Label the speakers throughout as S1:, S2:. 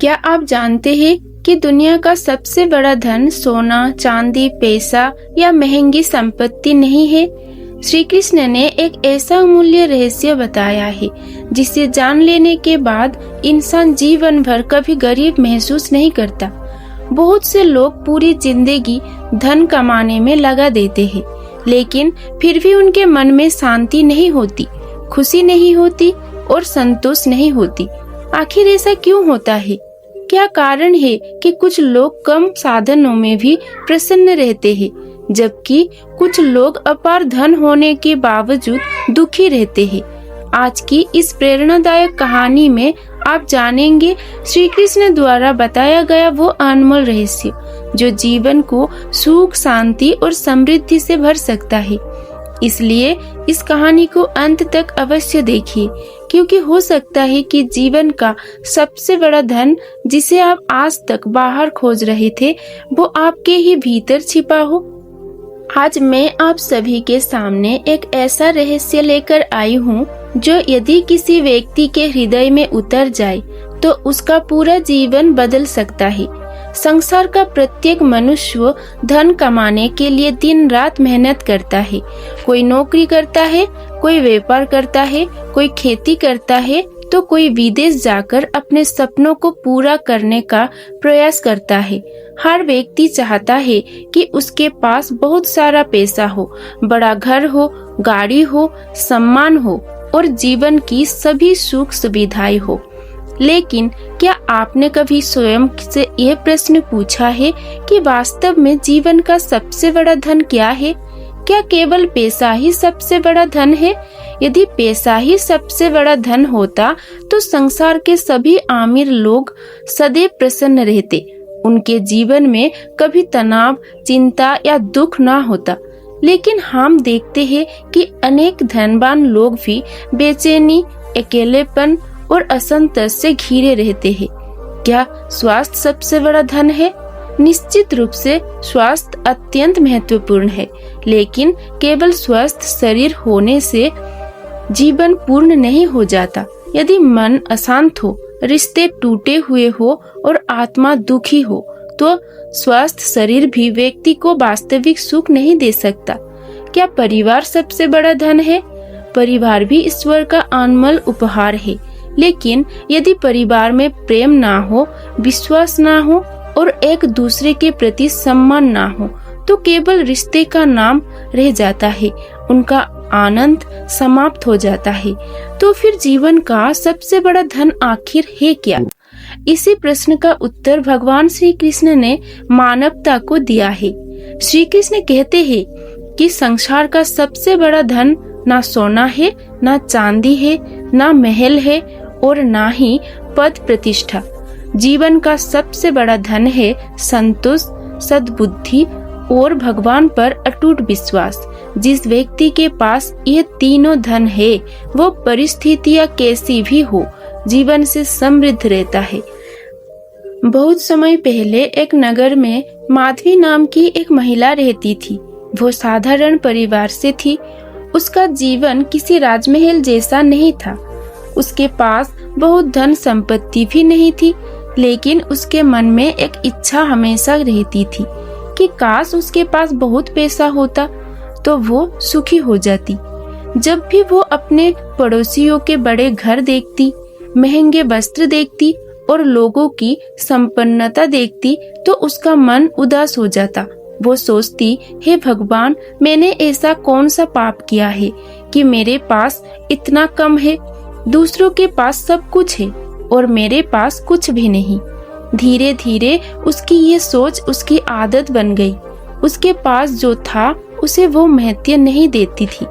S1: क्या आप जानते हैं कि दुनिया का सबसे बड़ा धन सोना, चांदी, पैसा या महंगी संपत्ति नहीं है। श्री कृष्ण ने एक ऐसा अमूल्य रहस्य बताया है जिसे जान लेने के बाद इंसान जीवन भर कभी गरीब महसूस नहीं करता। बहुत से लोग पूरी जिंदगी धन कमाने में लगा देते हैं, लेकिन फिर भी उनके मन में शांति नहीं होती, खुशी नहीं होती और संतोष नहीं होती। आखिर ऐसा क्यों होता है? क्या कारण है कि कुछ लोग कम साधनों में भी प्रसन्न रहते हैं, जबकि कुछ लोग अपार धन होने के बावजूद दुखी रहते हैं? आज की इस प्रेरणादायक कहानी में आप जानेंगे श्री कृष्ण द्वारा बताया गया वो अनमोल रहस्य जो जीवन को सुख, शांति और समृद्धि से भर सकता है। इसलिए इस कहानी को अंत तक अवश्य देखिए, क्योंकि हो सकता है कि जीवन का सबसे बड़ा धन जिसे आप आज तक बाहर खोज रहे थे वो आपके ही भीतर छिपा हो। आज मैं आप सभी के सामने एक ऐसा रहस्य लेकर आई हूँ जो यदि किसी व्यक्ति के हृदय में उतर जाए तो उसका पूरा जीवन बदल सकता है। संसार का प्रत्येक मनुष्य धन कमाने के लिए दिन रात मेहनत करता है। कोई नौकरी करता है, कोई व्यापार करता है, कोई खेती करता है तो कोई विदेश जाकर अपने सपनों को पूरा करने का प्रयास करता है। हर व्यक्ति चाहता है कि उसके पास बहुत सारा पैसा हो, बड़ा घर हो, गाड़ी हो, सम्मान हो और जीवन की सभी सुख सुविधाएं हो। लेकिन क्या आपने कभी स्वयं से यह प्रश्न पूछा है कि वास्तव में जीवन का सबसे बड़ा धन क्या है? क्या केवल पैसा ही सबसे बड़ा धन है? यदि पैसा ही सबसे बड़ा धन होता तो संसार के सभी अमीर लोग सदैव प्रसन्न रहते। उनके जीवन में कभी तनाव, चिंता या दुख ना होता। लेकिन हम देखते हैं कि अनेक धनवान लोग भी बेचैनी, अकेलेपन और असंतोष से घिरे रहते हैं। क्या स्वास्थ्य सबसे बड़ा धन है? निश्चित रूप से स्वास्थ्य अत्यंत महत्वपूर्ण है, लेकिन केवल स्वस्थ शरीर होने से जीवन पूर्ण नहीं हो जाता। यदि मन अशांत हो, रिश्ते टूटे हुए हो और आत्मा दुखी हो तो स्वस्थ शरीर भी व्यक्ति को वास्तविक सुख नहीं दे सकता। क्या परिवार सबसे बड़ा धन है? परिवार भी ईश्वर का अनमोल उपहार है, लेकिन यदि परिवार में प्रेम ना हो, विश्वास ना हो और एक दूसरे के प्रति सम्मान ना हो तो केवल रिश्ते का नाम रह जाता है, उनका आनंद समाप्त हो जाता है। तो फिर जीवन का सबसे बड़ा धन आखिर है क्या? इसी प्रश्न का उत्तर भगवान श्री कृष्ण ने मानवता को दिया है। श्री कृष्ण कहते हैं कि संसार का सबसे बड़ा धन ना सोना है, ना चांदी है, ना महल है और ना ही पद प्रतिष्ठा। जीवन का सबसे बड़ा धन है संतोष, सद्बुद्धि और भगवान पर अटूट विश्वास। जिस व्यक्ति के पास ये तीनों धन है वो परिस्थितियां कैसी भी हो जीवन से समृद्ध रहता है। बहुत समय पहले एक नगर में माधवी नाम की एक महिला रहती थी। वो साधारण परिवार से थी। उसका जीवन किसी राजमहल जैसा नहीं था। उसके पास बहुत धन संपत्ति भी नहीं थी, लेकिन उसके मन में एक इच्छा हमेशा रहती थी कि काश उसके पास बहुत पैसा होता तो वो सुखी हो जाती। जब भी वो अपने पड़ोसियों के बड़े घर देखती, महंगे वस्त्र देखती और लोगों की संपन्नता देखती तो उसका मन उदास हो जाता। वो सोचती, हे भगवान, मैंने ऐसा कौन सा पाप किया है कि मेरे पास इतना कम है। दूसरों के पास सब कुछ है और मेरे पास कुछ भी नहीं। धीरे धीरे उसकी ये सोच उसकी आदत बन गई। उसके पास जो था उसे वो महत्व नहीं देती थी।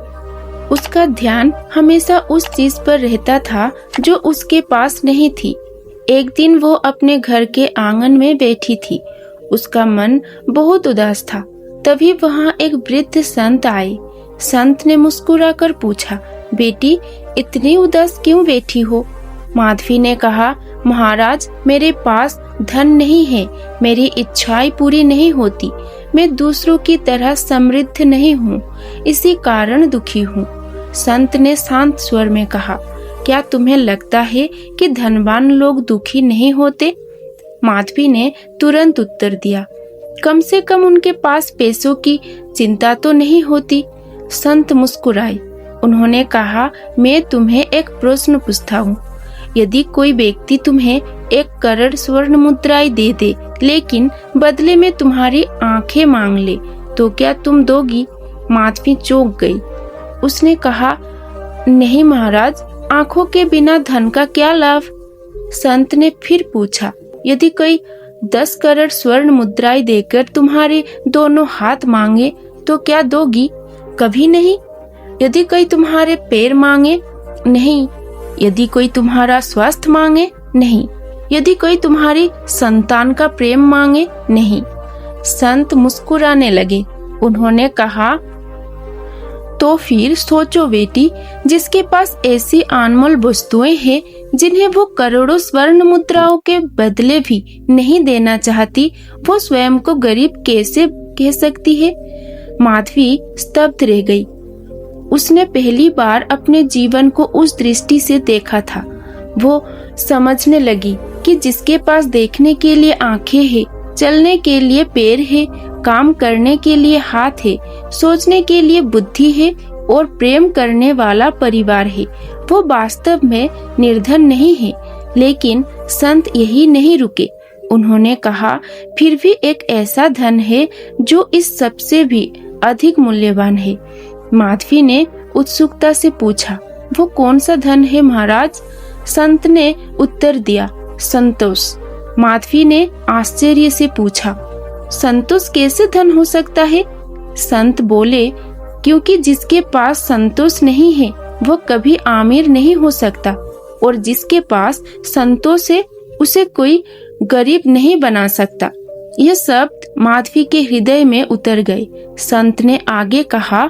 S1: उसका ध्यान हमेशा उस चीज पर रहता था जो उसके पास नहीं थी। एक दिन वो अपने घर के आंगन में बैठी थी। उसका मन बहुत उदास था। तभी वहाँ एक वृद्ध संत आए। संत ने मुस्कुराकर पूछा, बेटी, इतनी उदास क्यों बैठी हो? माधवी ने कहा, महाराज, मेरे पास धन नहीं है, मेरी इच्छाएं पूरी नहीं होती, मैं दूसरों की तरह समृद्ध नहीं हूँ, इसी कारण दुखी हूँ। संत ने शांत स्वर में कहा, क्या तुम्हें लगता है कि धनवान लोग दुखी नहीं होते? माधवी ने तुरंत उत्तर दिया, कम से कम उनके पास पैसों की चिंता तो नहीं होती। संत मुस्कुराए। उन्होंने कहा, मैं तुम्हें एक प्रश्न पूछता हूँ। यदि कोई व्यक्ति तुम्हें 1 करोड़ स्वर्ण मुद्राएं दे दे, लेकिन बदले में तुम्हारी आंखें मांग ले, तो क्या तुम दोगी? माधवी चौंक गई। उसने कहा, नहीं महाराज, आंखों के बिना धन का क्या लाभ? संत ने फिर पूछा, यदि कोई 10 करोड़ स्वर्ण मुद्राएं देकर तुम्हारे दोनों हाथ मांगे, तो क्या दोगी? कभी नहीं। यदि कोई तुम्हारे पैर मांगे? नहीं। यदि कोई तुम्हारा स्वास्थ्य मांगे? नहीं। यदि कोई तुम्हारी संतान का प्रेम मांगे? नहीं। संत मुस्कुराने लगे। उन्होंने कहा, तो फिर सोचो बेटी, जिसके पास ऐसी अनमोल वस्तुएं हैं जिन्हें वो करोड़ों स्वर्ण मुद्राओं के बदले भी नहीं देना चाहती, वो स्वयं को गरीब कैसे कह सकती है? माधवी स्तब्ध रह गई। उसने पहली बार अपने जीवन को उस दृष्टि से देखा था। वो समझने लगी कि जिसके पास देखने के लिए आंखें हैं, चलने के लिए पैर है, काम करने के लिए हाथ है, सोचने के लिए बुद्धि है और प्रेम करने वाला परिवार है, वो वास्तव में निर्धन नहीं है। लेकिन संत यही नहीं रुके। उन्होंने कहा, फिर भी एक ऐसा धन है जो इस सबसे भी अधिक मूल्यवान है। माधवी ने उत्सुकता से पूछा, वो कौन सा धन है महाराज? संत ने उत्तर दिया, संतोष। माधवी ने आश्चर्य से पूछा, संतोष कैसे धन हो सकता है? संत बोले, क्योंकि जिसके पास संतोष नहीं है वो कभी आमिर नहीं हो सकता, और जिसके पास संतोष है उसे कोई गरीब नहीं बना सकता। यह शब्द माधवी के हृदय में उतर गए। संत ने आगे कहा,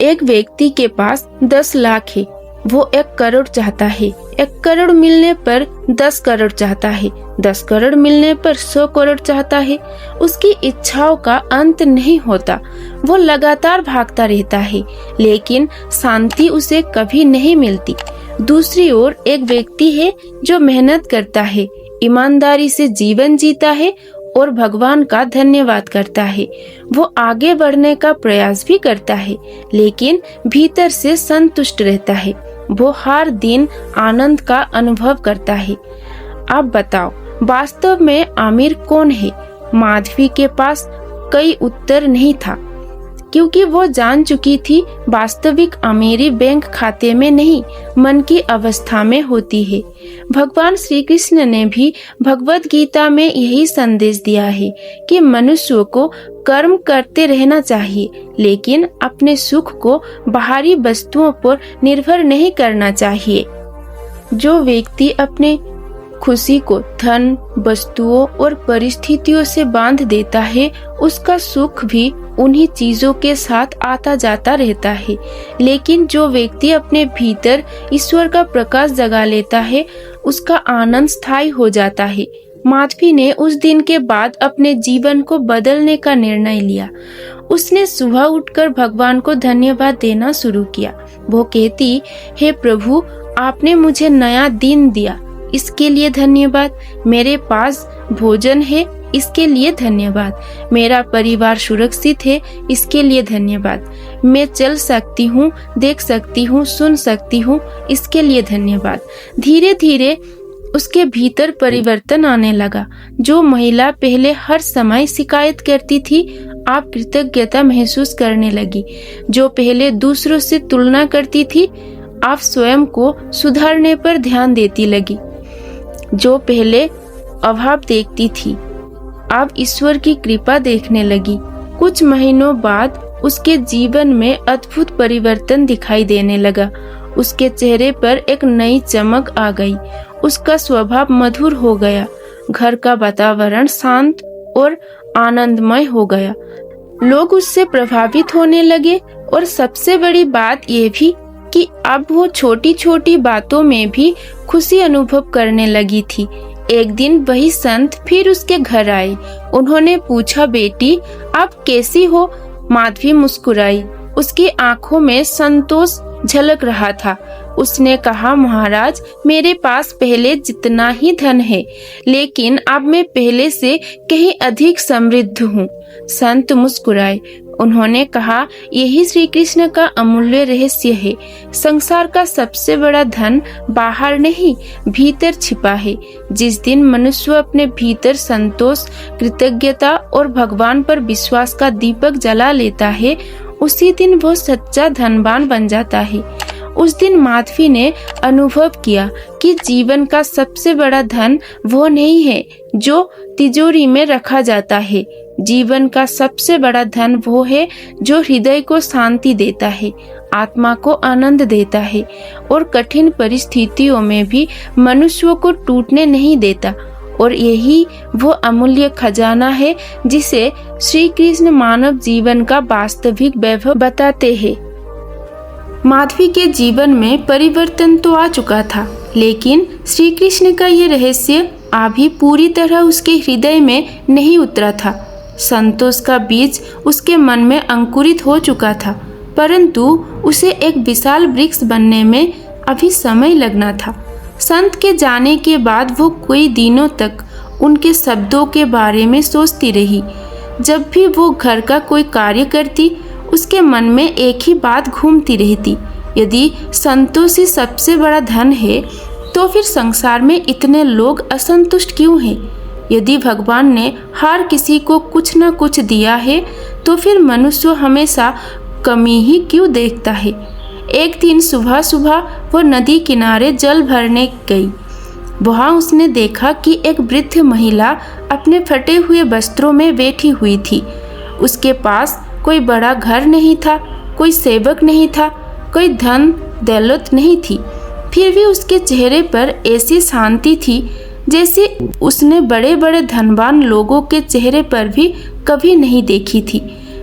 S1: एक व्यक्ति के पास 10 लाख है, वो 1 करोड़ चाहता है। 1 करोड़ मिलने पर 10 करोड़ चाहता है। 10 करोड़ मिलने पर 100 करोड़ चाहता है। उसकी इच्छाओं का अंत नहीं होता। वो लगातार भागता रहता है, लेकिन शांति उसे कभी नहीं मिलती। दूसरी ओर एक व्यक्ति है जो मेहनत करता है, ईमानदारी से जीवन जीता है और भगवान का धन्यवाद करता है। वो आगे बढ़ने का प्रयास भी करता है, लेकिन भीतर से संतुष्ट रहता है। वो हर दिन आनंद का अनुभव करता है। अब बताओ, वास्तव में अमीर कौन है? माधवी के पास कोई उत्तर नहीं था, क्योंकि वो जान चुकी थी वास्तविक अमीरी बैंक खाते में नहीं, मन की अवस्था में होती है। भगवान श्री कृष्ण ने भी भगवत गीता में यही संदेश दिया है कि मनुष्य को कर्म करते रहना चाहिए, लेकिन अपने सुख को बाहरी वस्तुओं पर निर्भर नहीं करना चाहिए। जो व्यक्ति अपने खुशी को धन, वस्तुओं और परिस्थितियों से बांध देता है, उसका सुख भी उन्हीं चीजों के साथ आता जाता रहता है। लेकिन जो व्यक्ति अपने भीतर ईश्वर का प्रकाश जगा लेता है, उसका आनंद स्थायी हो जाता है। माधवी ने उस दिन के बाद अपने जीवन को बदलने का निर्णय लिया। उसने सुबह उठकर भगवान को धन्यवाद देना शुरू किया। वो कहती, हे प्रभु, आपने मुझे नया दिन दिया, इसके लिए धन्यवाद। मेरे पास भोजन है, इसके लिए धन्यवाद। मेरा परिवार सुरक्षित है, इसके लिए धन्यवाद। मैं चल सकती हूँ, देख सकती हूँ, सुन सकती हूँ, इसके लिए धन्यवाद। धीरे धीरे उसके भीतर परिवर्तन आने लगा। जो महिला पहले हर समय शिकायत करती थी, अब कृतज्ञता महसूस करने लगी। जो पहले दूसरों से तुलना करती थी, अब स्वयं को सुधारने पर ध्यान देती लगी। जो पहले अभाव देखती थी, अब ईश्वर की कृपा देखने लगी। कुछ महीनों बाद उसके जीवन में अद्भुत परिवर्तन दिखाई देने लगा। उसके चेहरे पर एक नई चमक आ गई। उसका स्वभाव मधुर हो गया। घर का वातावरण शांत और आनंदमय हो गया। लोग उससे प्रभावित होने लगे, और सबसे बड़ी बात यह भी कि अब वो छोटी छोटी बातों में भी खुशी अनुभव करने लगी थी। एक दिन वही संत फिर उसके घर आए। उन्होंने पूछा, बेटी, आप कैसी हो? माधवी मुस्कुराई। उसकी आंखों में संतोष झलक रहा था। उसने कहा, महाराज, मेरे पास पहले जितना ही धन है, लेकिन अब मैं पहले से कहीं अधिक समृद्ध हूँ। संत मुस्कुराए। उन्होंने कहा, यही श्री कृष्ण का अमूल्य रहस्य है। संसार का सबसे बड़ा धन बाहर नहीं, भीतर छिपा है। जिस दिन मनुष्य अपने भीतर संतोष, कृतज्ञता और भगवान पर विश्वास का दीपक जला लेता है, उसी दिन वो सच्चा धनवान बन जाता है। उस दिन माधवी ने अनुभव किया कि जीवन का सबसे बड़ा धन वो नहीं है जो तिजोरी में रखा जाता है। जीवन का सबसे बड़ा धन वो है जो हृदय को शांति देता है, आत्मा को आनंद देता है और कठिन परिस्थितियों में भी मनुष्यों को टूटने नहीं देता। और यही वो अमूल्य खजाना है जिसे श्री कृष्ण मानव जीवन का वास्तविक वैभव बताते हैं। माधवी के जीवन में परिवर्तन तो आ चुका था, लेकिन श्री कृष्ण का ये रहस्य अभी पूरी तरह उसके हृदय में नहीं उतरा था। संतोष का बीज उसके मन में अंकुरित हो चुका था, परंतु उसे एक विशाल वृक्ष बनने में अभी समय लगना था। संत के जाने के बाद वो कई दिनों तक उनके शब्दों के बारे में सोचती रही। जब भी वो घर का कोई कार्य करती, उसके मन में एक ही बात घूमती रहती, यदि संतोष ही सबसे बड़ा धन है तो फिर संसार में इतने लोग असंतुष्ट क्यों हैं? यदि भगवान ने हर किसी को कुछ न कुछ दिया है तो फिर मनुष्य हमेशा कमी ही क्यों देखता है? एक दिन सुबह सुबह वो नदी किनारे जल भरने गई। वहाँ उसने देखा कि एक वृद्ध महिला अपने फटे हुए वस्त्रों में बैठी हुई थी। उसके पास कोई बड़ा घर नहीं था, कोई सेवक नहीं था, कोई धन दौलत नहीं थी, फिर भी उसके चेहरे पर ऐसी शांति थी जैसे उसने बड़े बड़े धनवान लोगों के चेहरे पर भी कभी नहीं देखी थी।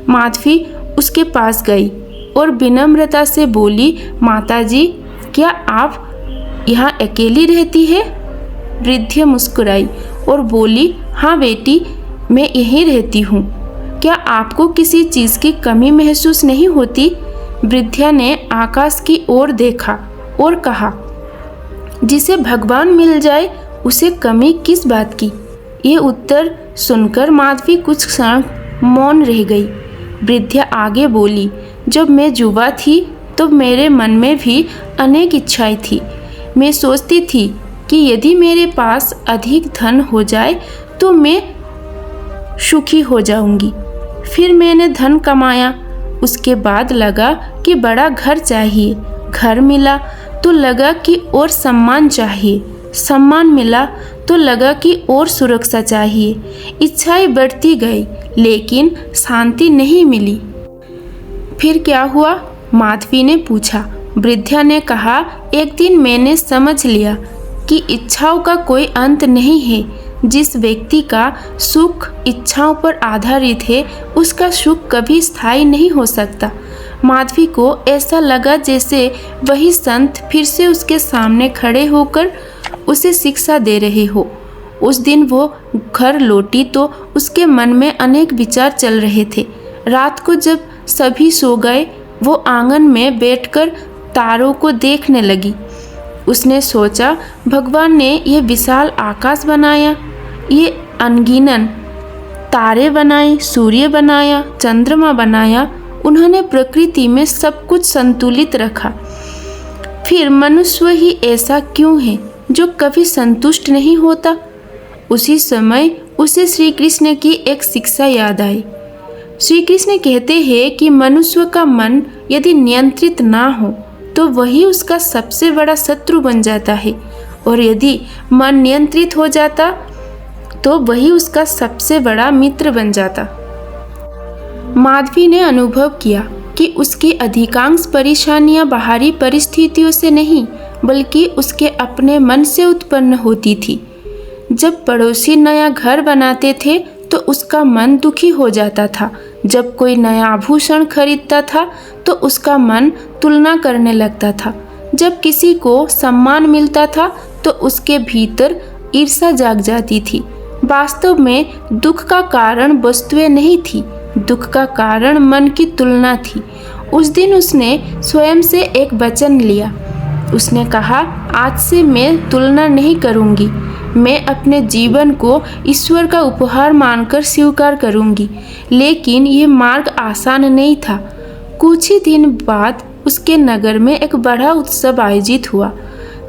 S1: माधवी उसके पास गई और विनम्रता से बोली, माताजी, क्या आप यहाँ अकेली रहती है? वृद्ध मुस्कुराई और बोली, हाँ बेटी, मैं यहीं रहती हूँ। क्या आपको किसी चीज़ की कमी महसूस नहीं होती? वृद्धा ने आकाश की ओर देखा और कहा, जिसे भगवान मिल जाए उसे कमी किस बात की? ये उत्तर सुनकर माधवी कुछ क्षण मौन रह गई। वृद्धा आगे बोली, जब मैं युवा थी तो मेरे मन में भी अनेक इच्छाएं थी। मैं सोचती थी कि यदि मेरे पास अधिक धन हो जाए तो मैं सुखी हो जाऊंगी। फिर मैंने धन कमाया, उसके बाद लगा कि बड़ा घर चाहिए। घर मिला तो लगा कि और सम्मान चाहिए। सम्मान मिला तो लगा कि और सुरक्षा चाहिए। इच्छाएं बढ़ती गई, लेकिन शांति नहीं मिली। फिर क्या हुआ? माधवी ने पूछा। वृद्धा ने कहा, एक दिन मैंने समझ लिया कि इच्छाओं का कोई अंत नहीं है। जिस व्यक्ति का सुख इच्छाओं पर आधारित है, उसका सुख कभी स्थायी नहीं हो सकता। माधवी को ऐसा लगा जैसे वही संत फिर से उसके सामने खड़े होकर उसे शिक्षा दे रहे हो। उस दिन वो घर लौटी तो उसके मन में अनेक विचार चल रहे थे। रात को जब सभी सो गए, वो आंगन में बैठकर तारों को देखने लगी। उसने सोचा, भगवान ने यह विशाल आकाश बनाया, ये अनगिनत तारे बनाए, सूर्य बनाया, चंद्रमा बनाया। उन्होंने प्रकृति में सब कुछ संतुलित रखा। फिर मनुष्य ही ऐसा क्यों है जो कभी संतुष्ट नहीं होता? उसी समय उसे श्री कृष्ण की एक शिक्षा याद आई। श्री कृष्ण कहते हैं कि मनुष्य का मन यदि नियंत्रित ना हो तो वही उसका सबसे बड़ा शत्रु बन जाता है, और यदि मन नियंत्रित हो जाता तो वही उसका सबसे बड़ा मित्र बन जाता। माधवी ने अनुभव किया कि उसकी अधिकांश परेशानियां बाहरी परिस्थितियों से नहीं, बल्कि उसके अपने मन से उत्पन्न होती थी। जब पड़ोसी नया घर बनाते थे तो उसका मन दुखी हो जाता था। जब कोई नया आभूषण खरीदता था तो उसका मन तुलना करने लगता था। जब किसी को सम्मान मिलता था तो उसके भीतर ईर्ष्या जाग जाती थी। वास्तव में दुख का कारण वस्तुएं नहीं थी, दुख का कारण मन की तुलना थी। उस दिन उसने स्वयं से एक वचन लिया। उसने कहा, आज से मैं तुलना नहीं करूंगी। मैं अपने जीवन को ईश्वर का उपहार मानकर स्वीकार करूंगी। लेकिन ये मार्ग आसान नहीं था। कुछ ही दिन बाद उसके नगर में एक बड़ा उत्सव आयोजित हुआ।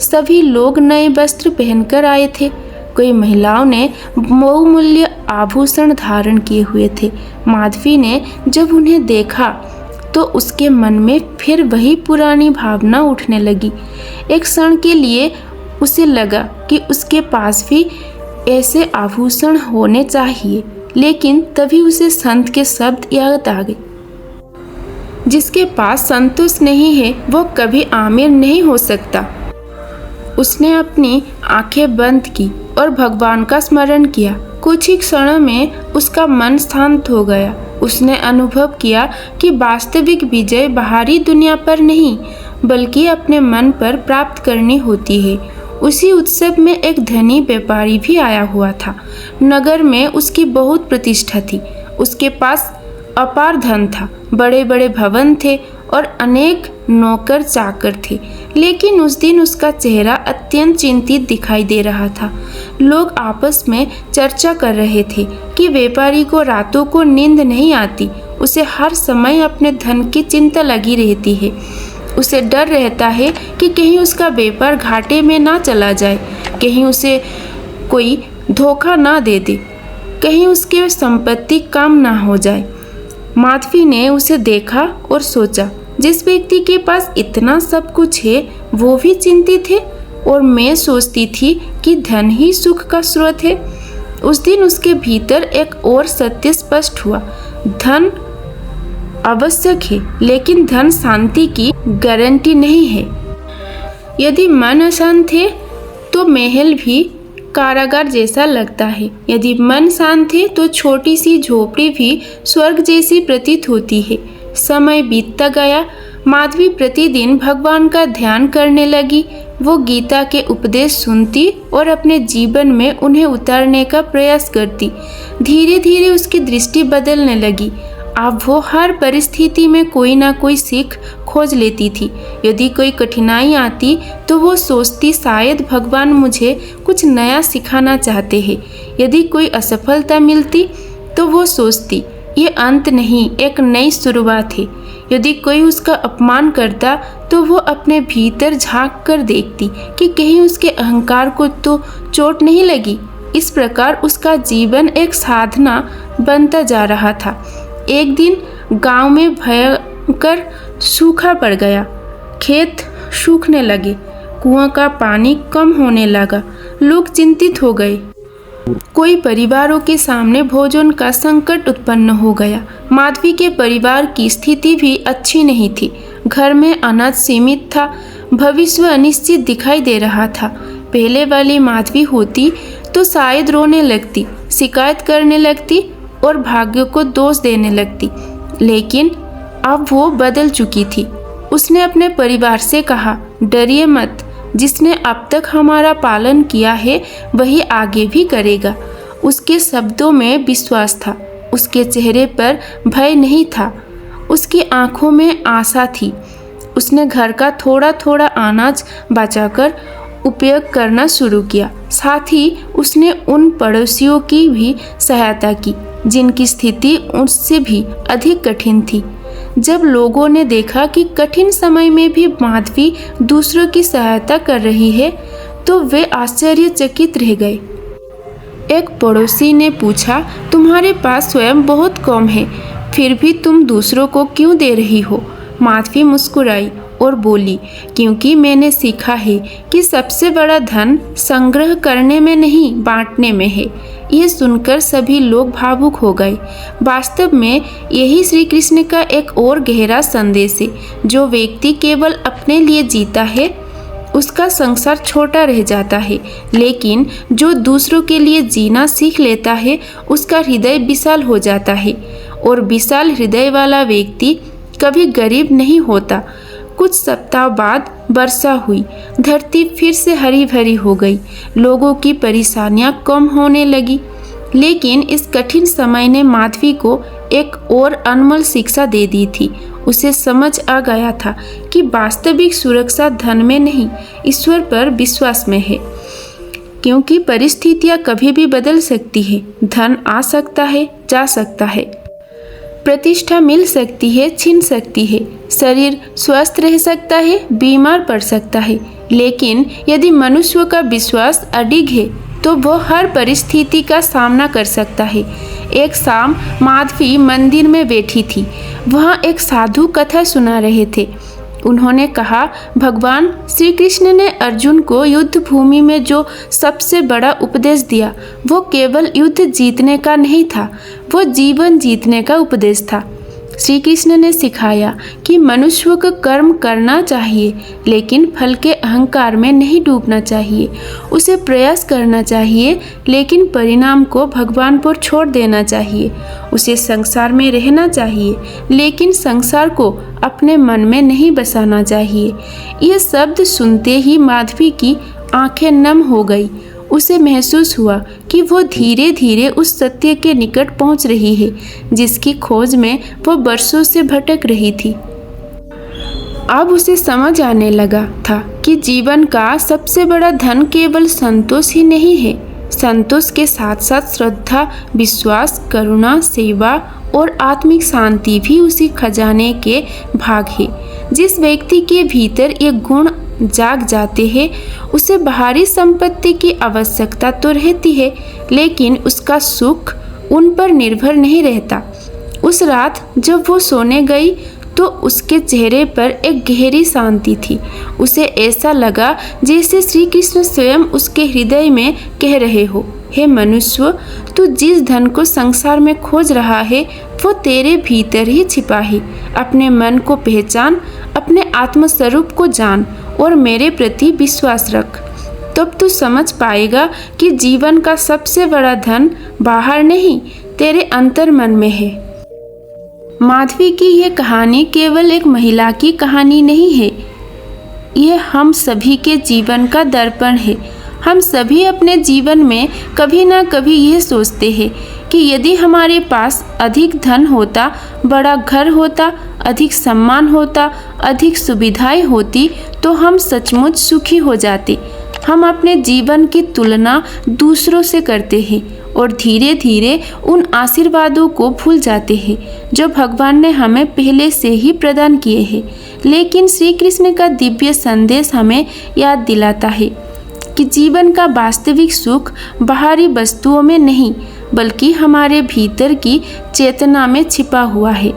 S1: सभी लोग नए वस्त्र पहनकर आए थे। कई महिलाओं ने बहुमूल्य आभूषण धारण किए हुए थे। माधवी ने जब उन्हें देखा तो उसके मन में फिर वही पुरानी भावना उठने लगी। एक क्षण के लिए उसे लगा कि उसके पास भी ऐसे आभूषण होने चाहिए, लेकिन तभी उसे संत के शब्द याद आ गए, जिसके पास संतोष नहीं है वो कभी आमिर नहीं हो सकता। उसने अपनी आंखें बंद की और भगवान का स्मरण किया। कुछ ही क्षणों में उसका मन शांत हो गया। उसने अनुभव किया कि वास्तविक विजय बाहरी दुनिया पर नहीं बल्कि अपने मन पर प्राप्त करनी होती है। उसी उत्सव में एक धनी व्यापारी भी आया हुआ था। नगर में उसकी बहुत प्रतिष्ठा थी। उसके पास अपार धन था, बड़े बड़े भवन थे और अनेक नौकर चाकर थे। लेकिन उस दिन उसका चेहरा अत्यंत चिंतित दिखाई दे रहा था। लोग आपस में चर्चा कर रहे थे कि व्यापारी को रातों को नींद नहीं आती। उसे हर समय अपने धन की चिंता लगी रहती है। उसे डर रहता है कि कहीं उसका व्यापार घाटे में ना चला जाए, कहीं उसे कोई धोखा ना दे दे, कहीं उसकी संपत्ति कम ना हो जाए। माधवी ने उसे देखा और सोचा, जिस व्यक्ति के पास इतना सब कुछ है वो भी चिंतित है और मैं सोचती थी कि धन ही सुख का स्रोत है। उस दिन उसके भीतर एक और सत्य स्पष्ट हुआ। धन आवश्यक है, लेकिन धन शांति की गारंटी नहीं है। यदि मन अशांत है तो महल भी कारागार जैसा लगता है। यदि मन शांत है तो छोटी सी झोपड़ी भी स्वर्ग जैसी प्रतीत होती है। समय बीतता गया। माधवी प्रतिदिन भगवान का ध्यान करने लगी। वो गीता के उपदेश सुनती और अपने जीवन में उन्हें उतारने का प्रयास करती। धीरे धीरे उसकी दृष्टि बदलने लगी। अब वो हर परिस्थिति में कोई ना कोई सीख खोज लेती थी। यदि कोई कठिनाई आती तो वो सोचती, शायद भगवान मुझे कुछ नया सिखाना चाहते हैं। यदि कोई असफलता मिलती तो वो सोचती, ये अंत नहीं, एक नई शुरुआत है। यदि कोई उसका अपमान करता तो वो अपने भीतर झांक कर देखती कि कहीं उसके अहंकार को तो चोट नहीं लगी। इस प्रकार उसका जीवन एक साधना बनता जा रहा था। एक दिन गांव में भयंकर सूखा पड़ गया। खेत सूखने लगे, कुआं का पानी कम होने लगा। लोग चिंतित हो गए। कोई परिवारों के सामने भोजन का संकट उत्पन्न हो गया। माधवी के परिवार की स्थिति भी अच्छी नहीं थी। घर में अनाज सीमित था। भविष्य अनिश्चित दिखाई दे रहा था। पहले वाली माधवी होती तो शायद रोने लगती, शिकायत करने लगती और भाग्य को दोष देने लगती। लेकिन अब वो बदल चुकी थी। उसने अपने परिवार से कहा, डरिए मत, जिसने अब तक हमारा पालन किया है वही आगे भी करेगा। उसके शब्दों में विश्वास था। उसके चेहरे पर भय नहीं था। उसकी आंखों में आशा थी। उसने घर का थोड़ा थोड़ा अनाज बचाकर उपयोग करना शुरू किया। साथ ही उसने उन पड़ोसियों की भी सहायता की जिनकी स्थिति उससे भी अधिक कठिन थी। जब लोगों ने देखा कि कठिन समय में भी माधवी दूसरों की सहायता कर रही है तो वे आश्चर्यचकित रह गए। एक पड़ोसी ने पूछा, तुम्हारे पास स्वयं बहुत कम है, फिर भी तुम दूसरों को क्यों दे रही हो? माधवी मुस्कुराई और बोली, क्योंकि मैंने सीखा है कि सबसे बड़ा धन संग्रह करने में नहीं, बांटने में है। यह सुनकर सभी लोग भावुक हो गए। वास्तव में यही श्री कृष्ण का एक और गहरा संदेश है। जो व्यक्ति केवल अपने लिए जीता है उसका संसार छोटा रह जाता है, लेकिन जो दूसरों के लिए जीना सीख लेता है उसका हृदय विशाल हो जाता है। और विशाल हृदय वाला व्यक्ति कभी गरीब नहीं होता। कुछ सप्ताह बाद वर्षा हुई। धरती फिर से हरी भरी हो गई। लोगों की परेशानियां कम होने लगी। लेकिन इस कठिन समय ने माधवी को एक और अनमोल शिक्षा दे दी थी। उसे समझ आ गया था कि वास्तविक सुरक्षा धन में नहीं, ईश्वर पर विश्वास में है। क्योंकि परिस्थितियां कभी भी बदल सकती है। धन आ सकता है, जा सकता है, प्रतिष्ठा मिल सकती है, छिन सकती है, शरीर स्वस्थ रह सकता है, बीमार पड़ सकता है। लेकिन यदि मनुष्य का विश्वास अडिग है तो वह हर परिस्थिति का सामना कर सकता है। एक शाम माधवी मंदिर में बैठी थी। वहाँ एक साधु कथा सुना रहे थे। उन्होंने कहा, भगवान श्री कृष्ण ने अर्जुन को युद्ध भूमि में जो सबसे बड़ा उपदेश दिया वो केवल युद्ध जीतने का नहीं था, वो जीवन जीतने का उपदेश था। श्री कृष्ण ने सिखाया कि मनुष्य को कर्म करना चाहिए, लेकिन फल के अहंकार में नहीं डूबना चाहिए। उसे प्रयास करना चाहिए, लेकिन परिणाम को भगवान पर छोड़ देना चाहिए। उसे संसार में रहना चाहिए, लेकिन संसार को अपने मन में नहीं बसाना चाहिए। ये शब्द सुनते ही माधवी की आंखें नम हो गई। उसे महसूस हुआ कि वो धीरे धीरे उस सत्य के निकट पहुंच रही है जिसकी खोज में वो बरसों से भटक रही थी। अब उसे समझ आने लगा था कि जीवन का सबसे बड़ा धन केवल संतोष ही नहीं है। संतोष के साथ साथ श्रद्धा, विश्वास, करुणा, सेवा और आत्मिक शांति भी उसी खजाने के भाग है। जिस व्यक्ति के भीतर ये गुण जाग जाते हैं उसे बाहरी संपत्ति की आवश्यकता तो रहती है, लेकिन उसका सुख उन पर निर्भर नहीं रहता। उस रात जब वो सोने गई तो उसके चेहरे पर एक गहरी शांति थी। उसे ऐसा लगा जैसे श्री कृष्ण स्वयं उसके हृदय में कह रहे हो, हे मनुष्य, तू जिस धन को संसार में खोज रहा है वो तेरे भीतर ही छिपा है। अपने मन को पहचान, अपने आत्मस्वरूप को जान और मेरे प्रति विश्वास रख। तब तू समझ पाएगा कि जीवन का सबसे बड़ा धन बाहर नहीं, तेरे अंतर मन में है। माधवी की यह कहानी केवल एक महिला की कहानी नहीं है, यह हम सभी के जीवन का दर्पण है। हम सभी अपने जीवन में कभी ना कभी यह सोचते हैं कि यदि हमारे पास अधिक धन होता, बड़ा घर होता, अधिक सम्मान होता, अधिक सुविधाएं होती तो हम सचमुच सुखी हो जाते। हम अपने जीवन की तुलना दूसरों से करते हैं और धीरे धीरे उन आशीर्वादों को भूल जाते हैं जो भगवान ने हमें पहले से ही प्रदान किए हैं। लेकिन श्री कृष्ण का दिव्य संदेश हमें याद दिलाता है कि जीवन का वास्तविक सुख बाहरी वस्तुओं में नहीं, बल्कि हमारे भीतर की चेतना में छिपा हुआ है।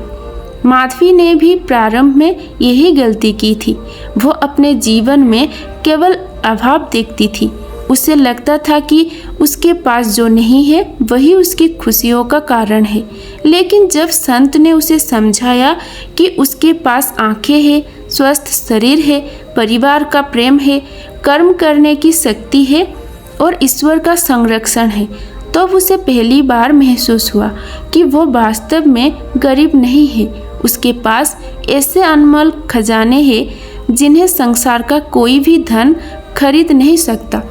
S1: माधवी ने भी प्रारंभ में यही गलती की थी। वो अपने जीवन में केवल अभाव देखती थी। उसे लगता था कि उसके पास जो नहीं है वही उसकी खुशियों का कारण है। लेकिन जब संत ने उसे समझाया कि उसके पास आंखें हैं, स्वस्थ शरीर है, परिवार का प्रेम है, कर्म करने की शक्ति है और ईश्वर का संरक्षण है, तो उसे पहली बार महसूस हुआ कि वो वास्तव में गरीब नहीं है। उसके पास ऐसे अनमोल खजाने हैं जिन्हें संसार का कोई भी धन खरीद नहीं सकता।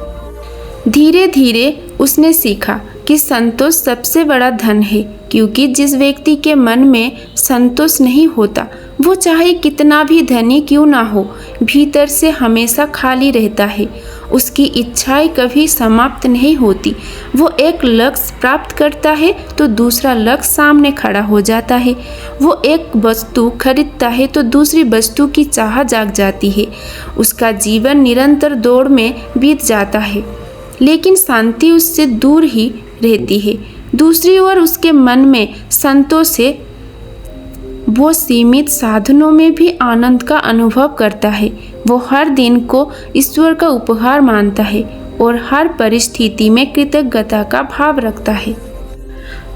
S1: धीरे धीरे उसने सीखा कि संतोष सबसे बड़ा धन है, क्योंकि जिस व्यक्ति के मन में संतोष नहीं होता वो चाहे कितना भी धनी क्यों ना हो, भीतर से हमेशा खाली रहता है। उसकी इच्छाएं कभी समाप्त नहीं होती। वो एक लक्ष्य प्राप्त करता है तो दूसरा लक्ष्य सामने खड़ा हो जाता है। वो एक वस्तु खरीदता है तो दूसरी वस्तु की चाह जाग जाती है। उसका जीवन निरंतर दौड़ में बीत जाता है, लेकिन शांति उससे दूर ही रहती है। दूसरी ओर उसके मन में संतोष है। वो सीमित साधनों में भी आनंद का अनुभव करता है। वो हर दिन को ईश्वर का उपहार मानता है और हर परिस्थिति में कृतज्ञता का भाव रखता है।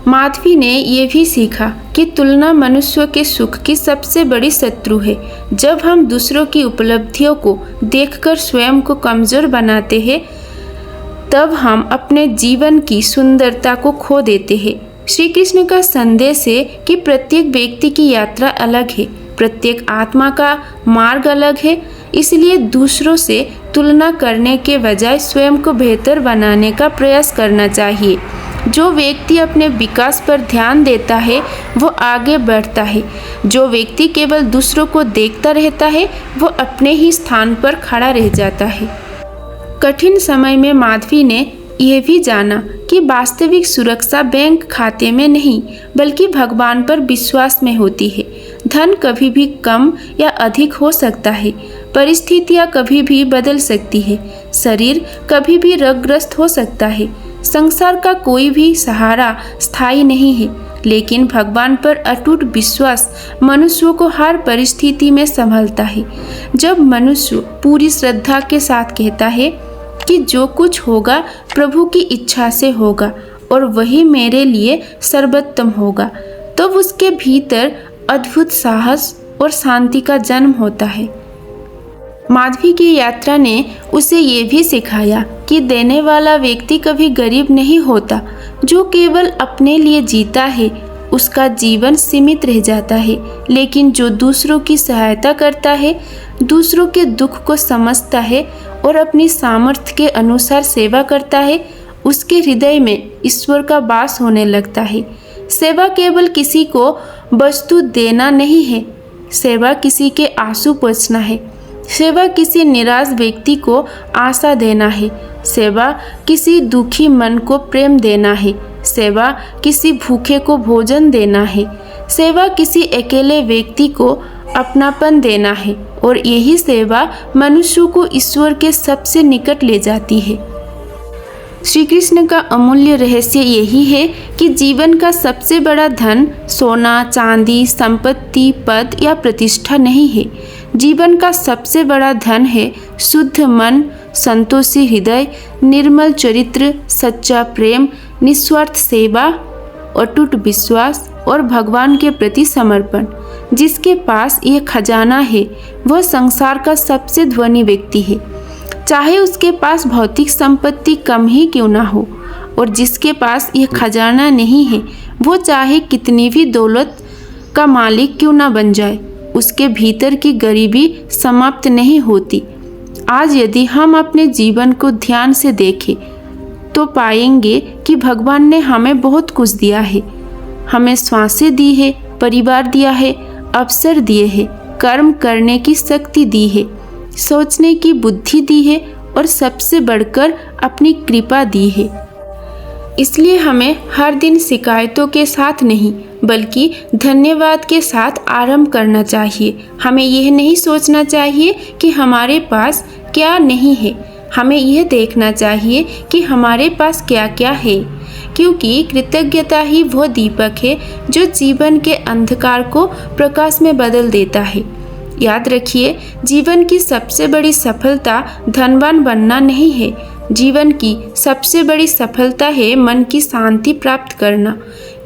S1: माधवी ने यह भी सीखा कि तुलना मनुष्य के सुख की सबसे बड़ी शत्रु है। जब हम दूसरों की उपलब्धियों को देखकर स्वयं को कमजोर बनाते हैं, तब हम अपने जीवन की सुंदरता को खो देते हैं। श्री कृष्ण का संदेश है कि प्रत्येक व्यक्ति की यात्रा अलग है, प्रत्येक आत्मा का मार्ग अलग है। इसलिए दूसरों से तुलना करने के बजाय स्वयं को बेहतर बनाने का प्रयास करना चाहिए। जो व्यक्ति अपने विकास पर ध्यान देता है वो आगे बढ़ता है। जो व्यक्ति केवल दूसरों को देखता रहता है वो अपने ही स्थान पर खड़ा रह जाता है। कठिन समय में माधवी ने यह भी जाना कि वास्तविक सुरक्षा बैंक खाते में नहीं बल्कि भगवान पर विश्वास में होती है। धन कभी भी कम या अधिक हो सकता है, परिस्थितियाँ कभी भी बदल सकती है, शरीर कभी भी रोगग्रस्त हो सकता है। संसार का कोई भी सहारा स्थायी नहीं है, लेकिन भगवान पर अटूट विश्वास मनुष्यों को हर परिस्थिति में संभालता है। जब मनुष्य पूरी श्रद्धा के साथ कहता है कि जो कुछ होगा प्रभु की इच्छा से होगा और वही मेरे लिए सर्वोत्तम होगा, तो उसके भीतर अद्भुत साहस और शांति का जन्म होता है। माधवी की यात्रा ने उसे ये भी सिखाया कि देने वाला व्यक्ति कभी गरीब नहीं होता। जो केवल अपने लिए जीता है उसका जीवन सीमित रह जाता है, लेकिन जो दूसरों की सहायता करता है, दूसरों के दुख को समझता है और अपनी सामर्थ्य के अनुसार सेवा करता है, उसके हृदय में ईश्वर का वास होने लगता है। सेवा केवल किसी को वस्तु देना नहीं है, सेवा किसी के आंसू पोंछना है, सेवा किसी निराश व्यक्ति को आशा देना है, सेवा किसी दुखी मन को प्रेम देना है, सेवा किसी भूखे को भोजन देना है, सेवा किसी अकेले व्यक्ति को अपनापन देना है, और यही सेवा मनुष्य को ईश्वर के सबसे निकट ले जाती है। श्री कृष्ण का अमूल्य रहस्य यही है कि जीवन का सबसे बड़ा धन सोना, चांदी, संपत्ति, पद या प्रतिष्ठा नहीं है। जीवन का सबसे बड़ा धन है शुद्ध मन, संतोषी हृदय, निर्मल चरित्र, सच्चा प्रेम, निस्वार्थ सेवा, अटूट विश्वास और भगवान के प्रति समर्पण। जिसके पास यह खजाना है वह संसार का सबसे धनी व्यक्ति है, चाहे उसके पास भौतिक संपत्ति कम ही क्यों ना हो। और जिसके पास यह खजाना नहीं है वो चाहे कितनी भी दौलत का मालिक क्यों ना बन जाए, उसके भीतर की गरीबी समाप्त नहीं होती। आज यदि हम अपने जीवन को ध्यान से देखें तो पाएंगे कि भगवान ने हमें बहुत कुछ दिया है। हमें श्वासें दी है, परिवार दिया है, अवसर दिए हैं, कर्म करने की शक्ति दी है, सोचने की बुद्धि दी है और सबसे बढ़कर अपनी कृपा दी है। इसलिए हमें हर दिन शिकायतों के साथ नहीं बल्कि धन्यवाद के साथ आरंभ करना चाहिए। हमें यह नहीं सोचना चाहिए कि हमारे पास क्या नहीं है, हमें यह देखना चाहिए कि हमारे पास क्या क्या है, क्योंकि कृतज्ञता ही वह दीपक है जो जीवन के अंधकार को प्रकाश में बदल देता है। याद रखिए, जीवन की सबसे बड़ी सफलता धनवान बनना नहीं है, जीवन की सबसे बड़ी सफलता है मन की शांति प्राप्त करना।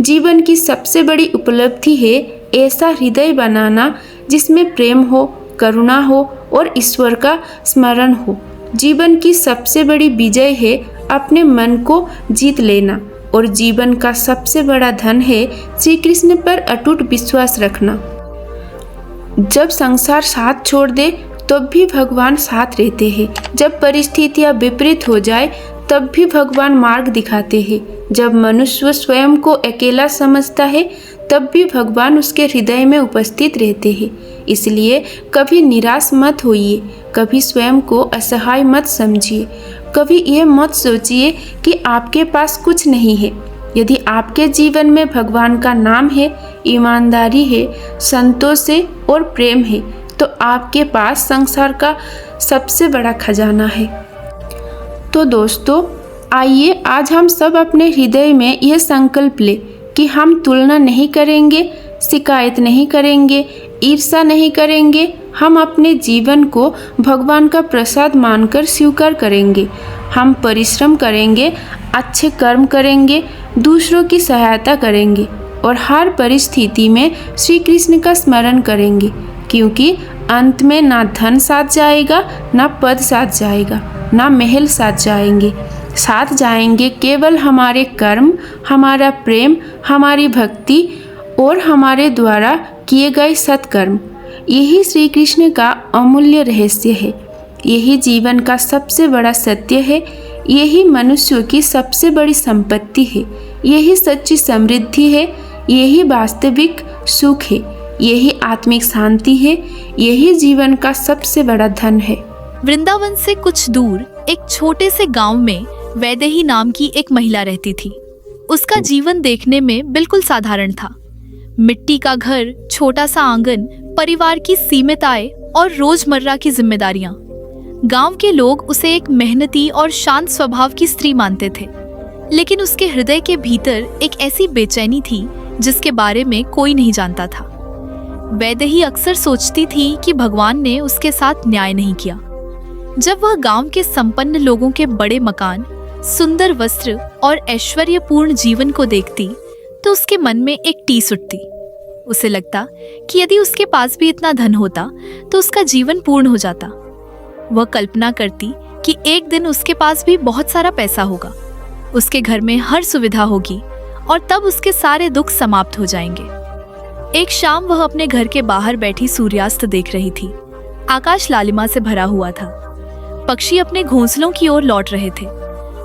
S1: जीवन की सबसे बड़ी उपलब्धि है ऐसा हृदय बनाना जिसमें प्रेम हो, करुणा हो और ईश्वर का स्मरण हो। जीवन की सबसे बड़ी विजय है अपने मन को जीत लेना, और जीवन का सबसे बड़ा धन है श्री कृष्ण पर अटूट विश्वास रखना। जब संसार साथ छोड़ दे तब भी भगवान साथ रहते हैं। जब परिस्थितियां विपरीत हो जाए तब भी भगवान मार्ग दिखाते हैं। जब मनुष्य स्वयं को अकेला समझता है तब भी भगवान उसके हृदय में उपस्थित रहते हैं। इसलिए कभी निराश मत होइए, कभी स्वयं को असहाय मत समझिए, कभी यह मत सोचिए कि आपके पास कुछ नहीं है। यदि आपके जीवन में भगवान का नाम है, ईमानदारी है, संतोष है और प्रेम है, तो आपके पास संसार का सबसे बड़ा खजाना है। तो दोस्तों, आइए आज हम सब अपने हृदय में यह संकल्प ले कि हम तुलना नहीं करेंगे, शिकायत नहीं करेंगे, ईर्ष्या नहीं करेंगे। हम अपने जीवन को भगवान का प्रसाद मानकर स्वीकार करेंगे। हम परिश्रम करेंगे, अच्छे कर्म करेंगे, दूसरों की सहायता करेंगे और हर परिस्थिति में श्री कृष्ण का स्मरण करेंगे, क्योंकि अंत में ना धन साथ जाएगा, ना पद साथ जाएगा, ना महल साथ जाएंगे। साथ जाएंगे केवल हमारे कर्म, हमारा प्रेम, हमारी भक्ति और हमारे द्वारा किए गए सत्कर्म। यही श्री कृष्ण का अमूल्य रहस्य है। यही जीवन का सबसे बड़ा सत्य है। यही मनुष्यों की सबसे बड़ी संपत्ति है, यही सच्ची समृद्धि है, यही वास्तविक सुख है, यही आत्मिक शांति है, यही जीवन का सबसे बड़ा धन है।
S2: वृंदावन से कुछ दूर एक छोटे से गांव में वैदेही नाम की एक महिला रहती थी। उसका जीवन देखने में बिल्कुल साधारण था। मिट्टी का घर, छोटा सा आंगन, परिवार की सीमित आय और रोजमर्रा की जिम्मेदारियां। गांव के लोग उसे एक मेहनती और शांत स्वभाव की स्त्री मानते थे, लेकिन उसके हृदय के भीतर एक ऐसी बेचैनी थी जिसके बारे में कोई नहीं जानता था। वैदेही अक्सर सोचती थी कि भगवान ने उसके साथ न्याय नहीं किया। जब वह गांव के संपन्न लोगों के बड़े मकान, सुंदर वस्त्र और ऐश्वर्यपूर्ण जीवन को देखती तो उसके मन में एक टीस उठती। उसे लगता कि यदि उसके पास भी इतना धन होता तो उसका जीवन पूर्ण हो जाता। वह कल्पना करती कि एक दिन उसके पास भी बहुत सारा पैसा होगा, उसके घर में हर सुविधा होगी और तब उसके सारे दुख समाप्त हो जाएंगे। एक शाम वह अपने घर के बाहर बैठी सूर्यास्त देख रही थी। आकाश लालिमा से भरा हुआ था। पक्षी अपने घोंसलों की ओर लौट रहे थे।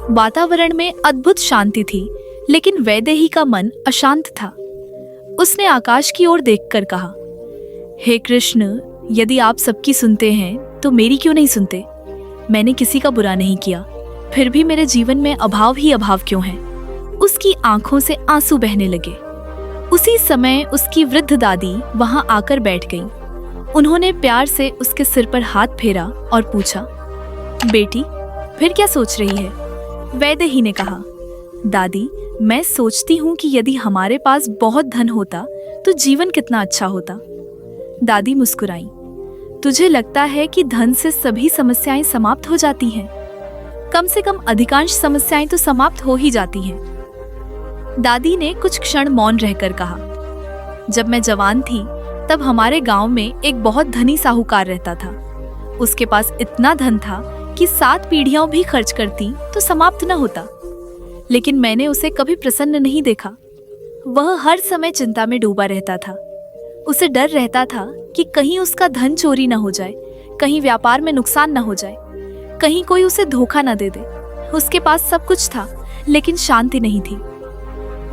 S2: वातावरण में अद्भुत शांति थी, लेकिन वैदेही का मन अशांत था। उसने आकाश की ओर देखकर कहा, हे कृष्ण, यदि आप सबकी सुनते हैं तो मेरी क्यों नहीं सुनते? मैंने किसी का बुरा नहीं किया, फिर भी मेरे जीवन में अभाव ही अभाव क्यों है? उसकी आंखों से आंसू बहने लगे। उसी समय उसकी वृद्ध दादी वहां आकर बैठ गई। उन्होंने प्यार से उसके सिर पर हाथ फेरा और पूछा, बेटी, फिर क्या सोच रही है? वैदेही ने कहा, दादी, मैं सोचती हूँ कि यदि हमारे पास बहुत धन होता तो जीवन कितना अच्छा होता। दादी मुस्कुराई। तुझे लगता है कि धन से सभी समस्याएं समाप्त हो जाती हैं? कम से कम अधिकांश समस्याएं तो समाप्त हो ही जाती हैं। दादी ने कुछ क्षण मौन रहकर कहा, जब मैं जवान थी तब हमारे गांव में एक बहुत धनी साहूकार रहता था। उसके पास इतना धन था कि 7 पीढ़ियां भी खर्च करती तो समाप्त न होता, लेकिन मैंने उसे कभी प्रसन्न नहीं देखा। वह हर समय चिंता में डूबा रहता था। उसे डर रहता था कि कहीं उसका धन चोरी न हो जाए, कहीं व्यापार में नुकसान न हो जाए, कहीं कोई उसे धोखा न दे दे। उसके पास सब कुछ था, लेकिन शांति नहीं थी।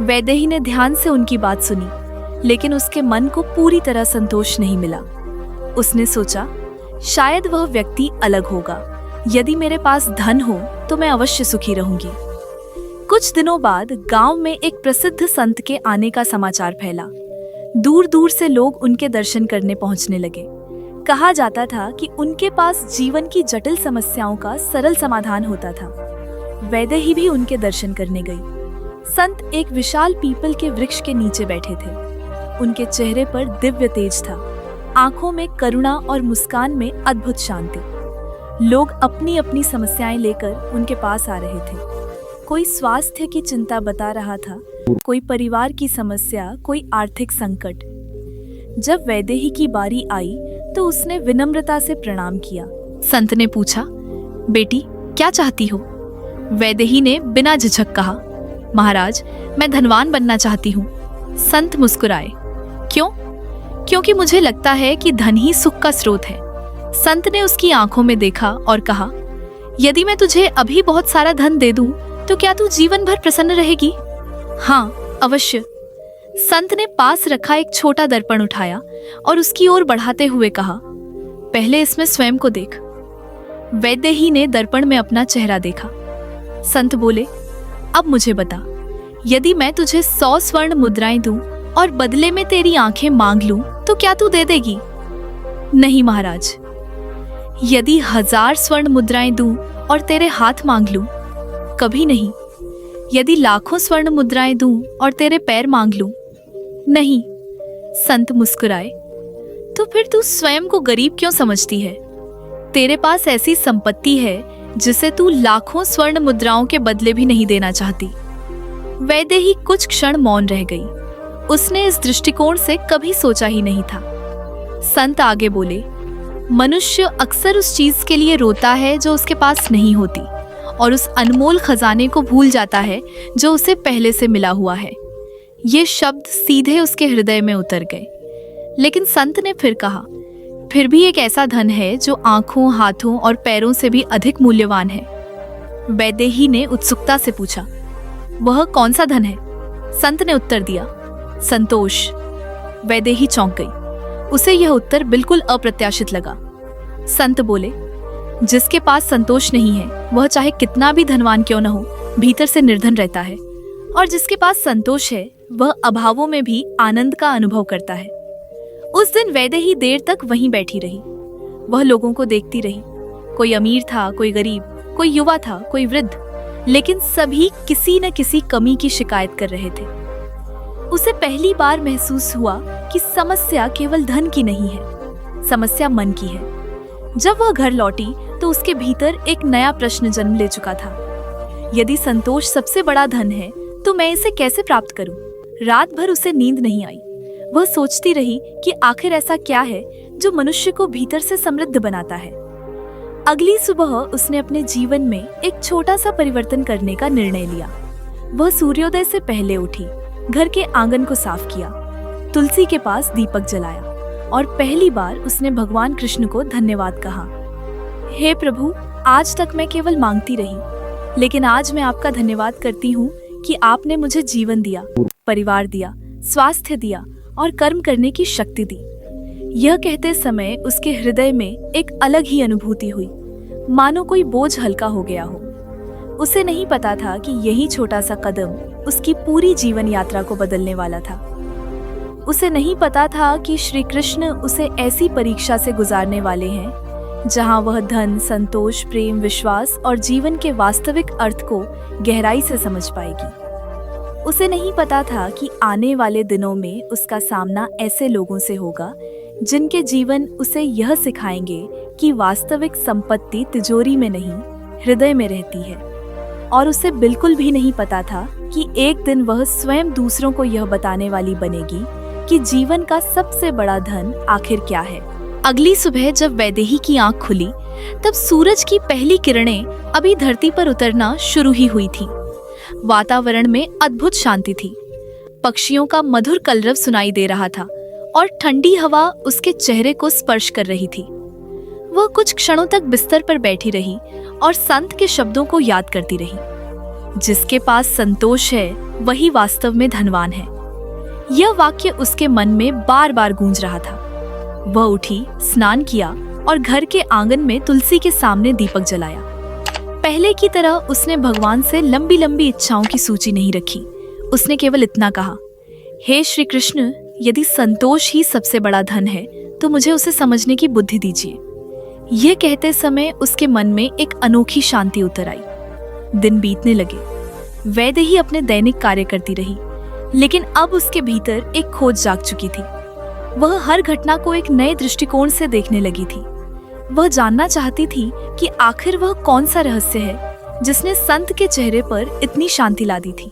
S2: वैदेही ने ध्यान से उनकी बात सुनी, लेकिन उसके मन को पूरी तरह संतोष नहीं मिला। उसने सोचा, शायद वह व्यक्ति अलग होगा। यदि मेरे पास धन हो तो मैं अवश्य सुखी रहूंगी। कुछ दिनों बाद गांव में एक प्रसिद्ध संत के आने का समाचार फैला। दूर दूर से लोग उनके दर्शन करने पहुंचने लगे। कहा जाता था कि उनके पास जीवन की जटिल समस्याओं का सरल समाधान होता था। वैदेही भी उनके दर्शन करने गई। संत एक विशाल पीपल के वृक्ष के नीचे बैठे थे। उनके चेहरे पर दिव्य तेज था, आंखों में करुणा और मुस्कान में अद्भुत शांति। लोग अपनी अपनी समस्याएं लेकर उनके पास आ रहे थे। कोई स्वास्थ्य की चिंता बता रहा था, कोई परिवार की समस्या, कोई आर्थिक संकट। जब वैदेही की बारी आई तो उसने विनम्रता से प्रणाम किया। संत ने पूछा, बेटी, क्या चाहती हो? वैदेही ने बिना झिझक कहा, महाराज, मैं धनवान बनना चाहती हूँ। संत मुस्कुराए। क्यों? क्योंकि मुझे लगता है कि धन ही सुख का स्रोत है। संत ने उसकी आंखों में देखा और कहा, यदि मैं तुझे अभी बहुत सारा धन दे दूं तो क्या तू जीवन भर प्रसन्न रहेगी? हाँ, अवश्य। संत ने पास रखा एक छोटा दर्पण उठाया और उसकी ओर बढ़ाते हुए कहा, पहले इसमें स्वयं को देख। वैदेही ने दर्पण में अपना चेहरा देखा। संत बोले, अब मुझे बता, यदि मैं तुझे 100 स्वर्ण मुद्राएं दूं और बदले में तेरी आंखें मांग लूं तो क्या तू दे देगी? नहीं महाराज। यदि 1000 स्वर्ण मुद्राएं दूं और तेरे हाथ मांग लूं? कभी नहीं। यदि लाखों स्वर्ण मुद्राएं दूं और तेरे पैर मांग लूं? नहीं। संत मुस्कुराए। तो फिर तू स्वयं को गरीब क्यों समझती है? तेरे पास ऐसी संपत्ति है जिसे तू लाखों स्वर्ण मुद्राओं के बदले भी नहीं देना चाहती। वैदेही कुछ क्षण मौन रह गई। उसने इस दृष्टिकोण से कभी सोचा ही नहीं था। संत आगे बोले, मनुष्य अक्सर उस चीज के लिए रोता है जो उसके पास नहीं होती और उस अनमोल खजाने को भूल जाता है जो उसे पहले से मिला हुआ है। ये शब्द सीधे उसके हृदय में उतर गए। लेकिन संत ने फिर कहा, फिर भी एक ऐसा धन है जो आंखों, हाथों और पैरों से भी अधिक मूल्यवान है। वैदेही ने उत्सुकता से पूछा। वह कौन सा धन है? संत ने उत्तर दिया, संतोष। वैदेही चौंक गई। उसे यह उत्तर बिल्कुल अप्रत्याशित लगा। संत बोले, जिसके पास संतोष नहीं है वह चाहे कितना भी धनवान क्यों न हो, भीतर से निर्धन रहता है, और जिसके पास संतोष है वह अभावों में भी आनंद का अनुभव करता है। उस दिन वैदेही देर तक वहीं बैठी रही। वह लोगों को देखती रही। कोई अमीर था, कोई गरीब, कोई युवा था, कोई वृद्ध, लेकिन सभी किसी न किसी कमी की शिकायत कर रहे थे। उसे पहली बार महसूस हुआ कि समस्या केवल धन की नहीं है, समस्या मन की है। जब वह घर लौटी तो उसके भीतर एक नया प्रश्न जन्म ले चुका था। यदि संतोष सबसे बड़ा धन है तो मैं इसे कैसे प्राप्त करूं? रात भर उसे नींद नहीं आई। वह सोचती रही कि आखिर ऐसा क्या है जो मनुष्य को भीतर से समृद्ध बनाता है। अगली सुबह उसने अपने जीवन में एक छोटा सा परिवर्तन करने का निर्णय लिया। वह सूर्योदय से पहले उठी, घर के आंगन को साफ किया, तुलसी के पास दीपक जलाया और पहली बार उसने भगवान कृष्ण को धन्यवाद कहा। हे प्रभु, आज तक मैं केवल मांगती रही, लेकिन आज मैं आपका धन्यवाद करती हूँ कि आपने मुझे जीवन दिया, परिवार दिया, स्वास्थ्य दिया और कर्म करने की शक्ति दी। यह कहते समय उसके हृदय में एक अलग ही अनुभूति हुई, मानो कोई बोझ हल्का हो गया हो। उसे नहीं पता था कि यही छोटा सा कदम उसकी पूरी जीवन यात्रा को बदलने वाला था। उसे नहीं पता था कि श्री कृष्ण उसे ऐसी परीक्षा से गुजारने वाले हैं जहां वह धन, संतोष, प्रेम, विश्वास और जीवन के वास्तविक अर्थ को गहराई से समझ पाएगी। उसे नहीं पता था कि आने वाले दिनों में उसका सामना ऐसे लोगों से होगा जिनके जीवन उसे यह सिखाएंगे कि वास्तविक संपत्ति तिजोरी में नहीं, हृदय में रहती है। और उसे बिल्कुल भी नहीं पता था कि एक दिन वह स्वयं दूसरों को यह बताने वाली बनेगी कि जीवन का सबसे बड़ा धन आखिर क्या है। अगली सुबह जब वैदेही की आंख खुली तब सूरज की पहली किरणें अभी धरती पर उतरना शुरू ही हुई थी। वातावरण में अद्भुत शांति थी। पक्षियों का मधुर कलरव सुनाई दे रहा था और ठंडी हवा उसके चेहरे को स्पर्श कर रही थी। वह कुछ क्षणों तक बिस्तर पर बैठी रही और संत के शब्दों को याद करती रही, जिसके पास संतोष है वही वास्तव में धनवान है। यह वाक्य उसके मन में बार बार गूंज रहा था। वह उठी, स्नान किया और घर के आंगन में तुलसी के सामने दीपक जलाया। पहले की तरह उसने भगवान से लंबी लंबी इच्छाओं की सूची नहीं रखी। उसने केवल इतना कहा, हे श्री कृष्ण, यदि संतोष ही सबसे बड़ा धन है तो मुझे उसे समझने की बुद्धि दीजिए। यह कहते समय उसके मन में एक अनोखी शांति उतर आई। दिन बीतने लगे। वैदेही अपने दैनिक कार्य करती रही, लेकिन अब उसके भीतर एक खोज जाग चुकी थी। वह हर घटना को एक नए दृष्टिकोण से देखने लगी थी। वह जानना चाहती थी कि आखिर वह कौन सा रहस्य है जिसने संत के चेहरे पर इतनी शांति ला दी थी।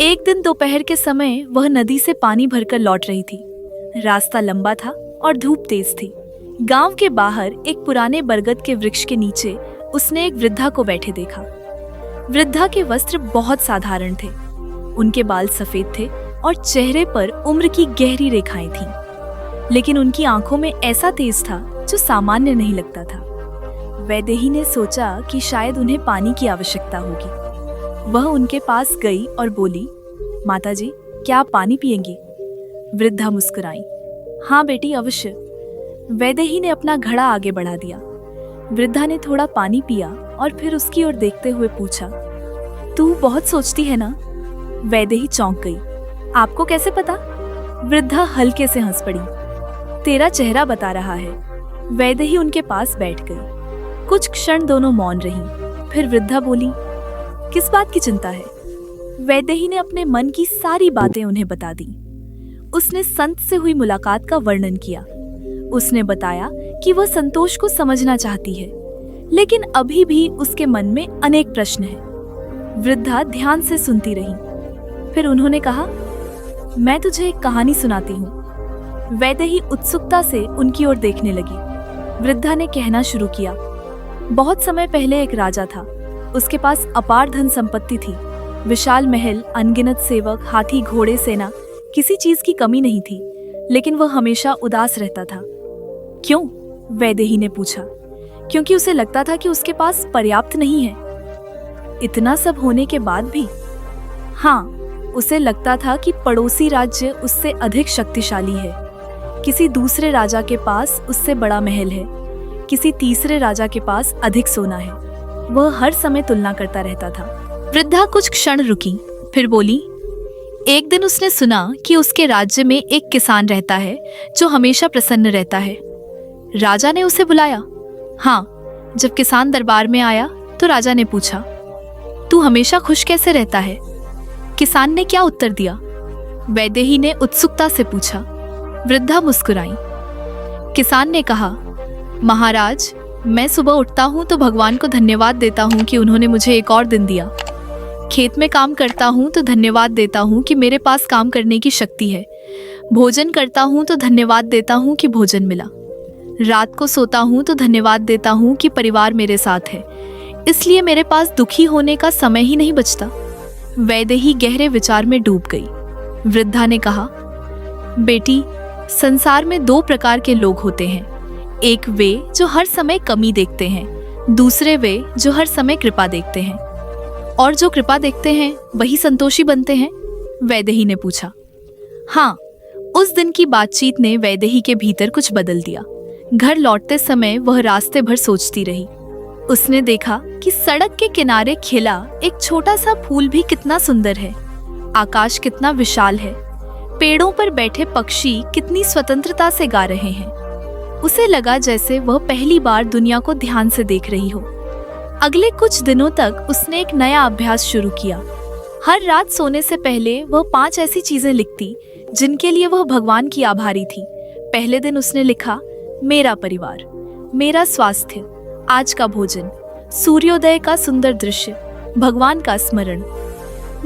S2: एक दिन दोपहर के समय वह नदी से पानी भरकर लौट रही थी। रास्ता लंबा था और धूप तेज थी। गांव के बाहर एक पुराने बरगद के वृक्ष के नीचे उसने एक वृद्धा को बैठे देखा। वृद्धा के वस्त्र बहुत साधारण थे। उनके बाल सफेद थे और चेहरे पर उम्र की गहरी रेखाएं थीं, लेकिन उनकी आंखों में ऐसा तेज था जो सामान्य नहीं लगता था। वैदेही ने सोचा कि शायद उन्हें पानी की आवश्यकता होगी। वह उनके पास गई और बोली, माताजी, क्या आप पानी पिएंगी? वृद्धा मुस्कुराई, हाँ बेटी, अवश्य। वैदेही ने अपना घड़ा आगे बढ़ा दिया। वृद्धा ने थोड़ा पानी पिया और फिर उसकी ओर देखते हुए पूछा, तू बहुत सोचती है ना? वैदेही चौंक गई। आपको कैसे पता? वृद्धा हल्के से हंस पड़ी। तेरा चेहरा बता रहा है। वैदेही उनके पास बैठ गई। कुछ क्षण दोनों मौन रहीं। फिर वृद्धा बोली, किस बात की चिंता है? वैदेही ने अपने मन की सारी बातें उन्हें बता दी। उसने संत से हुई मुलाकात का वर्णन किया। उसने बताया कि वह संतोष को समझना चाहती है, लेकिन अभी भी उसके मन में अनेक प्रश्न हैं। वृद्धा ध्यान से सुनती रही। फिर उन्होंने कहा, मैं तुझे एक कहानी सुनाती हूँ। वैदेही उत्सुकता से उनकी ओर देखने लगी। वृद्धा ने कहना शुरू किया, बहुत समय पहले एक राजा था। उसके पास अपार धन संपत्ति थी, विशाल महल, अनगिनत सेवक, हाथी, घोड़े, सेना, किसी चीज की कमी नहीं थी। लेकिन वह हमेशा उदास रहता था। क्यों? वैदेही ने पूछा। क्योंकि उसे लगता था कि उसके पास पर्याप्त नहीं है। इतना सब होने के बाद भी? हाँ, उसे लगता था कि पड़ोसी राज्य उससे अधिक शक्तिशाली है। किसी दूसरे राजा के पास उससे बड़ा महल है, किसी तीसरे राजा के पास अधिक सोना है। वह हर समय तुलना करता रहता था। वृद्धा कुछ क्षण रुकी, फिर बोली, एक दिन उसने सुना कि उसके राज्य में एक किसान रहता है जो हमेशा प्रसन्न रहता है। राजा ने उसे बुलाया। हाँ, जब किसान दरबार में आया तो राजा ने पूछा, तू हमेशा खुश कैसे रहता है? किसान ने क्या उत्तर दिया? वैदेही ने उत्सुकता से पूछा। वृद्धा मुस्कुराई। किसान ने कहा, महाराज, मैं सुबह उठता हूँ तो भगवान को धन्यवाद देता हूँ कि उन्होंने मुझे एक और दिन दिया। खेत में काम करता हूँ तो धन्यवाद देता हूँ कि मेरे पास काम करने की शक्ति है। भोजन करता हूँ तो धन्यवाद देता हूँ कि भोजन मिला। रात को सोता हूँ तो धन्यवाद देता हूँ कि परिवार मेरे साथ है। इसलिए मेरे पास दुखी होने का समय ही नहीं बचता। वैदेही गहरे विचार में डूब गई। वृद्धा ने कहा, बेटी, संसार में दो प्रकार के लोग होते हैं। एक वे जो हर समय कमी देखते हैं, दूसरे वे जो हर समय कृपा देखते हैं। और जो कृपा देखते हैं वही संतोषी बनते हैं? वैदेही ने पूछा। हाँ, उस दिन की बातचीत ने वैदेही के भीतर कुछ बदल दिया। घर लौटते समय वह रास्ते भर सोचती रही। उसने देखा कि सड़क के किनारे खिला एक छोटा सा फूल भी कितना सुंदर है। आकाश कितना विशाल है। पेड़ों पर बैठे पक्षी कितनी स्वतंत्रता से गा रहे हैं। उसे लगा जैसे वह पहली बार दुनिया को ध्यान से देख रही हो। अगले कुछ दिनों तक उसने एक नया अभ्यास शुरू किया। हर रात सोने से पहले वह 5 ऐसी चीजें लिखती जिनके लिए वह भगवान की आभारी थी। पहले दिन उसने लिखा, मेरा परिवार, मेरा स्वास्थ्य, आज का भोजन, सूर्योदय का सुंदर दृश्य, भगवान का स्मरण।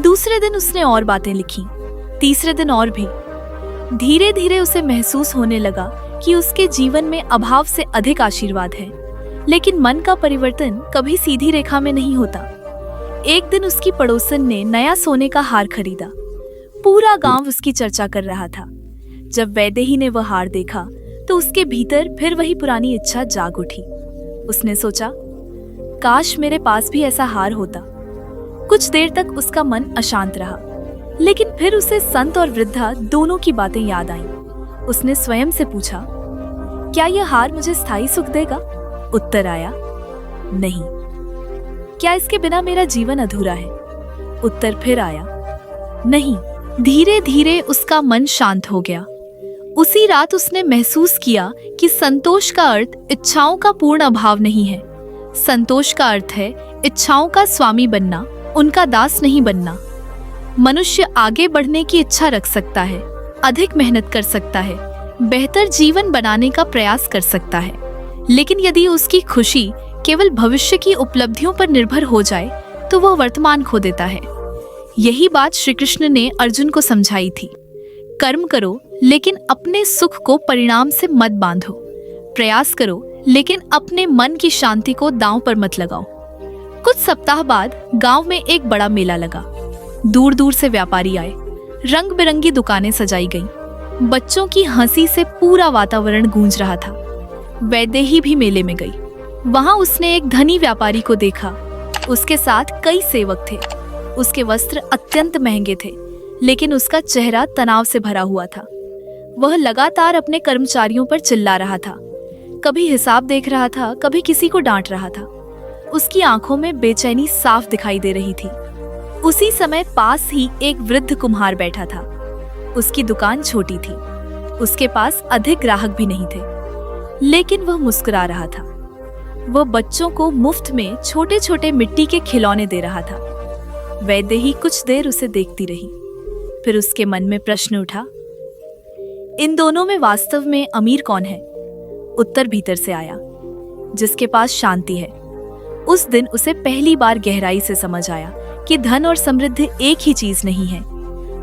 S2: दूसरे दिन उसने और बातें लिखी, तीसरे दिन और भी। धीरे धीरे उसे महसूस होने लगा कि उसके जीवन में अभाव से अधिक आशीर्वाद है। लेकिन मन का परिवर्तन कभी सीधी रेखा में नहीं होता। एक दिन उसकी पड़ोसन ने नया सोने का हार खरीदा। पूरा गांव उसकी चर्चा कर रहा था। जब वैदेही ने वह हार देखा तो उसके भीतर फिर वही पुरानी इच्छा जाग उठी। उसने सोचा, काश मेरे पास भी ऐसा हार होता। कुछ देर तक उसका मन अशांत रहा, लेकिन फिर उसे संत और वृद्धा दोनों की बातें याद आईं। उसने स्वयं से पूछा, क्या यह हार मुझे स्थायी सुख देगा? उत्तर आया, नहीं। क्या इसके बिना मेरा जीवन अधूरा है? उत्तर फिर आया, नहीं। धीरे धीरे उसका मन शांत हो गया। उसी रात उसने महसूस किया कि संतोष का अर्थ इच्छाओं का पूर्ण अभाव नहीं है। संतोष का अर्थ है इच्छाओं का स्वामी बनना, उनका दास नहीं बनना। मनुष्य आगे बढ़ने की इच्छा रख सकता है, अधिक मेहनत कर सकता है, बेहतर जीवन बनाने का प्रयास कर सकता है, लेकिन यदि उसकी खुशी केवल भविष्य की उपलब्धियों पर निर्भर हो जाए तो वह वर्तमान खो देता है। यही बात श्री कृष्ण ने अर्जुन को समझाई थी। कर्म करो, लेकिन अपने सुख को परिणाम से मत बांधो। प्रयास करो, लेकिन अपने मन की शांति को दांव पर मत लगाओ। कुछ सप्ताह बाद गांव में एक बड़ा मेला लगा। दूर दूर से व्यापारी आए। रंग बिरंगी दुकानें सजाई गईं। बच्चों की हंसी से पूरा वातावरण गूंज रहा था। वैदेही भी मेले में गई। वहां उसने एक धनी व्यापारी को देखा। उसके साथ कई सेवक थे। उसके वस्त्र अत्यंत महंगे थे, लेकिन उसका चेहरा तनाव से भरा हुआ था। वह लगातार अपने कर्मचारियों पर चिल्ला रहा था। कभी हिसाब देख रहा था, कभी किसी को डांट रहा था। उसकी आंखों में बेचैनी साफ दिखाई दे रही थी। उसी समय पास ही एक वृद्ध कुम्हार बैठा था। उसकी दुकान छोटी थी। उसके पास अधिक ग्राहक भी नहीं थे, लेकिन वह मुस्कुरा रहा था। वह बच्चों को मुफ्त में छोटे छोटे मिट्टी के खिलौने दे रहा था। वैदेही कुछ देर उसे देखती रही। फिर उसके मन में प्रश्न उठा, इन दोनों में वास्तव में अमीर कौन है? उत्तर भीतर से आया, जिसके पास शांति है। उस दिन उसे पहली बार गहराई से समझ आया कि धन और समृद्धि एक ही चीज नहीं है।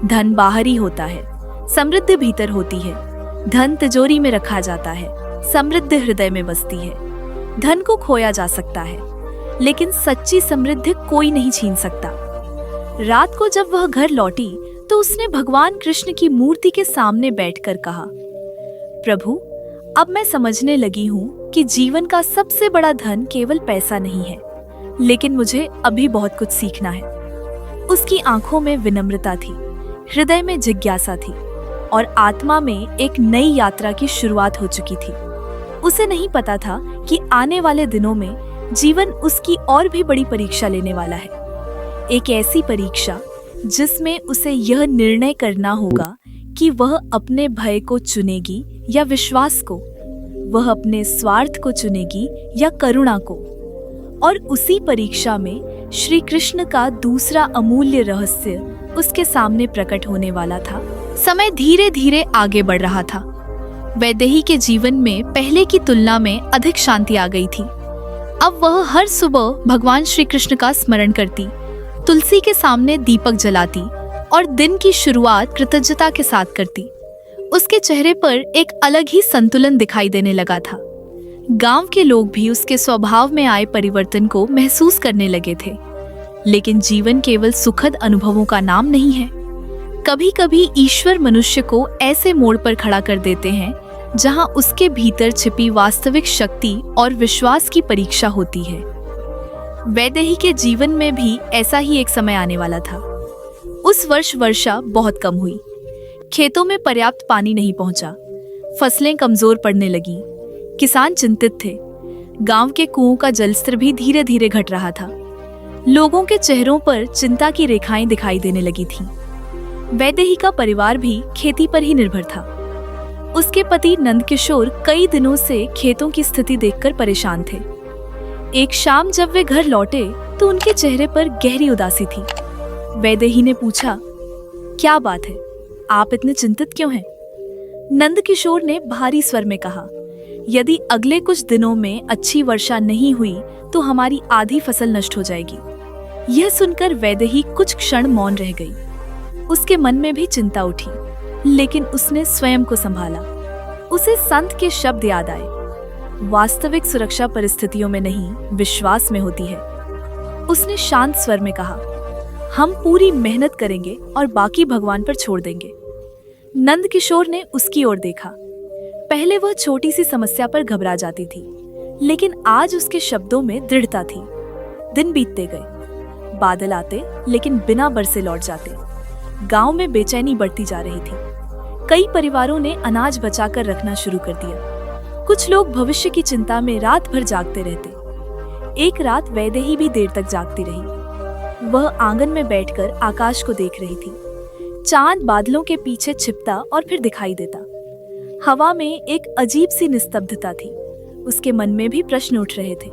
S2: धन बाहरी होता है, समृद्धि भीतर होती है। धन तिजोरी में रखा जाता है, समृद्धि हृदय में बसती है। धन को खोया जा सकता है, लेकिन सच्ची समृद्धि कोई नहीं छीन सकता। रात को जब वह घर लौटी तो उसने भगवान कृष्ण की मूर्ति के सामने बैठकर कहा, प्रभु, अब मैं समझने लगी हूँ कि जीवन का सबसे बड़ा धन केवल पैसा नहीं है, लेकिन मुझे अभी बहुत कुछ सीखना है। उसकी आंखों में विनम्रता थी, हृदय में जिज्ञासा थी और आत्मा में एक नई यात्रा की शुरुआत हो चुकी थी। उसे नहीं पता था कि आने वाले दिनों में जीवन उसकी और भी बड़ी परीक्षा लेने वाला है। एक ऐसी परीक्षा जिसमें उसे यह निर्णय करना होगा कि वह अपने भय को चुनेगी या विश्वास को, वह अपने स्वार्थ को चुनेगी या करुणा को। और उसी परीक्षा में श्री कृष्ण का दूसरा अमूल्य रहस्य उसके सामने प्रकट होने वाला था। समय धीरे धीरे आगे बढ़ रहा था। वैदेही के जीवन में पहले की तुलना में अधिक शांति आ गई थी। अब वह हर सुबह भगवान श्री कृष्ण का स्मरण करती, तुलसी के सामने दीपक जलाती और दिन की शुरुआत कृतज्ञता के साथ करती। उसके चेहरे पर एक अलग ही संतुलन दिखाई देने लगा था। गांव के लोग भी उसके स्वभाव में आए परिवर्तन को महसूस करने लगे थे। लेकिन जीवन केवल सुखद अनुभवों का नाम नहीं है। कभी कभी ईश्वर मनुष्य को ऐसे मोड़ पर खड़ा कर देते हैं जहां उसके भीतर छिपी वास्तविक शक्ति और विश्वास की परीक्षा होती है। वैदेही के जीवन में भी ऐसा ही एक समय आने वाला था। उस वर्ष वर्षा बहुत कम हुई, खेतों में पर्याप्त पानी नहीं पहुंचा, फसलें कमजोर पड़ने लगीं, किसान चिंतित थे। गांव के कुओं का जलस्तर भी धीरे धीरे घट रहा था। लोगों के चेहरों पर चिंता की रेखाएं दिखाई देने लगी थीं। वैदेही का परिवार भी खेती पर ही निर्भर था। उसके पति नंदकिशोर कई दिनों से खेतों की स्थिति देखकर परेशान थे। एक शाम जब वे घर लौटे तो उनके चेहरे पर गहरी उदासी थी। वैदेही ने पूछा, क्या बात है, आप इतने चिंतित क्यों हैं? नंदकिशोर ने भारी स्वर में कहा, यदि अगले कुछ दिनों में अच्छी वर्षा नहीं हुई तो हमारी आधी फसल नष्ट हो जाएगी। यह सुनकर वैदेही कुछ क्षण मौन रह गई। उसके मन में भी चिंता उठी, लेकिन उसने स्वयं को संभाला। उसे संत के शब्द याद आए, वास्तविक सुरक्षा परिस्थितियों में नहीं, विश्वास में होती है। उसने शांत स्वर में कहा, हम पूरी मेहनत करेंगे और बाकी भगवान पर छोड़ देंगे। नंदकिशोर ने उसकी ओर देखा। पहले वह छोटी सी समस्या पर घबरा जाती थी, लेकिन आज उसके शब्दों में दृढ़ता थी। दिन बीतते गए, बादल आते लेकिन बिना बरसे लौट जाते। गांव में बेचैनी बढ़ती जा रही थी। कई परिवारों ने अनाज बचाकर रखना शुरू कर दिया। कुछ लोग भविष्य की चिंता में रात भर जागते रहते। एक रात वैदेही भी देर तक जागती रही। वह आंगन में बैठकर आकाश को देख रही थी। चांद बादलों के पीछे छिपता और फिर दिखाई देता। हवा में एक अजीब सी निस्तब्धता थी। उसके मन में भी प्रश्न उठ रहे थे।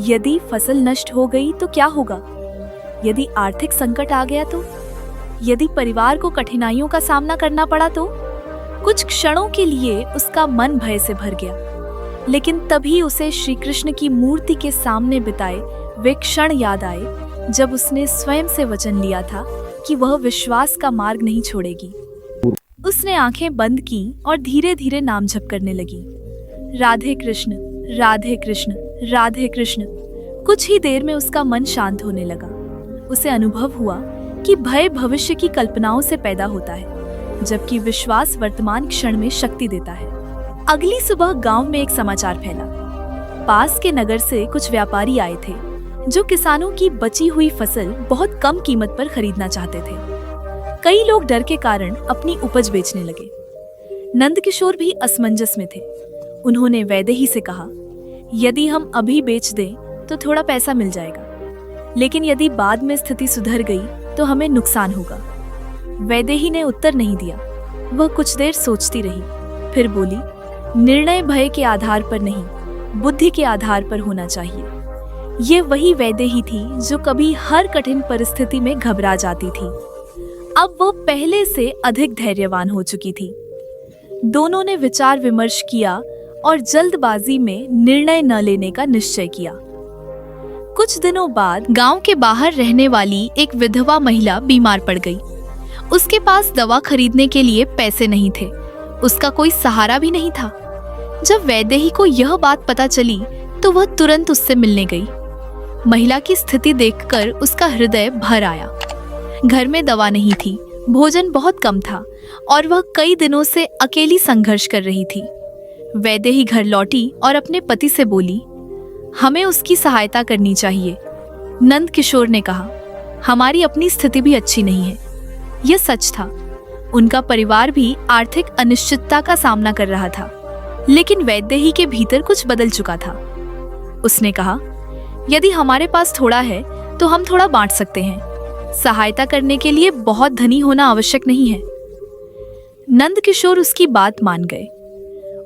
S2: यदि फसल नष्ट हो गई तो क्या होगा? यदि आर्थिक संकट आ गया तो? यदि परिवार को कठिनाइयों का सामना करना पड़ा तो? कुछ क्षणों के लिए उसका मन भय से भर गया, लेकिन तभी उसे श्री कृष्ण की मूर्ति के सामने बिताए वे क्षण याद आए जब उसने स्वयं से वचन लिया था कि वह विश्वास का मार्ग नहीं छोड़ेगी। उसने आंखें बंद की और धीरे धीरे नाम जप करने लगी, राधे कृष्ण राधे कृष्ण राधे कृष्ण। कुछ ही देर में उसका मन शांत होने लगा। उसे अनुभव हुआ कि भय भविष्य की कल्पनाओं से पैदा होता है, जबकि विश्वास वर्तमान क्षण में शक्ति देता है। अगली सुबह गांव में एक समाचार फैला। पास के नगर से कुछ व्यापारी आए थे जो किसानों की बची हुई फसल बहुत कम कीमत पर खरीदना चाहते थे। कई लोग डर के कारण अपनी उपज बेचने लगे। नंदकिशोर भी असमंजस में थे। उन्होंने वैदेही से कहा, यदि हम अभी बेच दें तो थोड़ा पैसा मिल जाएगा, लेकिन यदि बाद में स्थिति सुधर गई तो हमें नुकसान होगा। वैदेही ने उत्तर नहीं दिया। वह कुछ देर सोचती रही, फिर बोली, निर्णय भय के आधार पर नहीं, बुद्धि के आधार पर होना चाहिए। ये वही वैदेही थी जो कभी हर कठिन परिस्थिति में घबरा जाती थी। अब वह पहले से अधिक धैर्यवान हो चुकी थी। दोनों ने विचार विमर्श किया और जल्दबाजी में निर्णय न लेने का निश्चय किया। कुछ दिनों बाद गांव के बाहर रहने वाली एक विधवा महिला बीमार पड़ गई। उसके पास दवा खरीदने के लिए पैसे नहीं थे, उसका कोई सहारा भी नहीं था। जब वैदेही को यह बात पता चली तो वह तुरंत उससे मिलने गई। महिला की स्थिति देखकर उसका हृदय भर आया। घर में दवा नहीं थी, भोजन बहुत कम था और वह कई दिनों से अकेली संघर्ष कर रही थी। वैदेही घर लौटी और अपने पति से बोली, हमें उसकी सहायता करनी चाहिए। नंद किशोर ने कहा, हमारी अपनी स्थिति भी अच्छी नहीं है। यह सच था। उनका परिवार भी आर्थिक अनिश्चितता का सामना कर रहा था, लेकिन वैदेही के भीतर कुछ बदल चुका था। उसने कहा, यदि हमारे पास थोड़ा है तो हम थोड़ा बांट सकते हैं। सहायता करने के लिए बहुत धनी होना आवश्यक नहीं है। नंद किशोर उसकी बात मान गए।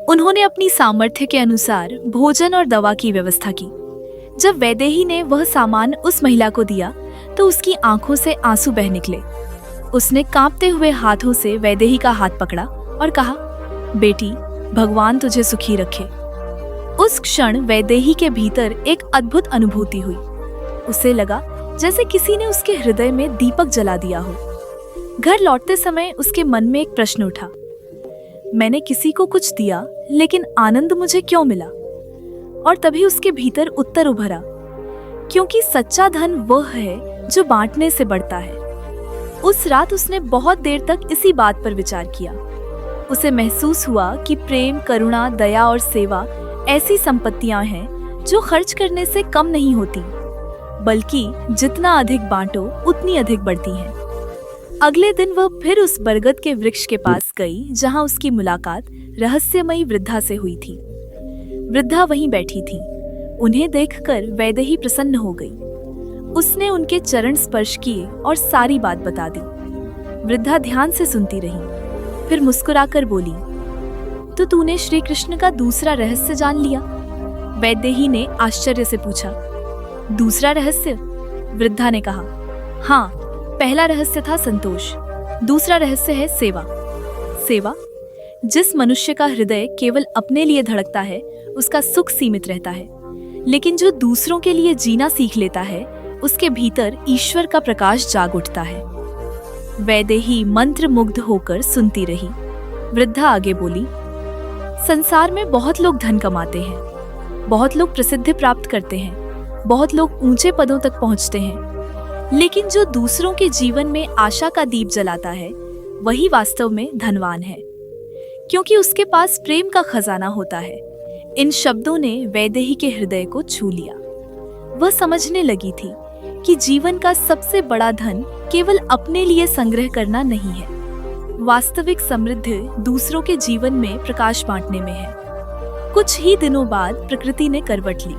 S2: उन्होंने अपनी सामर्थ्य के अनुसार भोजन और दवा की व्यवस्था की। जब वैदेही ने वह सामान उस महिला को दिया तो उसकी आंखों से आंसू बह निकले। उसने कांपते हुए हाथों से वैदेही का हाथ पकड़ा और कहा, बेटी, भगवान तुझे सुखी रखे। उस क्षण वैदेही के भीतर एक अद्भुत अनुभूति हुई। उसे लगा जैसे किसी ने उसके हृदय में दीपक जला दिया हो। घर लौटते समय उसके मन में एक प्रश्न उठा, मैंने किसी को कुछ दिया, लेकिन आनंद मुझे क्यों मिला? और तभी उसके भीतर उत्तर उभरा, क्योंकि सच्चा धन वह है जो बांटने से बढ़ता है। उस रात उसने बहुत देर तक इसी बात पर विचार किया। उसे महसूस हुआ कि प्रेम, करुणा, दया और सेवा ऐसी संपत्तियां हैं जो खर्च करने से कम नहीं होती, बल्कि जितना अधिक बांटो उतनी अधिक बढ़ती हैं। अगले दिन वह फिर उस बरगद के वृक्ष के पास गई जहां उसकी मुलाकात रहस्यमयी वृद्धा से हुई थी। वृद्धा वहीं बैठी थी। उन्हें देखकर वैदेही प्रसन्न हो गई। उसने उनके चरण स्पर्श किए और सारी बात बता दी। वृद्धा ध्यान से सुनती रही, फिर मुस्कुराकर बोली, तो तूने श्री कृष्ण का दूसरा रहस्य जान लिया? वैदेही ने आश्चर्य से पूछा। दूसरा रहस्य? वृद्धा ने कहा, हाँ, पहला रहस्य था संतोष, दूसरा रहस्य है सेवा। सेवा? जिस मनुष्य का हृदय केवल अपने लिए धड़कता है उसका सुख सीमित रहता है, लेकिन जो दूसरों के लिए जीना सीख लेता है उसके भीतर ईश्वर का प्रकाश जाग उठता है। वैदेही मंत्र मुग्ध होकर सुनती रही। वृद्धा आगे बोली, संसार में बहुत लोग धन कमाते हैं, बहुत लोग प्रसिद्धि प्राप्त करते हैं, बहुत लोग ऊंचे पदों तक पहुंचते हैं, लेकिन जो दूसरों के जीवन में आशा का दीप जलाता है वही वास्तव में धनवान है, क्योंकि उसके पास प्रेम का खजाना होता है। इन शब्दों ने वैदेही के हृदय को छू लिया। वह समझने लगी थी कि जीवन का सबसे बड़ा धन केवल अपने लिए संग्रह करना नहीं है। वास्तविक समृद्धि दूसरों के जीवन में प्रकाश बांटने में है। कुछ ही दिनों बाद प्रकृति ने करवट ली।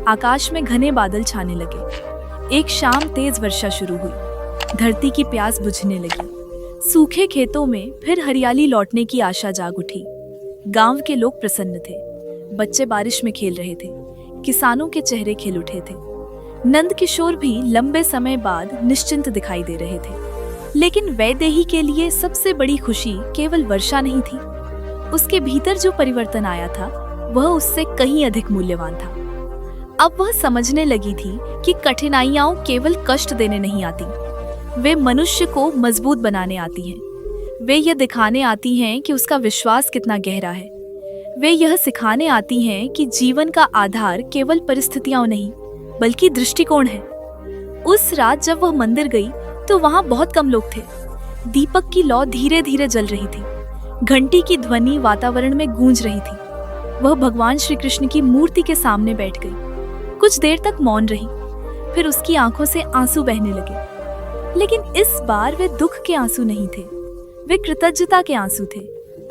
S2: आकाश में घने बादल छाने लगे। एक शाम तेज वर्षा शुरू हुई। धरती की प्यास बुझने लगी। सूखे खेतों में फिर हरियाली लौटने की आशा जाग उठी। गांव के लोग प्रसन्न थे। बच्चे बारिश में खेल रहे थे। किसानों के चेहरे खिल उठे थे। नंद किशोर भी लंबे समय बाद निश्चिंत दिखाई दे रहे थे। लेकिन वैदेही के लिए सबसे बड़ी खुशी केवल वर्षा नहीं थी। उसके भीतर जो परिवर्तन आया था वह उससे कहीं अधिक मूल्यवान था। अब वह समझने लगी थी कि कठिनाइयां केवल कष्ट देने नहीं आती, वे मनुष्य को मजबूत बनाने आती हैं। वे यह दिखाने आती हैं कि उसका विश्वास कितना गहरा है। वे यह सिखाने आती हैं कि जीवन का आधार केवल परिस्थितियां नहीं बल्कि दृष्टिकोण है। उस रात जब वह मंदिर गई तो वहां बहुत कम लोग थे। दीपक की लौ धीरे धीरे जल रही थी। घंटी की ध्वनि वातावरण में गूंज रही थी। वह भगवान श्री कृष्ण की मूर्ति के सामने बैठ गई। कुछ देर तक मौन रही, फिर उसकी आंखों से आंसू बहने लगे। लेकिन इस बार वे दुख के आंसू नहीं थे, वे कृतज्ञता के आंसू थे।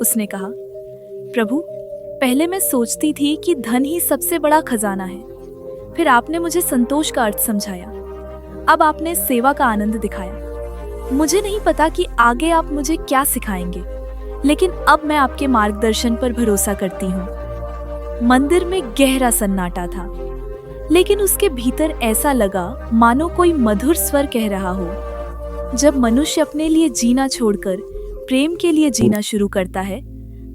S2: उसने कहा, प्रभु, पहले मैं सोचती थी कि धन ही सबसे बड़ा खजाना है, फिर आपने मुझे संतोष का अर्थ समझाया। अब आपने सेवा का आनंद दिखाया। मुझे नहीं पता कि आगे आप मुझे क्या सिखाएंगे, लेकिन अब मैं आपके मार्गदर्शन पर भरोसा करती हूँ। मंदिर में गहरा सन्नाटा था, लेकिन उसके भीतर ऐसा लगा मानो कोई मधुर स्वर कह रहा हो। जब मनुष्य अपने लिए जीना छोड़कर प्रेम के लिए जीना शुरू करता है,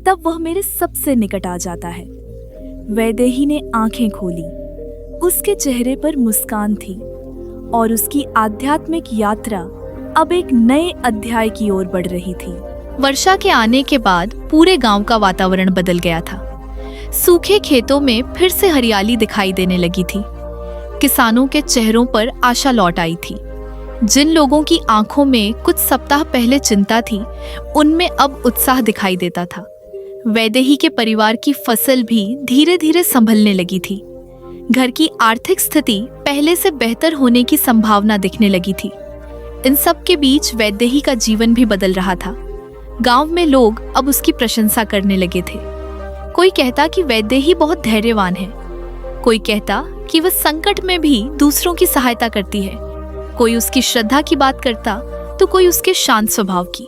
S2: तब वह मेरे सबसे निकट आ जाता है। वैदेही ने आंखें खोली। उसके चेहरे पर मुस्कान थी और उसकी आध्यात्मिक यात्रा अब एक नए अध्याय की ओर बढ़ रही थी। वर्षा के आने के बाद पूरे गांव का वातावरण बदल गया था। सूखे खेतों में फिर से हरियाली दिखाई देने लगी थी। किसानों के चेहरों पर आशा लौट आई थी। जिन लोगों की आंखों में कुछ सप्ताह पहले चिंता थी, उनमें अब उत्साह दिखाई देता था। वैदेही के परिवार की फसल भी धीरे धीरे संभलने लगी थी। घर की आर्थिक स्थिति पहले से बेहतर होने की संभावना दिखने लगी थी। इन सब के बीच वैदेही का जीवन भी बदल रहा था। गांव में लोग अब उसकी प्रशंसा करने लगे थे। कोई कहता कि वैदेही बहुत धैर्यवान है, कोई कहता कि वह संकट में भी दूसरों की सहायता करती है। कोई उसकी श्रद्धा की बात करता तो कोई उसके शांत स्वभाव की।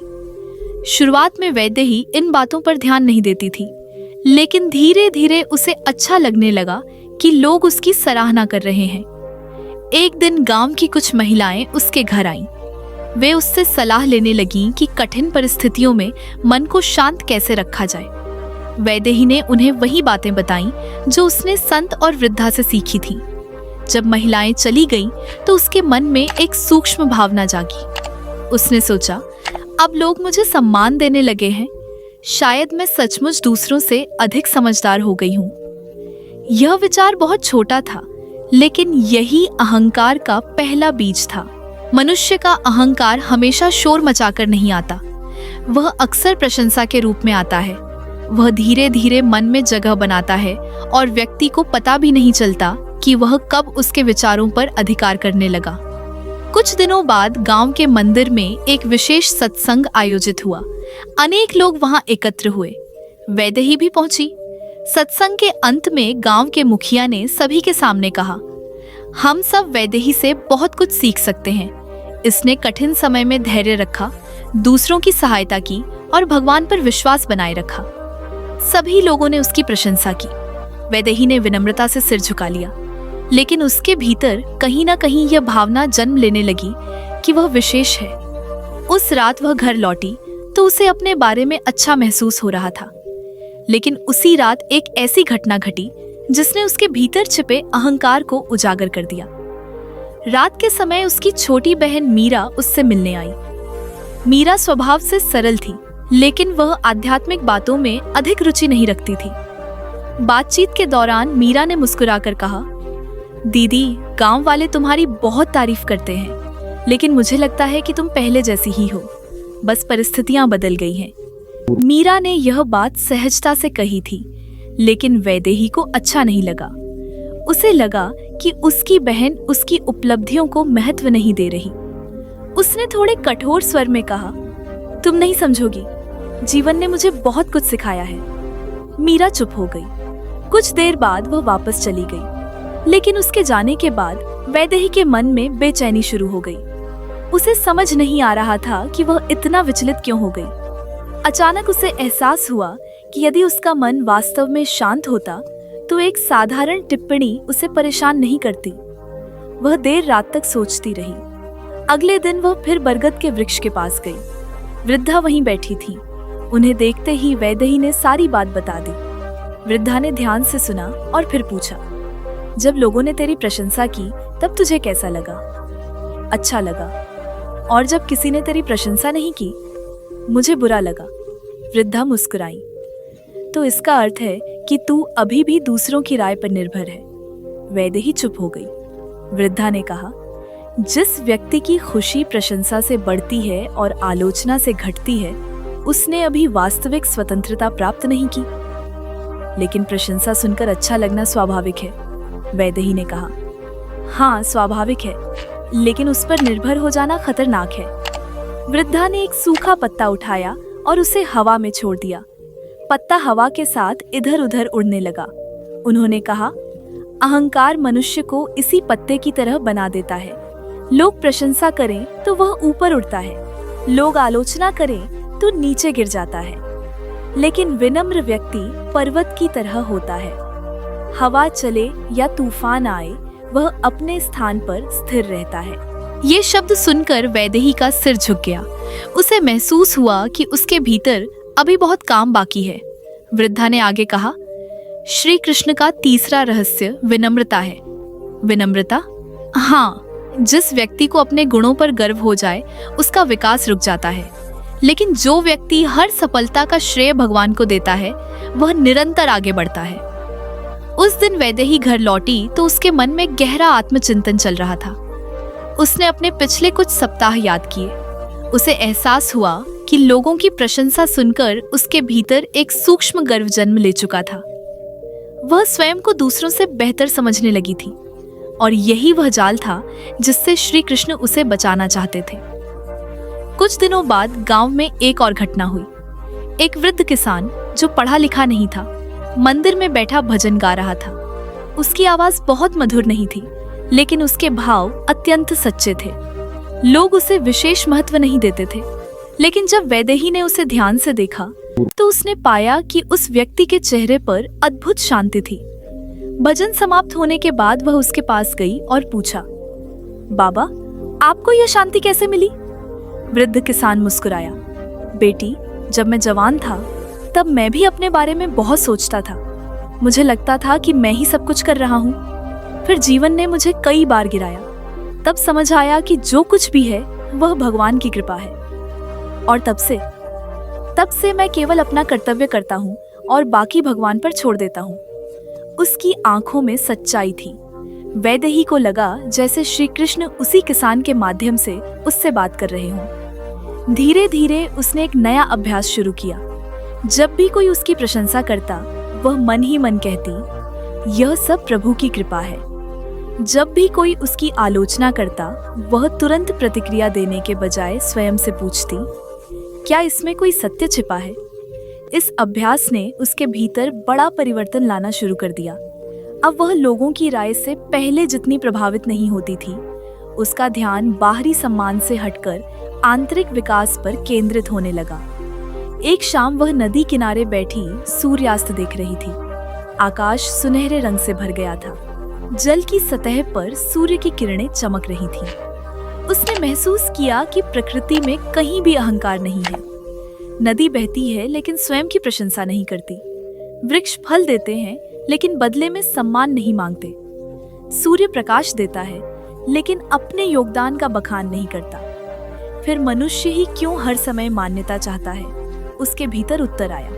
S2: शुरुआत में वैदेही इन बातों पर ध्यान नहीं देती थी, लेकिन धीरे धीरे उसे अच्छा लगने लगा कि लोग उसकी सराहना कर रहे हैं। एक दिन गांव की कुछ महिलाएं उसके घर आईं। वे उससे सलाह लेने लगीं कि कठिन परिस्थितियों में मन को शांत कैसे रखा जाए। वैदेही ने उन्हें वही बातें बताईं जो उसने संत और वृद्धा से सीखी थी। जब महिलाएं चली गईं, तो उसके मन में एक सूक्ष्म भावना जागी। उसने सोचा, अब लोग मुझे सम्मान देने लगे हैं, शायद मैं सचमुच दूसरों से अधिक समझदार हो गई हूँ। यह विचार बहुत छोटा था, लेकिन यही अहंकार का पहला बीज था। मनुष्य का अहंकार हमेशा शोर मचाकर नहीं आता, वह अक्सर प्रशंसा के रूप में आता है। वह धीरे धीरे मन में जगह बनाता है और व्यक्ति को पता भी नहीं चलता कि वह कब उसके विचारों पर अधिकार करने लगा। कुछ दिनों बाद गांव के मंदिर में एक विशेष सत्संग आयोजित हुआ। अनेक लोग वहां एकत्र हुए। वैदेही भी पहुंची। सत्संग के अंत में गांव के मुखिया ने सभी के सामने कहा, हम सब वैदेही से बहुत कुछ सीख सकते हैं। इसने कठिन समय में धैर्य रखा, दूसरों की सहायता की और भगवान पर विश्वास बनाए रखा। सभी लोगों ने उसकी प्रशंसा की। वैदेही ने विनम्रता से सिर झुका लिया, लेकिन उसके भीतर कहीं ना कहीं यह भावना जन्म लेने लगी कि वह विशेष है। उस रात वह घर लौटी तो उसे अपने बारे में अच्छा महसूस हो रहा था। लेकिन उसी रात एक ऐसी घटना घटी जिसने उसके भीतर छिपे अहंकार को उजागर कर दिया। रात के समय उसकी छोटी बहन मीरा उससे मिलने आई। मीरा स्वभाव से सरल थी, लेकिन वह आध्यात्मिक बातों में अधिक रुचि नहीं रखती थी। बातचीत के दौरान मीरा ने मुस्कुराकर कहा, दीदी, गांव वाले तुम्हारी बहुत तारीफ करते हैं, लेकिन मुझे लगता है कि तुम पहले जैसी ही हो, बस परिस्थितियां बदल गई हैं। मीरा ने यह बात सहजता से कही थी, लेकिन वैदेही को अच्छा नहीं लगा। उसे लगा कि उसकी बहन उसकी उपलब्धियों को महत्व नहीं दे रही। उसने थोड़े कठोर स्वर में कहा, तुम नहीं समझोगी, जीवन ने मुझे बहुत कुछ सिखाया है। मीरा चुप हो गई। कुछ देर बाद वह वापस चली गई, लेकिन उसके जाने के बाद वैदेही के मन में बेचैनी शुरू हो गई। उसे समझ नहीं आ रहा था कि वह इतना विचलित क्यों हो गई। अचानक उसे एहसास हुआ कि यदि उसका मन वास्तव में शांत होता तो एक साधारण टिप्पणी उसे परेशान नहीं करती। वह देर रात तक सोचती रही। अगले दिन वह फिर बरगद के वृक्ष के पास गई। वृद्धा वहीं बैठी थी। उन्हें देखते ही वैदेही ने सारी बात बता दी। वृद्धा ने ध्यान से सुना और फिर पूछा, जब लोगों ने तेरी प्रशंसा की तब तुझे कैसा लगा? अच्छा लगा। और जब किसी ने तेरी प्रशंसा नहीं की? मुझे बुरा लगा। वृद्धा मुस्कुराई। तो इसका अर्थ है कि तू अभी भी दूसरों की राय पर निर्भर है। वैदेही चुप हो गई। वृद्धा ने कहा, जिस व्यक्ति की खुशी प्रशंसा से बढ़ती है और आलोचना से घटती है, उसने अभी वास्तविक स्वतंत्रता प्राप्त नहीं की। लेकिन प्रशंसा सुनकर अच्छा लगना स्वाभाविक है, वैदेही ने कहा। हाँ, स्वाभाविक है, लेकिन उस पर निर्भर हो जाना खतरनाक है। वृद्धा ने एक सूखा पत्ता उठाया और उसे हवा में छोड़ दिया। पत्ता हवा के साथ इधर उधर उड़ने लगा। उन्होंने कहा, अहंकार मनुष्य को इसी पत्ते की तरह बना देता है। लोग प्रशंसा करें तो वह ऊपर उड़ता है, लोग आलोचना करें तो नीचे गिर जाता है। लेकिन विनम्र व्यक्ति पर्वत की तरह होता है। हवा चले या तूफान आए, वह अपने स्थान पर स्थिर रहता है। ये शब्द सुनकर वैदेही का सिर झुक गया। उसे महसूस हुआ कि उसके भीतर अभी बहुत काम बाकी है। वृद्धा ने आगे कहा, श्री कृष्ण का तीसरा रहस्य विनम्रता है। विनम्रता? हाँ, जिस व्यक्ति को अपने गुणों पर गर्व हो जाए उसका विकास रुक जाता है। लेकिन जो व्यक्ति हर सफलता का श्रेय भगवान को देता है, वह निरंतर आगे बढ़ता है। उस दिन वैदेही घर लौटी तो उसके मन में गहरा आत्मचिंतन चल रहा था। उसने अपने पिछले कुछ सप्ताह याद किए। उसे एहसास हुआ कि लोगों की प्रशंसा सुनकर उसके भीतर एक सूक्ष्म गर्व जन्म ले चुका था। वह स्वयं को दूसरों से बेहतर समझने लगी थी और यही वह जाल था जिससे श्री कृष्ण उसे बचाना चाहते थे। कुछ दिनों बाद गांव में एक और घटना हुई। एक वृद्ध किसान जो पढ़ा लिखा नहीं था, मंदिर में बैठा भजन गा रहा था। उसकी आवाज बहुत मधुर नहीं थी, लेकिन उसके भाव अत्यंत सच्चे थे। लोग उसे विशेष महत्व नहीं देते थे, लेकिन जब वैदेही ने उसे ध्यान से देखा तो उसने पाया कि उस व्यक्ति के चेहरे पर अद्भुत शांति थी। भजन समाप्त होने के बाद वह उसके पास गई और पूछा, बाबा, आपको यह शांति कैसे मिली? वृद्ध किसान मुस्कुराया, बेटी, जब मैं जवान था तब मैं भी अपने बारे में बहुत सोचता था। मुझे लगता था कि मैं ही सब कुछ कर रहा हूँ। फिर जीवन ने मुझे कई बार गिराया। तब समझ आया कि जो कुछ भी है वह भगवान की कृपा है। और तब से मैं केवल अपना कर्तव्य करता हूँ और बाकी भगवान पर छोड़ देता हूँ। उसकी आंखों में सच्चाई थी। वैदेही को लगा जैसे श्री कृष्ण उसी किसान के माध्यम से उससे बात कर रहे हों। धीरे धीरे उसने एक नया अभ्यास शुरू किया। जब भी कोई उसकी प्रशंसा करता, वह मन ही मन कहती, यह सब प्रभु की कृपा है। जब भी कोई उसकी आलोचना करता, वह तुरंत प्रतिक्रिया देने के बजाय स्वयं से पूछती, क्या इसमें कोई सत्य छिपा है? इस अभ्यास ने उसके भीतर बड़ा परिवर्तन लाना शुरू कर दिया। अब वह लोगों की राय से पहले जितनी प्रभावित नहीं होती थी। उसका ध्यान बाहरी सम्मान से हटकर आंतरिक विकास पर केंद्रित होने लगा। एक शाम वह नदी किनारे बैठी सूर्यास्त देख रही थी। आकाश सुनहरे रंग से भर गया था। जल की सतह पर सूर्य की किरणें चमक रही थीं। उसने महसूस किया कि प्रकृति में कहीं भी अहंकार नहीं है। नदी बहती है लेकिन स्वयं की प्रशंसा नहीं करती। वृक्ष फल देते हैं लेकिन बदले में सम्मान नहीं मांगते। सूर्य प्रकाश देता है लेकिन अपने योगदान का बखान नहीं करता। फिर मनुष्य ही क्यों हर समय मान्यता चाहता है? उसके भीतर उत्तर आया,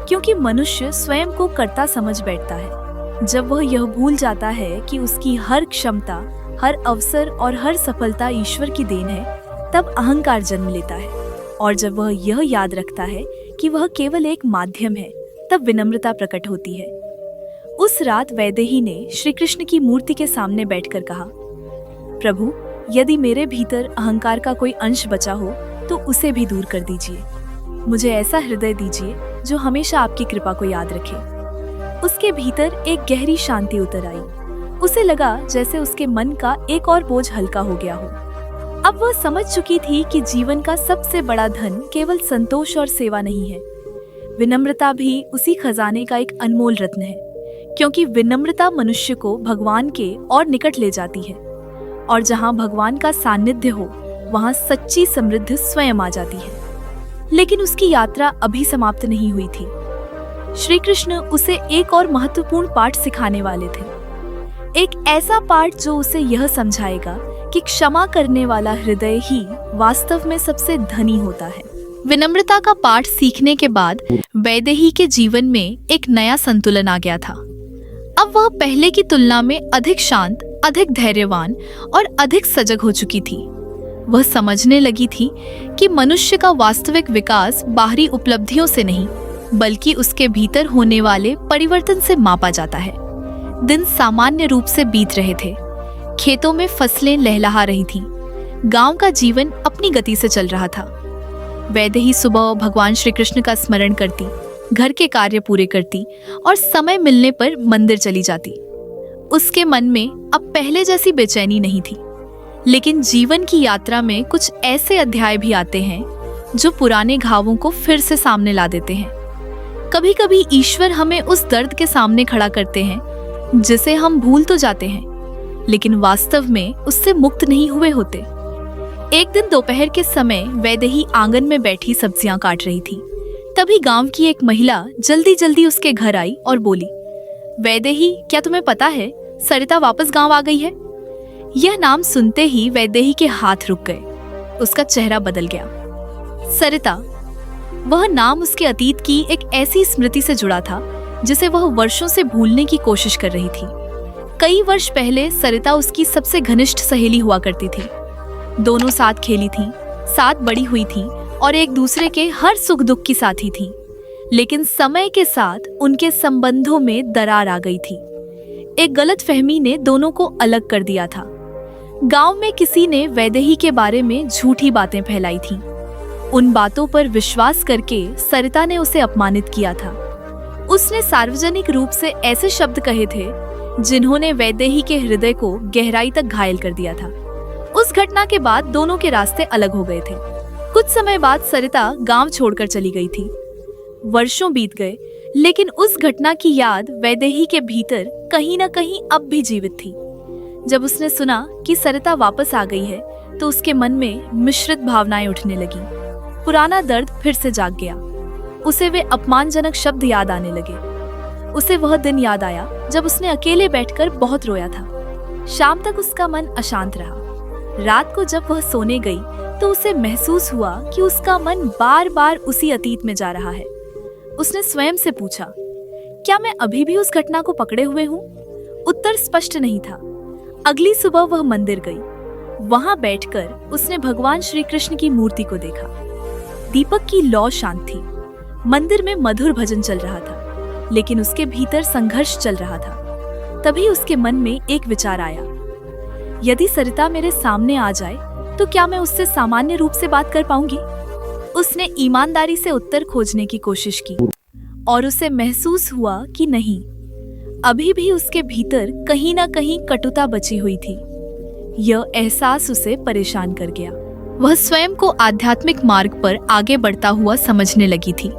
S2: क्योंकि मनुष्य स्वयं को कर्ता समझ बैठता है। जब वह यह भूल जाता है कि उसकी हर क्षमता, हर अवसर और हर सफलता ईश्वर की देन है, तब अहंकार जन्म लेता है। और जब वह यह याद रखता है कि वह केवल एक माध्यम है, तब विनम्रता प्रकट होती है। उस रात वैदेही ने श्री कृष्ण की मूर्ति के सामने बैठकर कहा, प्रभु, यदि मेरे भीतर अहंकार का कोई अंश बचा हो तो उसे भी दूर कर दीजिए। मुझे ऐसा हृदय दीजिए जो हमेशा आपकी कृपा को याद रखे। उसके भीतर एक गहरी शांति उतर आई। उसे लगा जैसे उसके मन का एक और बोझ हल्का हो गया हो। अब वह समझ चुकी थी कि जीवन का सबसे बड़ा धन केवल संतोष और सेवा नहीं है। विनम्रता भी उसी खजाने का एक अनमोल रत्न है, क्योंकि विनम्रता मनुष्य को भगवान के और निकट ले जाती है। और जहाँ भगवान का सानिध्य हो, वहाँ सच्ची समृद्धि स्वयं आ जाती है। लेकिन उसकी यात्रा अभी समाप्त नहीं हुई थी। श्री कृष्ण उसे एक और महत्वपूर्ण पाठ सिखाने वाले थे। एक ऐसा पाठ जो उसे यह समझाएगा कि क्षमा करने वाला हृदय ही वास्तव में सबसे धनी होता है। विनम्रता का पाठ सीखने के बाद वैदेही के जीवन में एक नया संतुलन आ गया था। अब वह पहले की तुलना में अधिक शांत, अधिक धैर्यवान और अधिक सजग हो चुकी थी। वह समझने लगी थी कि मनुष्य का वास्तविक विकास बाहरी उपलब्धियों से नहीं, बल्कि उसके भीतर होने वाले परिवर्तन से मापा जाता है। दिन सामान्य रूप से बीत रहे थे। खेतों में फसलें लहलहा रही थीं। गांव का जीवन अपनी गति से चल रहा था। वैदेही सुबह भगवान श्री कृष्ण का स्मरण करती, घर के कार्य पूरे करती और समय मिलने पर मंदिर चली जाती। उसके मन में अब पहले जैसी बेचैनी नहीं थी। लेकिन जीवन की यात्रा में कुछ ऐसे अध्याय भी आते हैं जो पुराने घावों को फिर से सामने ला देते हैं। कभी कभी ईश्वर हमें उस दर्द के सामने खड़ा करते हैं जिसे हम भूल तो जाते हैं, लेकिन वास्तव में उससे मुक्त नहीं हुए होते। एक दिन दोपहर के समय वैदेही आंगन में बैठी सब्जियां काट रही थी। तभी गांव की एक महिला जल्दी जल्दी उसके घर आई और बोली, वैदेही, क्या तुम्हें पता है सरिता वापस गांव आ गई है? यह नाम सुनते ही वैदेही के हाथ रुक गए। उसका चेहरा बदल गया। सरिता, वह नाम उसके अतीत की एक ऐसी स्मृति से जुड़ा था जिसे वह वर्षों से भूलने की कोशिश कर रही थी। कई वर्ष पहले सरिता उसकी सबसे घनिष्ठ सहेली हुआ करती थी। दोनों साथ खेली थीं, साथ बड़ी हुई थीं और एक दूसरे के हर सुख दुख की साथी थीं। लेकिन समय के साथ उनके संबंधों में दरार आ गई थी। एक गलतफहमी ने दोनों को अलग कर दिया था। गांव में किसी ने वैदेही के बारे में झूठी बातें फैलाई थीं। उन बातों पर विश्वास करके सरिता ने उसे अपमानित किया था। उसने सार्वजनिक रूप से ऐसे शब्द कहे थे जिन्होंने वैदेही के हृदय को गहराई तक घायल कर दिया था। उस घटना के बाद दोनों के रास्ते अलग हो गए थे। कुछ समय बाद सरिता गांव छोड़कर चली गई थी। वर्षों बीत गए, लेकिन उस घटना की याद वैदेही के भीतर कहीं न कहीं अब भी जीवित थी। जब उसने सुना कि सरिता वापस आ गई है, तो उसके मन में मिश्रित भावनाएं उठने लगी। पुराना दर्द फिर से जाग गया। उसे वे अपमानजनक शब्द याद आने लगे। उसे वह दिन याद आया जब उसने अकेले बैठकर बहुत रोया था। शाम तक उसका मन अशांत रहा। रात को जब वह सोने गई तो उसे महसूस हुआ कि उसका मन बार बार उसी अतीत में जा रहा है। उसने स्वयं से पूछा, क्या मैं अभी भी उस घटना को पकड़े हुए हूँ? उत्तर स्पष्ट नहीं था। अगली सुबह वह मंदिर गई। वहां बैठकर उसने भगवान श्री कृष्ण की मूर्ति को देखा। दीपक की लौ शांत थी। मंदिर में मधुर भजन चल रहा था, लेकिन उसके भीतर संघर्ष चल रहा था। तभी उसके मन में एक विचार आया, यदि सरिता मेरे सामने आ जाए तो क्या मैं उससे सामान्य रूप से बात कर पाऊंगी? उसने ईमानदारी से उत्तर खोजने की कोशिश की और उसे महसूस हुआ कि नहीं, अभी भी उसके भीतर कहीं ना कहीं कटुता बची हुई थी। यह एहसास उसे परेशान कर गया। वह स्वयं को आध्यात्मिक मार्ग पर आगे बढ़ता हुआ समझने लगी थी,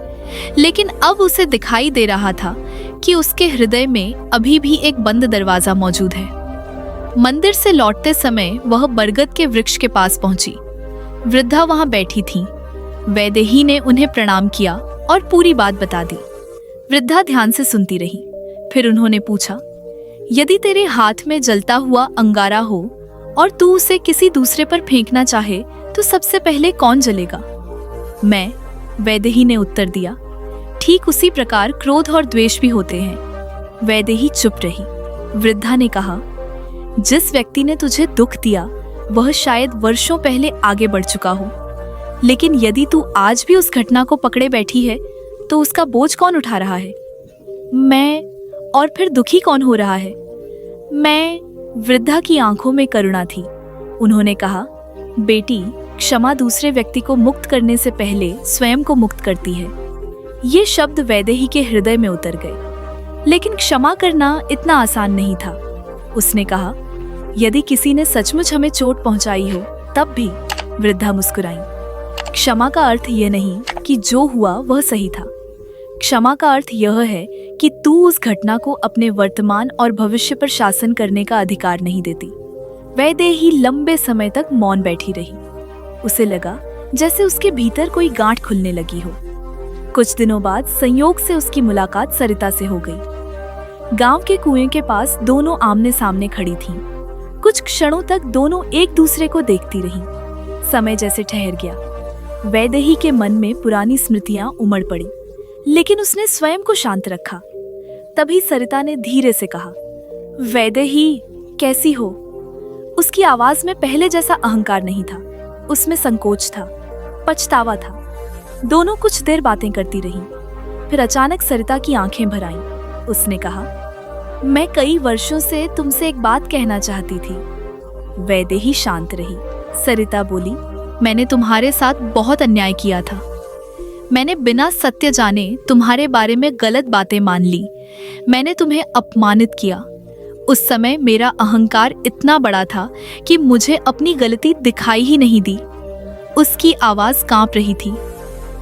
S2: लेकिन अब उसे दिखाई दे रहा था कि उसके हृदय में अभी भी एक बंद दरवाजा मौजूद है। मंदिर से लौटते समय वह बरगद के वृक्ष के पास पहुंची। वृद्धा वहां बैठी थी। वैदेही ने उन्हें प्रणाम किया और पूरी बात बता दी। वृद्धा ध्यान से सुनती रही। फिर उन्होंने पूछा, यदि तेरे हाथ में जलता हुआ अंगारा हो और तू उसे किसी दूसरे पर फेंकना चाहे तो सबसे पहले कौन जलेगा? मैं, वैदेही ने उत्तर दिया। ठीक उसी प्रकार क्रोध और द्वेष भी होते हैं। वैदेही चुप रही। वृद्धा ने कहा, जिस व्यक्ति ने तुझे दुख दिया वह शायद वर्षों पहले आगे बढ़ चुका हो, लेकिन यदि तू आज भी उस घटना को पकड़े बैठी है तो उसका बोझ कौन उठा रहा है? मैं, और फिर दुखी कौन हो रहा है? मैं। वृद्धा की आंखों में करुणा थी। उन्होंने कहा, बेटी, क्षमा दूसरे व्यक्ति को मुक्त करने से पहले स्वयं को मुक्त करती है। ये शब्द वैदेही के हृदय में उतर गए। लेकिन क्षमा करना इतना आसान नहीं था। उसने कहा, यदि किसी ने सचमुच हमें चोट पहुंचाई हो तब भी। वृद्धा मुस्कुराई। क्षमा का अर्थ यह नहीं कि जो हुआ वह सही था। क्षमा का अर्थ यह है कि तू उस घटना को अपने वर्तमान और भविष्य पर शासन करने का अधिकार नहीं देती। वैदेही लंबे समय तक मौन बैठी रही। उसे लगा जैसे उसके भीतर कोई गांठ खुलने लगी हो। कुछ दिनों बाद संयोग से उसकी मुलाकात सरिता से हो गई। गांव के कुएं के पास दोनों आमने सामने खड़ी थीं। कुछ क्षणों तक दोनों एक दूसरे को देखती रहीं। समय जैसे ठहर गया। वैदेही के मन में पुरानी स्मृतियां उमड़ पड़ी, लेकिन उसने स्वयं को शांत रखा। तभी सरिता ने धीरे से कहा, वैदेही, कैसी हो? उसकी आवाज में पहले जैसा अहंकार नहीं था। उसमें संकोच था, पछतावा था। दोनों कुछ देर बातें करती रहीं। फिर अचानक सरिता की आंखें भर आईं। उसने कहा, मैं कई वर्षों से तुमसे एक बात कहना चाहती थी। वैदेही शांत रही। सरिता बोली, मैंने तुम्हारे साथ बहुत अन्याय किया था। मैंने बिना सत्य जाने तुम्हारे बारे में गलत बातें मान ली। मैंने तुम्हें अपमानित किया। उस समय मेरा अहंकार इतना बड़ा था कि मुझे अपनी गलती दिखाई ही नहीं दी। उसकी आवाज कांप रही थी।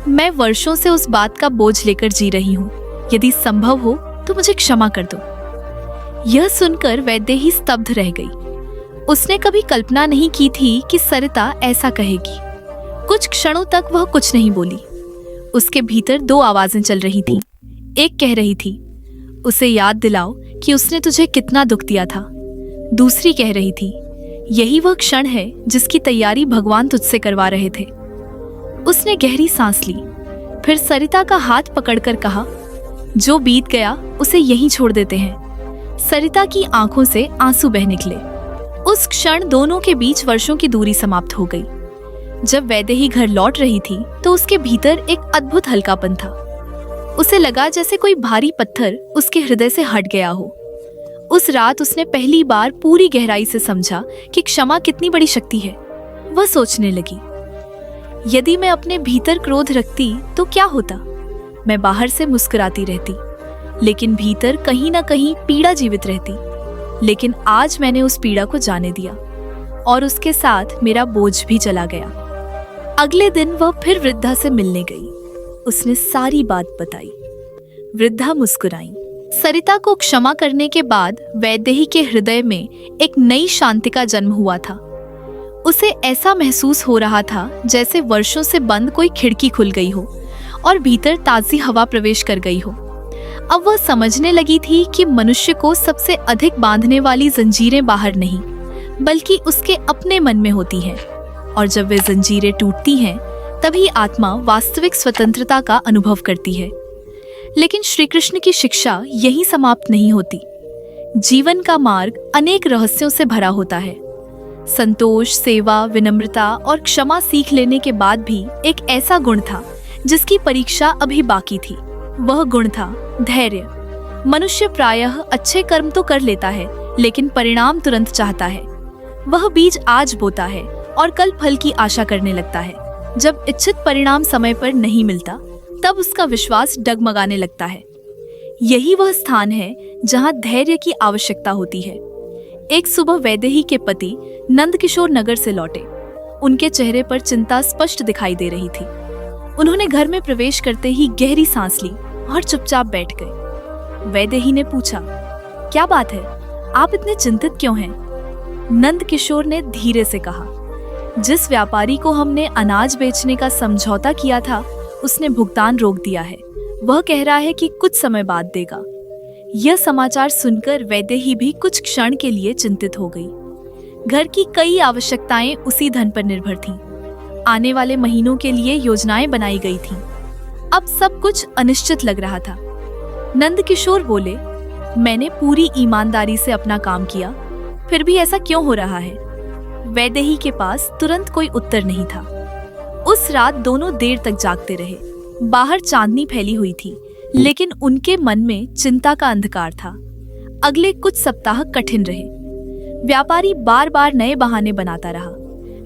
S2: मैं वर्षों से उस बात का बोझ लेकर जी रही हूँ। यदि संभव हो तो मुझे क्षमा कर दो। यह सुनकर वैदेही स्तब्ध रह गई। उसने कभी कल्पना नहीं की थी कि सरिता ऐसा कहेगी। कुछ क्षणों तक वह कुछ नहीं बोली। उसके भीतर दो आवाजें चल रही थीं। एक कह रही थी, उसे याद दिलाओ कि उसने तुझे कितना दुख दिया था। दूसरी कह रही थी, यही वह क्षण है जिसकी तैयारी भगवान तुझसे करवा रहे थे। उसने गहरी सांस ली, फिर सरिता का हाथ पकड़कर कहा, जो बीत गया उसे यहीं छोड़ देते हैं। सरिता की आंखों से आंसू बह निकले। उस क्षण दोनों के बीच वर्षों की दूरी समाप्त हो गई। जब वैदेही घर लौट रही थी तो उसके भीतर एक अद्भुत हल्कापन था। उसे लगा जैसे कोई भारी पत्थर उसके हृदय से हट गया हो। उस रात उसने पहली बार पूरी गहराई से समझा कि क्षमा कितनी बड़ी शक्ति है। वह सोचने लगी, यदि मैं अपने भीतर क्रोध रखती तो क्या होता? मैं बाहर से मुस्कुराती रहती, लेकिन भीतर कहीं ना कहीं पीड़ा जीवित रहती। लेकिन आज मैंने उस पीड़ा को जाने दिया और उसके साथ मेरा बोझ भी चला गया। अगले दिन वह फिर वृद्धा से मिलने गई। उसने सारी बात बताई। वृद्धा मुस्कुराई। सरिता को क्षमा करने के बाद वैदेही के हृदय में एक नई शांति का जन्म हुआ था। उसे ऐसा महसूस हो रहा था जैसे वर्षों से बंद कोई खिड़की खुल गई हो और भीतर ताजी हवा प्रवेश कर गई हो। अब वह समझने लगी थी कि मनुष्य को सबसे अधिक बांधने वाली जंजीरें बाहर नहीं, बल्कि उसके अपने मन में होती हैं। और जब वे जंजीरें टूटती हैं, तभी आत्मा वास्तविक स्वतंत्रता का अनुभव करती है। लेकिन श्री कृष्ण की शिक्षा यहीं समाप्त नहीं होती। जीवन का मार्ग अनेक रहस्यों से भरा होता है। संतोष, सेवा, विनम्रता और क्षमा सीख लेने के बाद भी एक ऐसा गुण था जिसकी परीक्षा अभी बाकी थी। वह गुण था धैर्य। मनुष्य प्रायः अच्छे कर्म तो कर लेता है, लेकिन परिणाम तुरंत चाहता है। वह बीज आज बोता है और कल फल की आशा करने लगता है। जब इच्छित परिणाम समय पर नहीं मिलता, तब उसका विश्वास डगमगाने लगता है। यही वह स्थान है जहां धैर्य की आवश्यकता होती है। एक सुबह वैदेही के पति नंदकिशोर नगर से लौटे। उनके चेहरे पर चिंता स्पष्ट दिखाई दे रही थी। उन्होंने घर में प्रवेश करते ही गहरी सांस ली और चुपचाप बैठ गए। वैदेही ने पूछा, क्या बात है, आप इतने चिंतित क्यों हैं? नंदकिशोर ने धीरे से कहा, जिस व्यापारी को हमने अनाज बेचने का समझौता किया था, उसने भुगतान रोक दिया है। वह कह रहा है कि कुछ समय बाद देगा। यह समाचार सुनकर वैदेही भी कुछ क्षण के लिए चिंतित हो गई। घर की कई आवश्यकताएं उसी धन पर निर्भर थीं। आने वाले महीनों के लिए योजनाएं बनाई गई थीं। अब सब कुछ अनिश्चित लग रहा था। नंदकिशोर बोले, मैंने पूरी ईमानदारी से अपना काम किया, फिर भी ऐसा क्यों हो रहा है? वैदेही के पास तुरंत कोई उत्तर नहीं था। उस रात दोनों देर तक जागते रहे। बाहर चांदनी फैली हुई थी, लेकिन उनके मन में चिंता का अंधकार था। अगले कुछ सप्ताह कठिन रहे। व्यापारी बार बार नए बहाने बनाता रहा।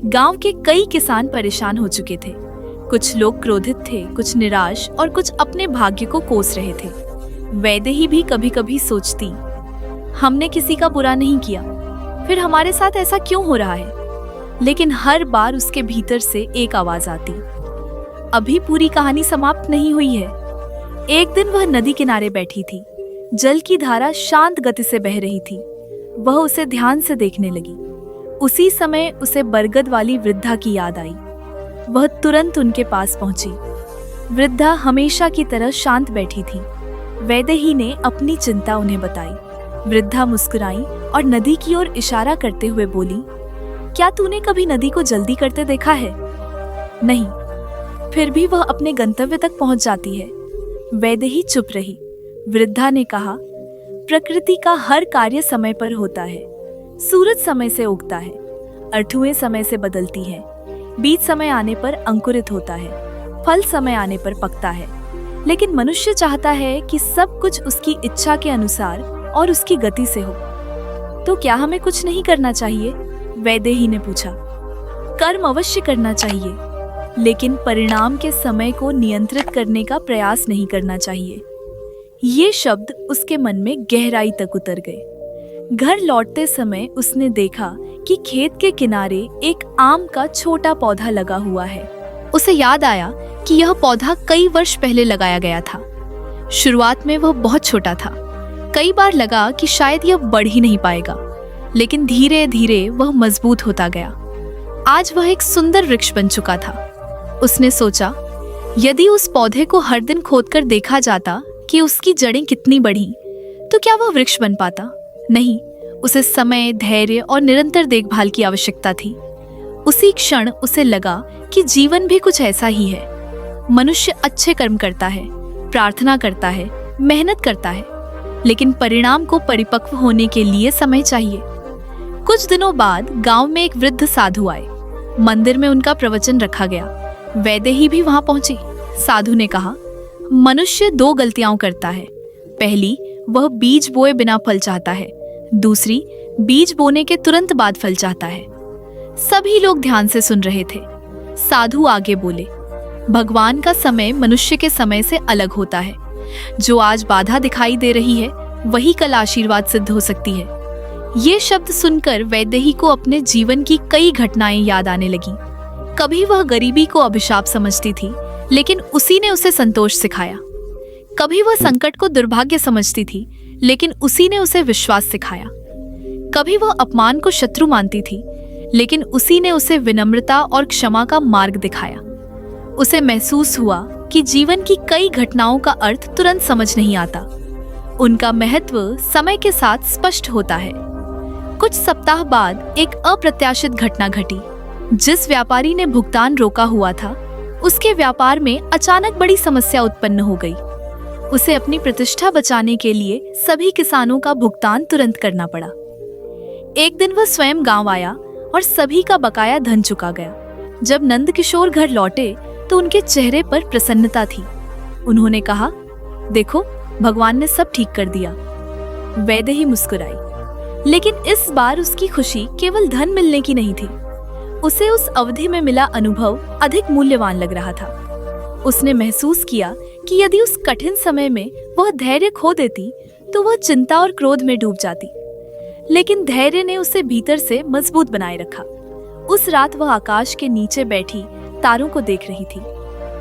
S2: गांव के कई किसान परेशान हो चुके थे। कुछ लोग क्रोधित थे, कुछ निराश और कुछ अपने भाग्य को कोस रहे थे। वैदेही भी कभी कभी सोचती, हमने किसी का बुरा नहीं किया, फिर हमारे साथ ऐसा क्यों हो रहा है? लेकिन हर बार उसके भीतर से एक आवाज आती, अभी पूरी कहानी समाप्त नहीं हुई है। एक दिन वह नदी किनारे बैठी थी। जल की धारा शांत गति से बह रही थी। वह उसे ध्यान से देखने लगी। उसी समय उसे बरगद वाली वृद्धा की याद आई। वह तुरंत उनके पास पहुंची। वृद्धा हमेशा की तरह शांत बैठी थी। वैदेही ने अपनी चिंता उन्हें बताई। वृद्धा मुस्कुराई और नदी की ओर इशारा करते हुए बोली, क्या तूने कभी नदी को जल्दी करते देखा है? नहीं, फिर भी वह अपने गंतव्य तक पहुंच जाती है। वैदेही चुप रही। वृद्धा ने कहा, प्रकृति का हर कार्य समय पर होता है। सूरज समय से उगता है, अर्थुएं समय से बदलती है, बीज समय आने पर अंकुरित होता है, फल समय आने पर पकता है। लेकिन मनुष्य चाहता है कि सब कुछ उसकी इच्छा के अनुसार और उसकी गति से हो। तो क्या हमें कुछ नहीं करना चाहिए? वैदेही ने पूछा। कर्म अवश्य करना चाहिए, लेकिन परिणाम के समय को नियंत्रित करने का प्रयास नहीं करना चाहिए। ये शब्द उसके मन में गहराई तक उतर गए। घर लौटते समय उसने देखा कि खेत के किनारे एक आम का छोटा पौधा लगा हुआ है। उसे याद आया कि यह पौधा कई वर्ष पहले लगाया गया था। शुरुआत में वह बहुत छोटा था। कई बार लगा कि शायद यह बढ़ ही नहीं पाएगा, लेकिन धीरे धीरे वह मजबूत होता गया। आज वह एक सुंदर वृक्ष बन चुका था। उसने सोचा, यदि उस पौधे को हर दिन खोदकर देखा जाता कि उसकी जड़ें कितनी बढ़ी, तो क्या वह वृक्ष बन पाता? नहीं, उसे समय, धैर्य और निरंतर देखभाल की आवश्यकता थी। उसी क्षण उसे लगा कि जीवन भी कुछ ऐसा ही है। मनुष्य अच्छे कर्म करता है, प्रार्थना करता है, मेहनत करता है, लेकिन परिणाम को परिपक्व होने के लिए समय चाहिए। कुछ दिनों बाद गांव में एक वृद्ध साधु आए। मंदिर में उनका प्रवचन रखा गया। वैदेही भी वहां पहुंची। साधु ने कहा, मनुष्य दो गलतियां करता है। पहली, वह बीज बोए बिना फल चाहता है। दूसरी, बीज बोने के तुरंत बाद फल चाहता है। सभी लोग ध्यान से सुन रहे थे। साधु आगे बोले, भगवान का समय मनुष्य के समय से अलग होता है। जो आज बाधा दिखाई दे रही है, वही कल आशीर्वाद सिद्ध हो सकती है। ये शब्द सुनकर वैदेही को अपने जीवन की कई घटनाएं याद आने लगी। कभी वह गरीबी को अभिशाप समझती थी, लेकिन उसी ने उसे संतोष सिखाया। कभी वह संकट को दुर्भाग्य समझती थी, लेकिन उसी ने उसे विश्वास सिखाया। कभी वह अपमान को शत्रु मानती थी, लेकिन उसी ने उसे विनम्रता और क्षमा का मार्ग दिखाया। उसे महसूस हुआ कि जीवन की कई घटनाओं का अर्थ तुरंत समझ नहीं आता। उनका महत्व समय के साथ स्पष्ट होता है। कुछ सप्ताह बाद एक अप्रत्याशित घटना घटी। जिस व्यापारी ने भुगतान रोका हुआ था, उसके व्यापार में अचानक बड़ी समस्या उत्पन्न हो गई। उसे अपनी प्रतिष्ठा बचाने के लिए सभी किसानों का भुगतान तुरंत करना पड़ा। एक दिन वह स्वयं गांव आया और सभी का बकाया धन चुका गया। जब नंदकिशोर घर लौटे तो उनके चेहरे पर प्रसन्नता थी। उन्होंने कहा, देखो, भगवान ने सब ठीक कर दिया। वैदेही मुस्कुराई, लेकिन इस बार उसकी खुशी केवल धन मिलने की नहीं थी। उसे उस अवधि में मिला अनुभव अधिक मूल्यवान लग रहा था। उसने महसूस किया कि यदि उस कठिन समय में वह धैर्य खो देती तो वह चिंता और क्रोध में डूब जाती, लेकिन धैर्य ने उसे भीतर से मजबूत बनाए रखा। उस रात वह आकाश के नीचे बैठी तारों को देख रही थी।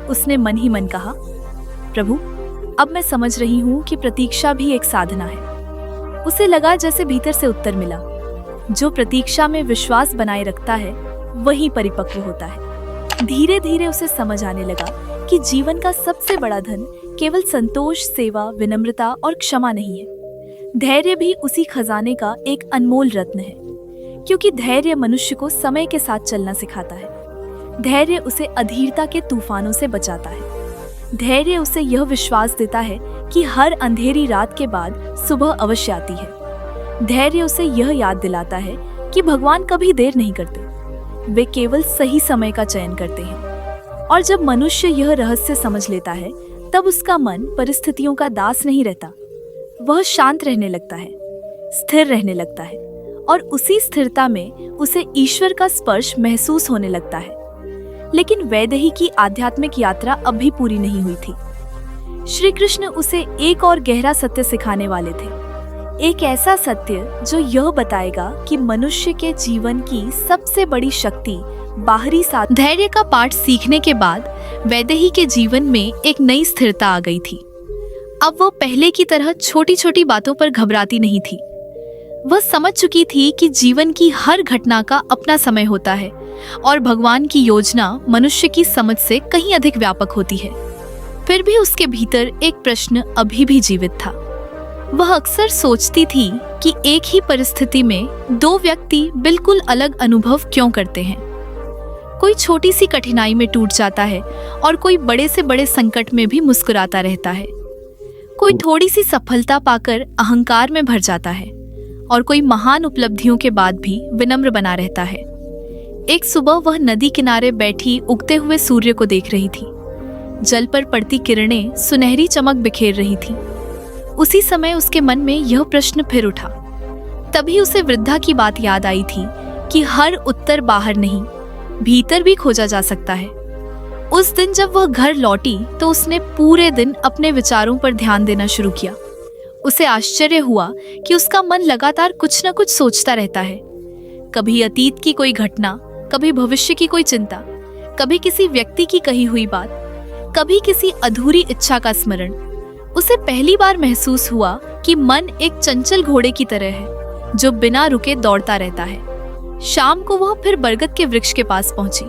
S2: उसने मन ही मन कहा, प्रभु, अब मैं समझ रही हूँ कि प्रतीक्षा भी एक साधना है। उसे लगा जैसे भीतर से उत्तर मिला। जो प्रतीक्षा में विश्वास बनाए रखता है, वही परिपक्व होता है। धीरे धीरे उसे समझ आने लगा कि जीवन का सबसे बड़ा धन केवल संतोष, सेवा, विनम्रता और क्षमा नहीं है। धैर्य भी उसी खजाने का एक अनमोल रत्न है, क्योंकि धैर्य मनुष्य को समय के साथ चलना सिखाता है। धैर्य उसे अधीरता के तूफानों से बचाता है। धैर्य उसे यह विश्वास देता है कि हर अंधेरी रात के बाद सुबह अवश्य आती है। धैर्य उसे यह याद दिलाता है कि भगवान कभी देर नहीं करते, वे केवल सही समय का चयन करते हैं। और जब मनुष्य यह रहस्य समझ लेता है, तब उसका मन परिस्थितियों का दास नहीं रहता। वह शांत रहने लगता है, स्थिर रहने लगता है, और उसी स्थिरता में उसे ईश्वर का स्पर्श महसूस होने लगता है। लेकिन वैदेही की आध्यात्मिक यात्रा अब भी पूरी नहीं हुई थी। श्री कृष्ण उसे एक और गहरा सत्य सिखाने वाले थे। एक ऐसा सत्य जो यह बताएगा कि मनुष्य के जीवन की सबसे बड़ी शक्ति बाहरी साथ। धैर्य का पाठ सीखने के बाद वैदेही के जीवन में एक नई स्थिरता आ गई थी। अब वह पहले की तरह छोटी छोटी बातों पर घबराती नहीं थी। वह समझ चुकी थी कि जीवन की हर घटना का अपना समय होता है और भगवान की योजना मनुष्य की समझ से कहीं अधिक व्यापक होती है। फिर भी उसके भीतर एक प्रश्न अभी भी जीवित था। वह अक्सर सोचती थी कि एक ही परिस्थिति में दो व्यक्ति बिल्कुल अलग अनुभव क्यों करते हैं। कोई छोटी सी कठिनाई में टूट जाता है और कोई बड़े से बड़े संकट में भी मुस्कुराता रहता है। कोई थोड़ी सी सफलता पाकर अहंकार में भर जाता है और कोई महान उपलब्धियों के बाद भी विनम्र बना रहता है। एक सुबह वह नदी किनारे बैठी उगते हुए सूर्य को देख रही थी। जल पर पड़ती किरणें सुनहरी चमक बिखेर रही थी। उसी समय उसके मन में यह प्रश्न फिर उठा। तभी उसे वृद्धा की बात याद आई थी कि हर उत्तर बाहर नहीं, भीतर भी खोजा जा सकता है। उस दिन जब वह घर लौटी तो उसने पूरे दिन अपने विचारों पर ध्यान देना शुरू किया। उसे आश्चर्य हुआ कि उसका मन लगातार कुछ न कुछ सोचता रहता है। कभी अतीत की कोई घटना, कभी भविष्य की कोई चिंता, कभी किसी व्यक्ति की कही हुई बात, कभी किसी अधूरी इच्छा का स्मरण। उसे पहली बार महसूस हुआ कि मन एक चंचल घोड़े की तरह है जो बिना रुके दौड़ता रहता है। शाम को वह फिर बरगद के वृक्ष के पास पहुंची।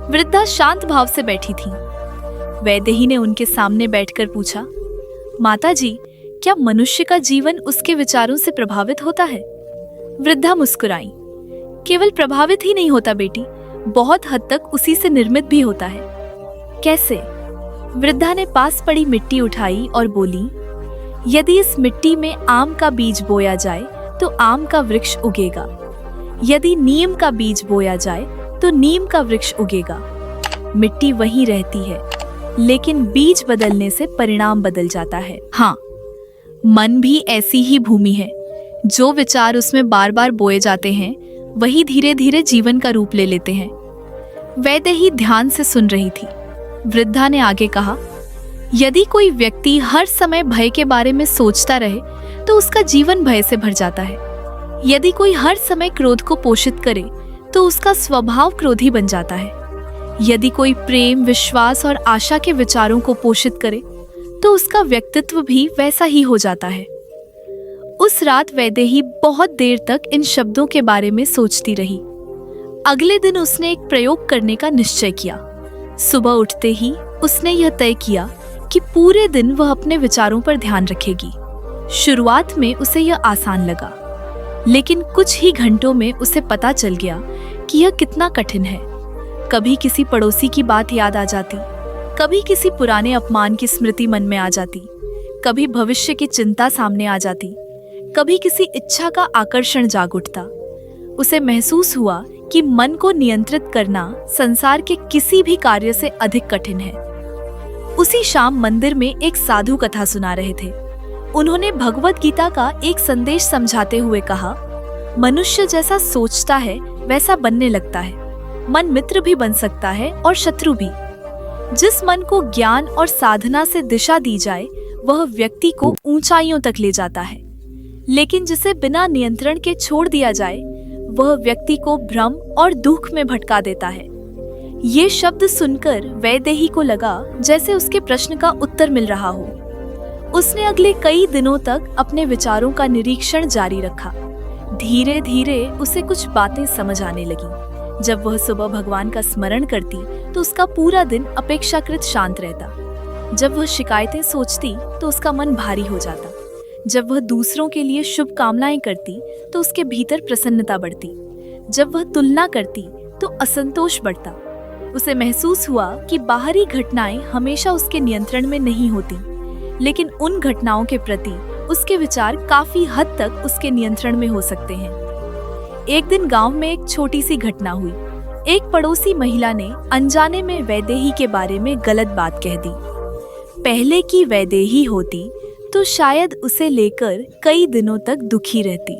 S2: वृद्धा शांत भाव से बैठी थी। वैदेही ने उनके सामने बैठकर पूछा, माताजी, क्या मनुष्य का जीवन उसके विचारों से प्रभावित होता है? वृद्धा मुस्कुराई। केवल प्रभावित ही नहीं होता बेटी, बहुत हद तक उसी से निर्मित भी होता है। कैसे? वृद्धा ने पास पड़ी मिट्टी उठाई और बोली, यदि इस मिट्टी में आम का बीज बोया जाए तो आम का वृक्ष उगेगा। यदि नीम का बीज बोया जाए तो नीम का वृक्ष उगेगा। मिट्टी वहीं रहती है, लेकिन बीज बदलने से परिणाम बदल जाता है। हाँ, मन भी ऐसी ही भूमि है। जो विचार उसमें बार बार बोए जाते हैं वही धीरे धीरे जीवन का रूप ले लेते हैं। वैदेही ध्यान से सुन रही थी। वृद्धा ने आगे कहा, यदि कोई व्यक्ति हर समय भय के बारे में सोचता रहे तो उसका जीवन भय से भर जाता है। यदि कोई हर समय क्रोध को पोषित करे तो उसका स्वभाव क्रोधी बन जाता है। यदि कोई प्रेम, विश्वास और आशा के विचारों को पोषित करे तो उसका व्यक्तित्व भी वैसा ही हो जाता है। उस रात वैदेही बहुत देर तक इन शब्दों के बारे में सोचती रही। अगले दिन उसने एक प्रयोग करने का निश्चय किया। सुबह उठते ही उसने यह तय किया कि पूरे दिन वह अपने विचारों पर ध्यान रखेगी। शुरुआत में उसे यह आसान लगा, लेकिन कुछ ही घंटों में उसे पता चल गया कि यह कितना कठिन है। कभी किसी पड़ोसी की बात याद आ जाती, कभी किसी पुराने अपमान की स्मृति मन में आ जाती, कभी भविष्य की चिंता सामने आ जाती, कभी किसी इच्छा का आकर्षण जाग उठता। उसे महसूस हुआ कि मन को नियंत्रित करना संसार के किसी भी कार्य से अधिक कठिन है। उसी शाम मंदिर में एक साधु कथा सुना रहे थे। उन्होंने भगवत गीता का एक संदेश समझाते हुए कहा, मनुष्य जैसा सोचता है वैसा बनने लगता है। मन मित्र भी बन सकता है और शत्रु भी। जिस मन को ज्ञान और साधना से दिशा दी जाए वह व्यक्ति को ऊंचाइयों तक ले जाता है, लेकिन जिसे बिना नियंत्रण के छोड़ दिया जाए वह व्यक्ति को भ्रम और दुख में भटका देता है। ये शब्द सुनकर वैदेही को लगा जैसे उसके प्रश्न का उत्तर मिल रहा हो। उसने अगले कई दिनों तक अपने विचारों का निरीक्षण जारी रखा। धीरे धीरे उसे कुछ बातें समझ आने लगी। जब वह सुबह भगवान का स्मरण करती तो उसका पूरा दिन अपेक्षाकृत शांत रहता। जब वह शिकायतें सोचती तो उसका मन भारी हो जाता। जब वह दूसरों के लिए शुभ कामनाएं करती तो उसके भीतर प्रसन्नता बढ़ती। जब वह तुलना करती तो असंतोष बढ़ता। उसे महसूस हुआ कि बाहरी घटनाएं हमेशा उसके नियंत्रण में नहीं होती, लेकिन उन घटनाओं के प्रति उसके विचार काफी हद तक उसके नियंत्रण में हो सकते हैं। एक दिन गांव में एक छोटी सी घटना हुई। एक पड़ोसी महिला ने अनजाने में वैदेही के बारे में गलत बात कह दी। पहले की वैदेही होती तो शायद उसे लेकर कई दिनों तक दुखी रहती,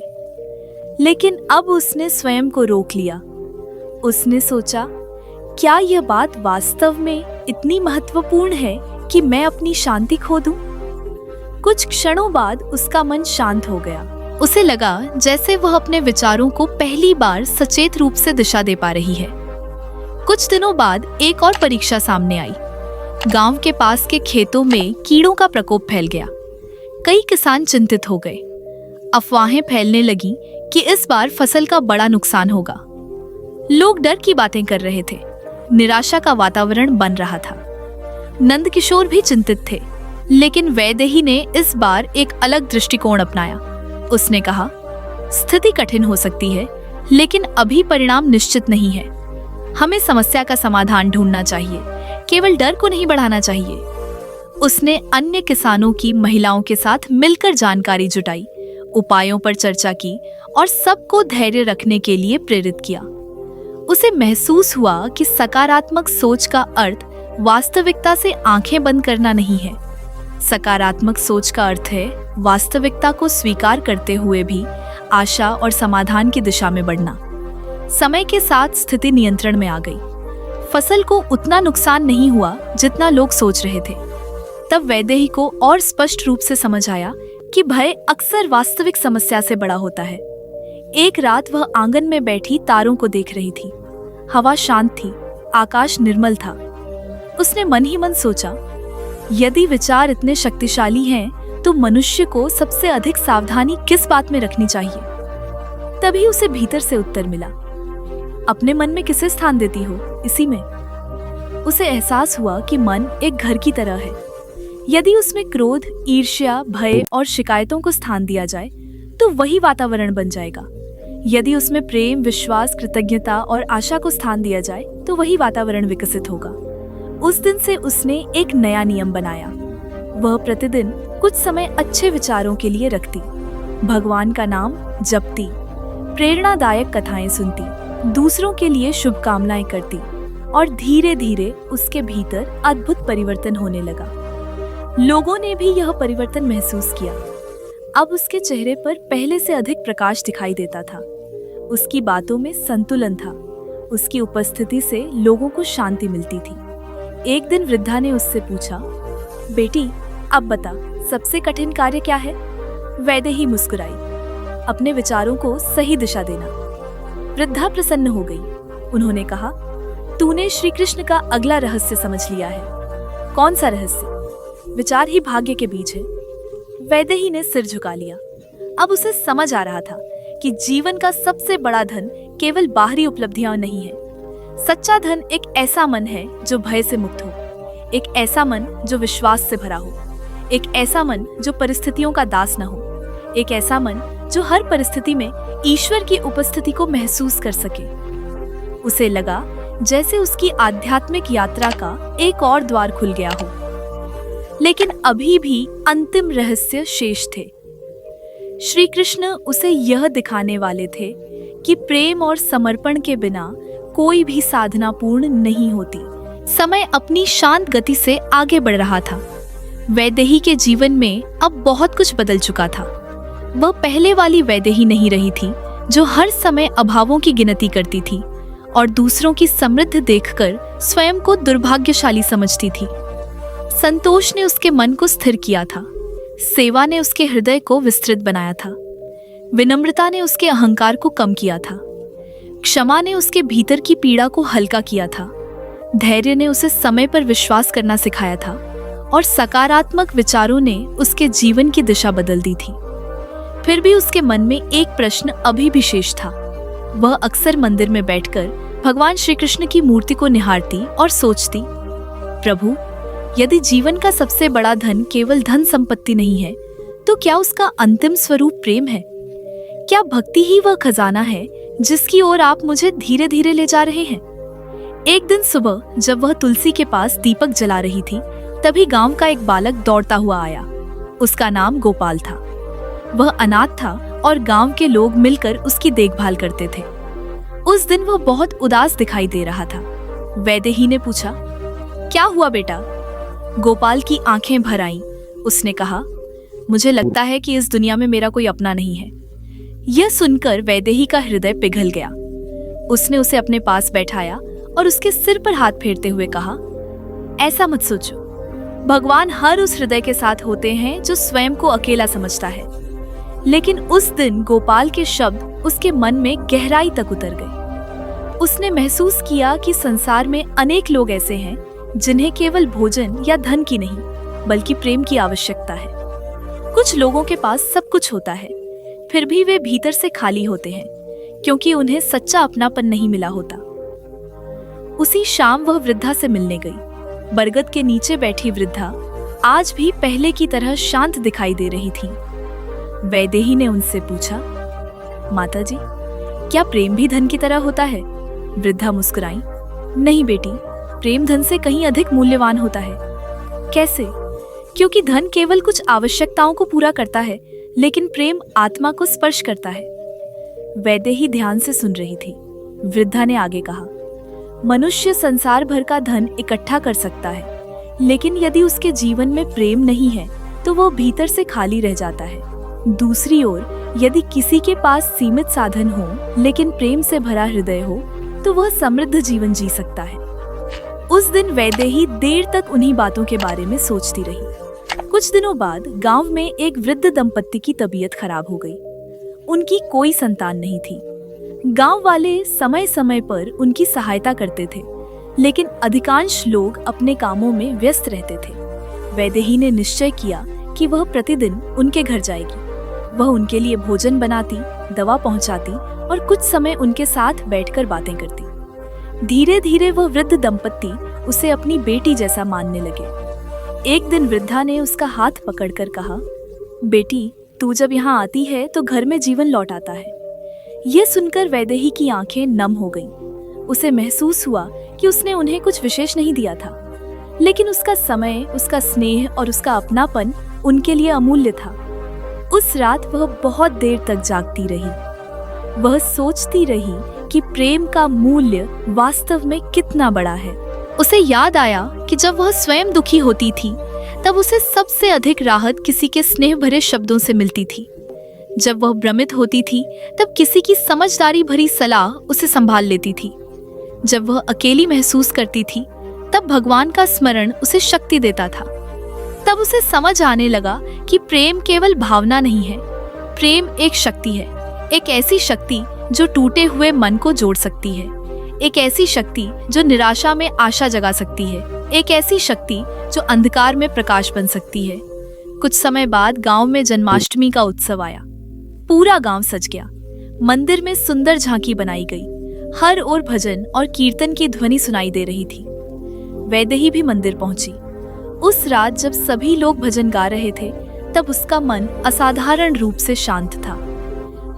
S2: लेकिन अब उसने स्वयं को रोक लिया। उसने सोचा, क्या यह बात वास्तव में इतनी महत्वपूर्ण है कि मैं अपनी शांति खो दूं? कुछ क्षणों बाद उसका मन शांत हो गया। उसे लगा जैसे वह अपने विचारों को पहली बार सचेत रूप से दिशा दे पा रही है। कुछ दिनों बाद एक और परीक्षा सामने आई। गांव के पास के खेतों में कीड़ों का प्रकोप फैल गया। कई किसान चिंतित हो गए। अफवाहें फैलने लगी कि इस बार फसल का बड़ा नुकसान होगा। लोग डर की बातें कर रहे थे। निराशा का वातावरण बन रहा था। नंदकिशोर भी चिंतित थे, लेकिन वैदेही ने इस बार एक अलग दृष्टिकोण अपनाया। उसने कहा, स्थिति कठिन हो सकती है, लेकिन अभी परिणाम निश्चित नहीं है। हमें समस्या का समाधान ढूंढना चाहिए, केवल डर को नहीं बढ़ाना चाहिए। उसने अन्य किसानों की महिलाओं के साथ मिलकर जानकारी जुटाई, उपायों पर चर्चा की और सबको धैर्य रखने के लिए प्रेरित किया। उसे महसूस हुआ कि सकारात्मक सोच का अर्थ वास्तविकता से आंखें बंद करना नहीं है। सकारात्मक सोच का अर्थ है वास्तविकता को स्वीकार करते हुए भी आशा और समाधान की दिशा में बढ़ना। समय के साथ स्थिति नियंत्रण में आ गई। फसल को उतना नुकसान नहीं हुआ जितना लोग सोच रहे थे। तब वैदेही को और स्पष्ट रूप से समझ आया कि भय अक्सर वास्तविक समस्या से बड़ा होता है। एक रात वह आंगन में बैठी तारों को देख रही थी। हवा शांत थी, आकाश निर्मल था। उसने मन ही मन सोचा, यदि विचार इतने शक्तिशाली हैं, तो मनुष्य को सबसे अधिक सावधानी किस बात में रखनी चाहिए? तभी उसे भीतर से उत्तर मिला, अपने मन में किसे स्थान देती हो, इसी में। उसे एहसास हुआ कि मन एक घर की तरह है। यदि उसमें क्रोध, ईर्ष्या, भय और शिकायतों को स्थान दिया जाए तो वही वातावरण बन जाएगा। यदि उसमें प्रेम, विश्वास, कृतज्ञता और आशा को स्थान दिया जाए तो वही वातावरण विकसित होगा। उस दिन से उसने एक नया नियम बनाया। वह प्रतिदिन कुछ समय अच्छे विचारों के लिए रखती, भगवान का नाम जपती, प्रेरणादायक कथाएं सुनती, दूसरों के लिए शुभकामनाएं करती और धीरे धीरे उसके भीतर अद्भुत परिवर्तन होने लगा। लोगों ने भी यह परिवर्तन महसूस किया। अब उसके चेहरे पर पहले से अधिक प्रकाश दिखाई देता था। उसकी बातों में संतुलन था। उसकी उपस्थिति से लोगों को शांति मिलती थी। एक दिन वृद्धा ने उससे पूछा, बेटी अब बता, सबसे कठिन कार्य क्या है? वैदेही मुस्कुराई, अपने विचारों को सही दिशा देना। वृद्धा प्रसन्न हो गई। उन्होंने कहा, तूने श्री कृष्ण का अगला रहस्य समझ लिया है। कौन सा रहस्य? विचार ही भाग्य के बीज है। वैदेही ने सिर झुका लिया। अब उसे समझ आ रहा था कि जीवन का सबसे बड़ा धन केवल बाहरी उपलब्धियां नहीं है। सच्चा धन एक ऐसा मन है जो भय से मुक्त हो, एक ऐसा मन जो विश्वास से भरा हो, एक ऐसा मन जो परिस्थितियों का दास न हो, एक ऐसा मन जो हर परिस्थिति में ईश्वर की उपस्थिति को महसूस कर सके। उसे लगा जैसे उसकी आध्यात्मिक यात्रा का एक और द्वार खुल गया हो। लेकिन अभी भी अंतिम रहस्य शेष थे। श्री कृष्ण उसे यह दिखाने वाले थे कि प्रेम और समर्पण के बिना कोई भी साधना पूर्ण नहीं होती। समय अपनी शांत गति से आगे बढ़ रहा था। वैदेही के जीवन में अब बहुत कुछ बदल चुका था। वह पहले वाली वैदेही नहीं रही थी जो हर समय अभावों की गिनती करती थी और दूसरों की समृद्धि देखकर स्वयं को दुर्भाग्यशाली समझती थी। संतोष ने उसके मन को स्थिर किया था। सेवा ने उसके हृदय को विस्तृत बनाया था। विनम्रता ने उसके अहंकार को कम किया था। क्षमा ने उसके भीतर की पीड़ा को हल्का किया था। धैर्य ने उसे समय पर विश्वास करना सिखाया था और सकारात्मक विचारों ने उसके जीवन की दिशा बदल दी थी। फिर भी उसके मन में एक प्रश्न अभी भी शेष था। वह अक्सर मंदिर में बैठकर भगवान श्री कृष्ण की मूर्ति को निहारती और सोचती, प्रभु, यदि जीवन का सबसे बड़ा धन केवल धन संपत्ति नहीं है, तो क्या उसका अंतिम स्वरूप प्रेम है? क्या भक्ति ही वह खजाना है जिसकी ओर आप मुझे धीरे धीरे ले जा रहे हैं? एक दिन सुबह जब वह तुलसी के पास दीपक जला रही थी, तभी गांव का एक बालक दौड़ता हुआ आया। उसका नाम गोपाल था। वह अनाथ था और गांव के लोग मिलकर उसकी देखभाल करते थे। उस दिन वह बहुत उदास दिखाई दे रहा था। वैदेही ने पूछा, क्या हुआ बेटा? गोपाल की आंखें भर आईं। उसने कहा, मुझे लगता है कि इस दुनिया में मेरा कोई अपना नहीं है। यह सुनकर वैदेही का हृदय पिघल गया। उसने उसे अपने पास बैठाया और उसके सिर पर हाथ फेरते हुए कहा, ऐसा मत सोचो। भगवान हर उस हृदय के साथ होते हैं जो स्वयं को अकेला समझता है। लेकिन उस दिन गोपाल के शब्द उसके मन में गहराई तक उतर गए। उसने महसूस किया कि संसार में अनेक लोग ऐसे हैं जिन्हें केवल भोजन या धन की नहीं, बल्कि प्रेम की आवश्यकता है। कुछ लोगों के पास सब कुछ होता है, फिर भी वे भीतर से खाली होते हैं, क्योंकि उन्हें सच्चा अपनापन नहीं मिला होता। उसी शाम वह वृद्धा से मिलने गई। बरगद के नीचे बैठी वृद्धा आज भी पहले की तरह शांत दिखाई दे रही थी। वैदेही ने उनसे पूछा, माताजी, क्या प्रेम भी धन की तरह होता है? वृद्धा मुस्कुराई, नहीं बेटी, प्रेम धन से कहीं अधिक मूल्यवान होता है। कैसे? क्योंकि धन केवल कुछ आवश्यकताओं को पूरा करता है, लेकिन प्रेम आत्मा को स्पर्श करता है। वैदेही ध्यान से सुन रही थी। वृद्धा ने आगे कहा, मनुष्य संसार भर का धन इकट्ठा कर सकता है, लेकिन यदि उसके जीवन में प्रेम नहीं है तो वो भीतर से खाली रह जाता है। दूसरी ओर यदि किसी के पास सीमित साधन हो लेकिन प्रेम से भरा हृदय हो तो वह समृद्ध जीवन जी सकता है। उस दिन वैदेही देर तक उन्हीं बातों के बारे में सोचती रही। कुछ दिनों बाद गांव में एक वृद्ध दंपत्ति की तबीयत खराब हो गई। उनकी कोई संतान नहीं थी। गांव वाले समय समय पर उनकी सहायता करते थे, लेकिन अधिकांश लोग अपने कामों में व्यस्त रहते थे। वैदेही ने निश्चय किया कि वह प्रतिदिन उनके घर जाएगी। वह उनके लिए भोजन बनाती, दवा पहुंचाती और कुछ समय उनके साथ बैठकर बातें करती। धीरे धीरे वह वृद्ध दंपत्ति उसे अपनी बेटी जैसा मानने लगे। एक दिन वृद्धा ने उसका हाथ पकड़कर कहा, बेटी, तू जब यहाँ आती है तो घर में जीवन लौट आता है। यह सुनकर वैदेही की आंखें नम हो गईं। उसे महसूस हुआ कि उसने उन्हें कुछ विशेष नहीं दिया था, लेकिन उसका समय, उसका स्नेह और उसका अपनापन उनके लिए अमूल्य था। उस रात वह बहुत देर तक जागती रही। वह सोचती रही कि प्रेम का मूल्य वास्तव में कितना बड़ा है। उसे याद आया कि जब वह स्वयं दुखी होती थी तब उसे सबसे अधिक राहत किसी के स्नेह भरे शब्दों से मिलती थी। जब वह भ्रमित होती थी तब किसी की समझदारी भरी सलाह उसे संभाल लेती थी। जब वह अकेली महसूस करती थी तब भगवान का स्मरण उसे शक्ति देता था। तब उसे समझ आने लगा कि प्रेम केवल भावना नहीं है, प्रेम एक शक्ति है, एक ऐसी शक्ति जो टूटे हुए मन को जोड़ सकती है, एक ऐसी शक्ति जो निराशा में आशा जगा सकती है, एक ऐसी शक्ति जो अंधकार में प्रकाश बन सकती है। कुछ समय बाद गांव में जन्माष्टमी का उत्सव आया। पूरा गांव सज गया। मंदिर में सुंदर झांकी बनाई गई। हर ओर भजन और कीर्तन की ध्वनि सुनाई दे रही थी। वैदेही भी मंदिर पहुंची। उस रात जब सभी लोग भजन गा रहे थे तब उसका मन असाधारण रूप से शांत था।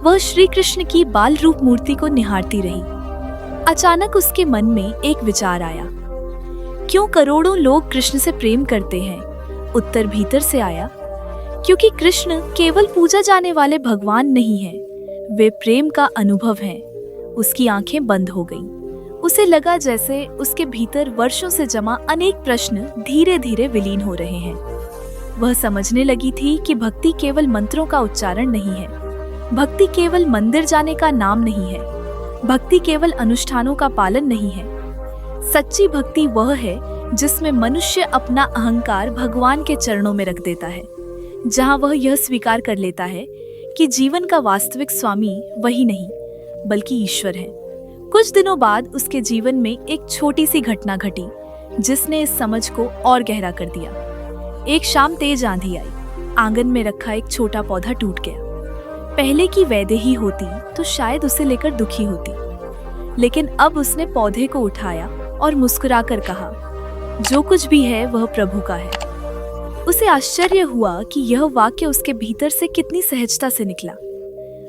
S2: वह श्री कृष्ण की बाल रूप मूर्ति को निहारती रही। अचानक उसके मन में एक विचार आया, क्यों करोड़ों लोग कृष्ण से प्रेम करते हैं? उत्तर भीतर से आया, क्योंकि कृष्ण केवल पूजा जाने वाले भगवान नहीं हैं, वे प्रेम का अनुभव हैं। उसकी आंखें बंद हो गईं। उसे लगा जैसे उसके भीतर वर्षों से जमा अनेक प्रश्न धीरे धीरे विलीन हो रहे हैं। वह समझने लगी थी कि भक्ति केवल मंत्रों का उच्चारण नहीं है, भक्ति केवल मंदिर जाने का नाम नहीं है, भक्ति केवल अनुष्ठानों का पालन नहीं है। सच्ची भक्ति वह है जिसमें मनुष्य अपना अहंकार भगवान के चरणों में रख देता है, जहां वह यह स्वीकार कर लेता है कि जीवन का वास्तविक स्वामी वही नहीं बल्कि ईश्वर है। कुछ दिनों बाद उसके जीवन में एक छोटी सी घटना घटी जिसने इस समझ को और गहरा कर दिया। एक शाम तेज आंधी आई। आंगन में रखा एक छोटा पौधा टूट गया। पहले की वैदेही होती तो शायद उसे लेकर दुखी होती, लेकिन अब उसने पौधे को उठाया और मुस्कुराकर कहा, जो कुछ भी है वह प्रभु का है। उसे आश्चर्य हुआ कि यह वाक्य उसके भीतर से कितनी सहजता से निकला।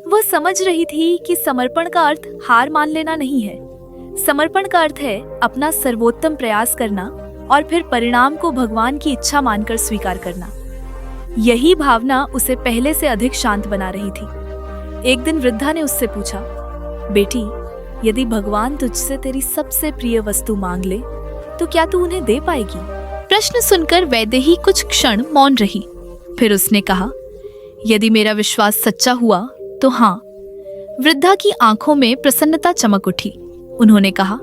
S2: वह समझ रही थी कि समर्पण का अर्थ हार मान लेना नहीं है। समर्पण का अर्थ है अपना सर्वोत्तम प्रयास करना और फिर परिणाम को भगवान की इच्छा मानकर स्वीकार करना। यही भावना उसे पहले से अधिक शांत बना रही थी। एक दिन वृद्धा ने उससे पूछा, बेटी, यदि भगवान तुझसे तेरी सबसे प्रिय वस्तु मांग ले तो क्या तू उन्हें दे पाएगी? प्रश्न सुनकर वैदेही कुछ क्षण मौन रही। फिर उसने कहा, यदि मेरा विश्वास सच्चा हुआ तो हाँ। वृद्धा की आंखों में प्रसन्नता चमक उठी। उन्होंने कहा,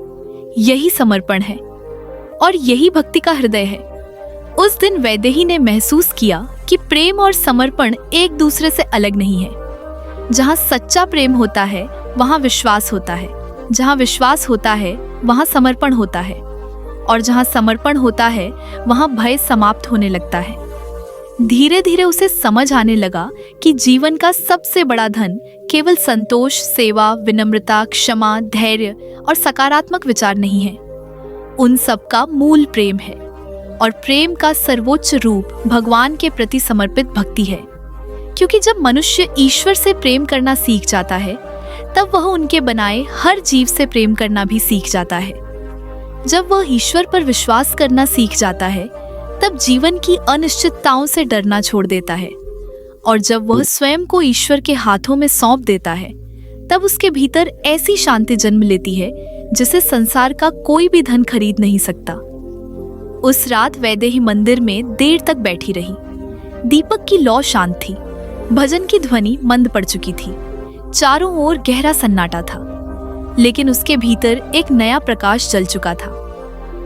S2: यही समर्पण है और यही भक्ति का हृदय है। उस दिन वैदेही ने महसूस किया कि प्रेम और समर्पण एक दूसरे से अलग नहीं है। जहाँ सच्चा प्रेम होता है वहाँ विश्वास होता है, जहाँ विश्वास होता है वहाँ समर्पण होता है, और जहाँ समर्पण होता है वहाँ भय समाप्त होने लगता है। धीरे धीरे उसे समझ आने लगा कि जीवन का सबसे बड़ा धन केवल संतोष, सेवा, विनम्रता, क्षमा, धैर्य और सकारात्मक विचार नहीं है। उन सब का मूल प्रेम है, और प्रेम का सर्वोच्च रूप भगवान के प्रति समर्पित भक्ति है। क्योंकि जब मनुष्य ईश्वर से प्रेम करना सीख जाता है तब वह उनके बनाए हर जीव से प्रेम करना भी सीख जाता है। जब वह ईश्वर पर विश्वास करना सीख जाता है तब जीवन की अनिश्चितताओं से डरना छोड़ देता है, और जब वह स्वयं को ईश्वर के हाथों में सौंप देता है तब उसके भीतर ऐसी शांति जन्म लेती है जिसे संसार का कोई भी धन खरीद नहीं सकता। उस रात वैदेही मंदिर में देर तक बैठी रही। दीपक की लौ शांत थी, भजन की ध्वनि मंद पड़ चुकी थी, चारों ओर गहरा सन्नाटा था, लेकिन उसके भीतर एक नया प्रकाश जल चुका था।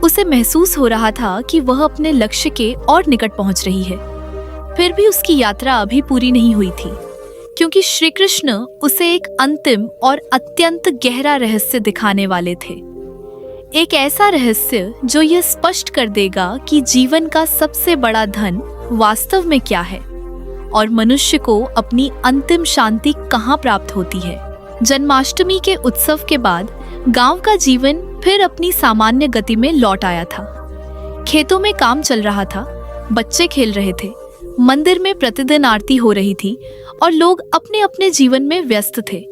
S2: उसे महसूस हो रहा था कि वह अपने लक्ष्य के और निकट पहुंच रही है। फिर भी उसकी यात्रा अभी पूरी नहीं हुई थी, क्योंकि श्री कृष्ण उसे एक अंतिम और अत्यंत गहरा रहस्य दिखाने वाले थे। एक ऐसा रहस्य जो यह स्पष्ट कर देगा कि जीवन का सबसे बड़ा धन वास्तव में क्या है और मनुष्य को अपनी अंतिम शांति कहाँ प्राप्त होती है। जन्माष्टमी के उत्सव के बाद गांव का जीवन फिर अपनी सामान्य गति में लौट आया था। खेतों में काम चल रहा था, बच्चे खेल रहे थे, मंदिर में प्रतिदिन आरती हो रही थी और लोग अपने अपने जीवन में व्यस्त थे।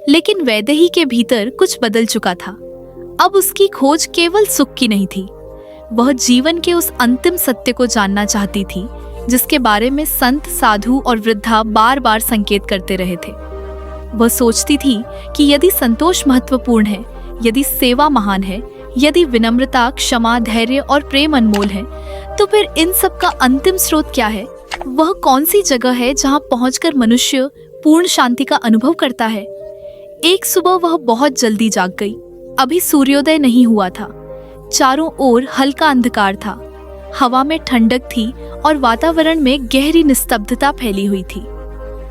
S2: लेकिन वैदेही के भीतर कुछ बदल चुका था। अब उसकी खोज केवल सुख की नहीं थी, वह जीवन के उस अंतिम सत्य को जानना चाहती थी जिसके बारे में संत, साधु और वृद्धा बार बार संकेत करते रहे थे। वह सोचती थी कि यदि संतोष महत्वपूर्ण है, यदि सेवा महान है, यदि विनम्रता, क्षमा, धैर्य और प्रेम अनमोल है, तो फिर इन सब का अंतिम स्रोत क्या है? वह कौन सी जगह है जहाँ पहुंचकर मनुष्य पूर्ण शांति का अनुभव करता है? एक सुबह वह बहुत जल्दी जाग गई। अभी सूर्योदय नहीं हुआ था। चारों ओर हल्का अंधकार था, हवा में ठंडक थी और वातावरण में गहरी निस्तब्धता फैली हुई थी।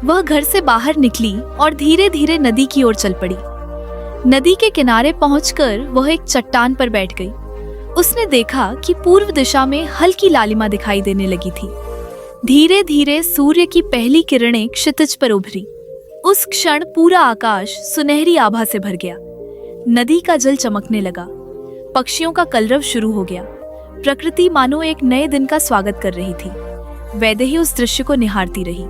S2: वह घर से बाहर निकली और धीरे धीरे नदी की ओर चल पड़ी। नदी के किनारे पहुंचकर वह एक चट्टान पर बैठ गई। उसने देखा कि पूर्व दिशा में हल्की लालिमा दिखाई देने लगी थी। धीरे धीरे सूर्य की पहली किरणें क्षितिज पर उभरी। उस क्षण पूरा आकाश सुनहरी आभा से भर गया। नदी का जल चमकने लगा, पक्षियों का कलरव शुरू हो गया। प्रकृति मानो एक नए दिन का स्वागत कर रही थी। वैदेही उस दृश्य को निहारती रही।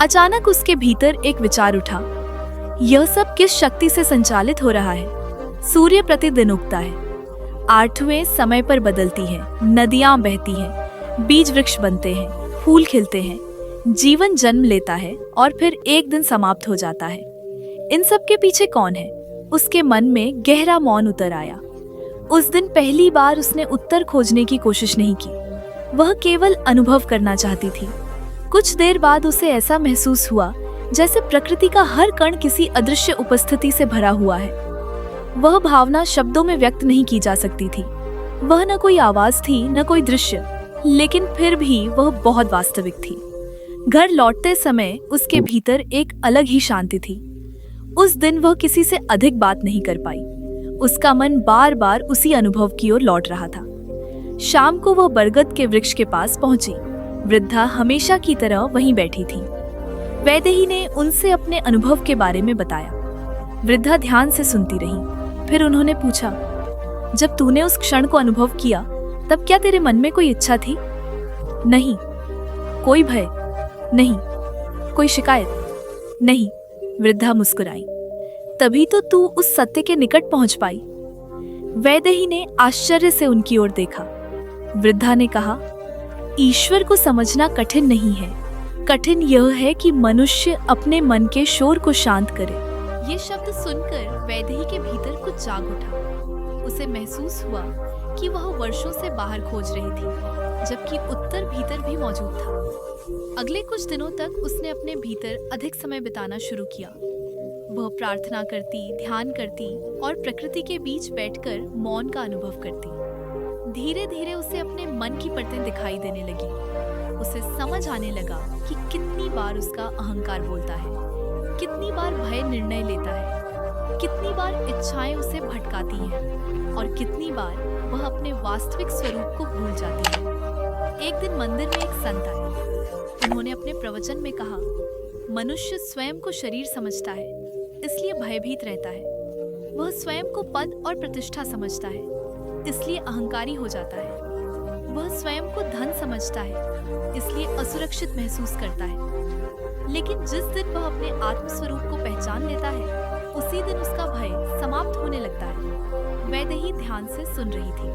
S2: अचानक उसके भीतर एक विचार उठा। यह सब किस शक्ति से संचालित हो रहा है? सूर्य प्रतिदिन उगता है, आठवें समय पर बदलती है, नदियां बहती हैं, बीज वृक्ष बनते हैं, फूल खिलते हैं, जीवन जन्म लेता है और फिर एक दिन समाप्त हो जाता है। इन सब के पीछे कौन है? उसके मन में गहरा मौन उतर आया। उस दिन पहली बार उसने उत्तर खोजने की कोशिश नहीं की, वह केवल अनुभव करना चाहती थी। कुछ देर बाद उसे ऐसा महसूस हुआ जैसे प्रकृति का हर कण किसी अदृश्य उपस्थिति से भरा हुआ है। वह भावना शब्दों में व्यक्त नहीं की जा सकती थी। वह न कोई आवाज थी, न कोई दृश्य, लेकिन फिर भी वह बहुत वास्तविक थी। घर लौटते समय उसके भीतर एक अलग ही शांति थी। उस दिन वह किसी से अधिक बात नहीं कर पाई। उसका मन बार बार उसी अनुभव की ओर लौट रहा था। शाम को वह बरगद के वृक्ष के पास पहुंची। वृद्धा हमेशा की तरह वहीं बैठी थी। वैदेही ने उनसे अपने अनुभव के बारे में बताया। वृद्धा ध्यान से सुनती रही। फिर उन्होंने पूछा, जब तूने उस क्षण को अनुभव किया तब क्या तेरे मन में कोई इच्छा थी? नहीं। कोई भय? नहीं। कोई शिकायत? नहीं। वृद्धा मुस्कुराई। तभी तो तू उस सत्य के निकट पहुंच पाई। वैदेही ने आश्चर्य से उनकी ओर देखा। वृद्धा ने कहा, ईश्वर को समझना कठिन नहीं है, कठिन यह है कि मनुष्य अपने मन के शोर को शांत करे। ये शब्द सुनकर वैदेही के भीतर कुछ जाग उठा। उसे महसूस हुआ कि वह वर्षों से बाहर खोज रही थी, जबकि उत्तर भीतर भी मौजूद था। अगले कुछ दिनों तक उसने अपने भीतर अधिक समय बिताना शुरू किया। वह प्रार्थना करती, ध्यान करती और प्रकृति के बीच बैठकर मौन का अनुभव करती। धीरे धीरे उसे अपने मन की परतें दिखाई देने लगी। उसे समझ आने लगा कि कितनी बार उसका अहंकार बोलता है, कितनी बार भय निर्णय लेता है, कितनी बार इच्छाएं उसे भटकाती हैं और कितनी बार वह अपने वास्तविक स्वरूप को भूल जाती है। एक दिन मंदिर में एक संत आए। उन्होंने अपने प्रवचन में कहा, मनुष्य स्वयं को शरीर समझता है, इसलिए भयभीत रहता है। वह स्वयं को पद और प्रतिष्ठा समझता है, इसलिए अहंकारी हो जाता है। वह स्वयं को धन समझता है, इसलिए असुरक्षित महसूस करता है। लेकिन जिस दिन वह अपने आत्मस्वरूप को पहचान लेता है, उसी दिन उसका भय समाप्त होने लगता है। वैदेही ध्यान से सुन रही थी।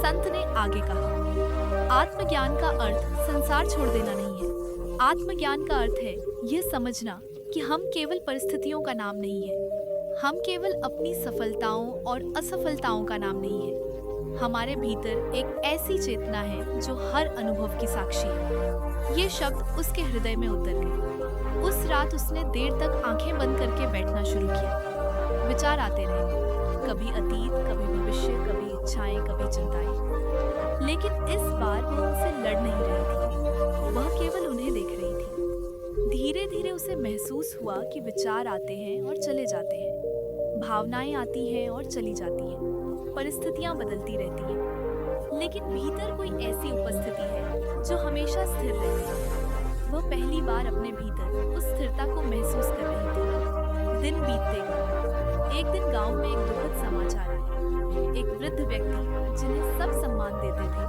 S2: संत ने आगे कहा, आत्मज्ञान का अर्थ संसार छोड़ देना नहीं है। आत्मज्ञान का अर्थ है यह समझना कि हम केवल परिस्थितियों का नाम नहीं है, हम केवल अपनी सफलताओं और असफलताओं का नाम नहीं है। हमारे भीतर एक ऐसी चेतना है जो हर अनुभव की साक्षी है। ये शब्द उसके हृदय में उतर गए। उस रात उसने देर तक आंखें बंद करके बैठना शुरू किया। विचार आते रहे, कभी अतीत, कभी भविष्य, कभी इच्छाएं, कभी चिंताएं। लेकिन इस बार वह उनसे लड़ नहीं रही थी, वह केवल उन्हें देख रही थी। धीरे धीरे उसे महसूस हुआ कि विचार आते हैं और चले जाते हैं, भावनाएं आती हैं और चली जाती हैं, परिस्थितियां बदलती रहती हैं, लेकिन भीतर कोई ऐसी उपस्थिति है जो हमेशा स्थिर रहती है। वह पहली बार अपने भीतर उस स्थिरता को महसूस कर रही थी। दिन बीतते गए। एक दिन गांव में एक दुखद समाचार आया। एक वृद्ध व्यक्ति जिन्हें सब सम्मान देते थे,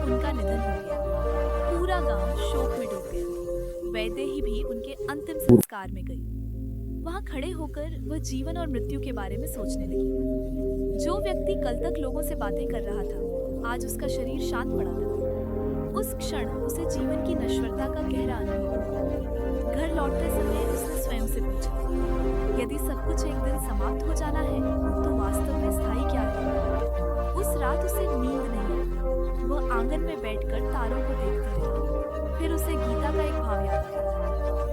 S2: उनका निधन हो गया। पूरा गांव शोक में डूब गया। वैदेही भी उनके अंतिम संस्कार में गई। वहां खड़े होकर वह जीवन और मृत्यु के बारे में सोचने लगी। जो व्यक्ति कल तक लोगों से बातें कर रहा था, आज उसका शरीर शांत पड़ा था। उस क्षण उसे जीवन की नश्वरता का गहरा अनुभव हुआ। घर लौटते समय उसने स्वयं से पूछा, यदि सब कुछ एक दिन समाप्त हो जाना है तो वास्तव में स्थायी क्या है? उस रात उसे नींद नहीं आई। वह आंगन में बैठकर तारों को देखती रही। फिर उसे गीता का एक भाव याद आया,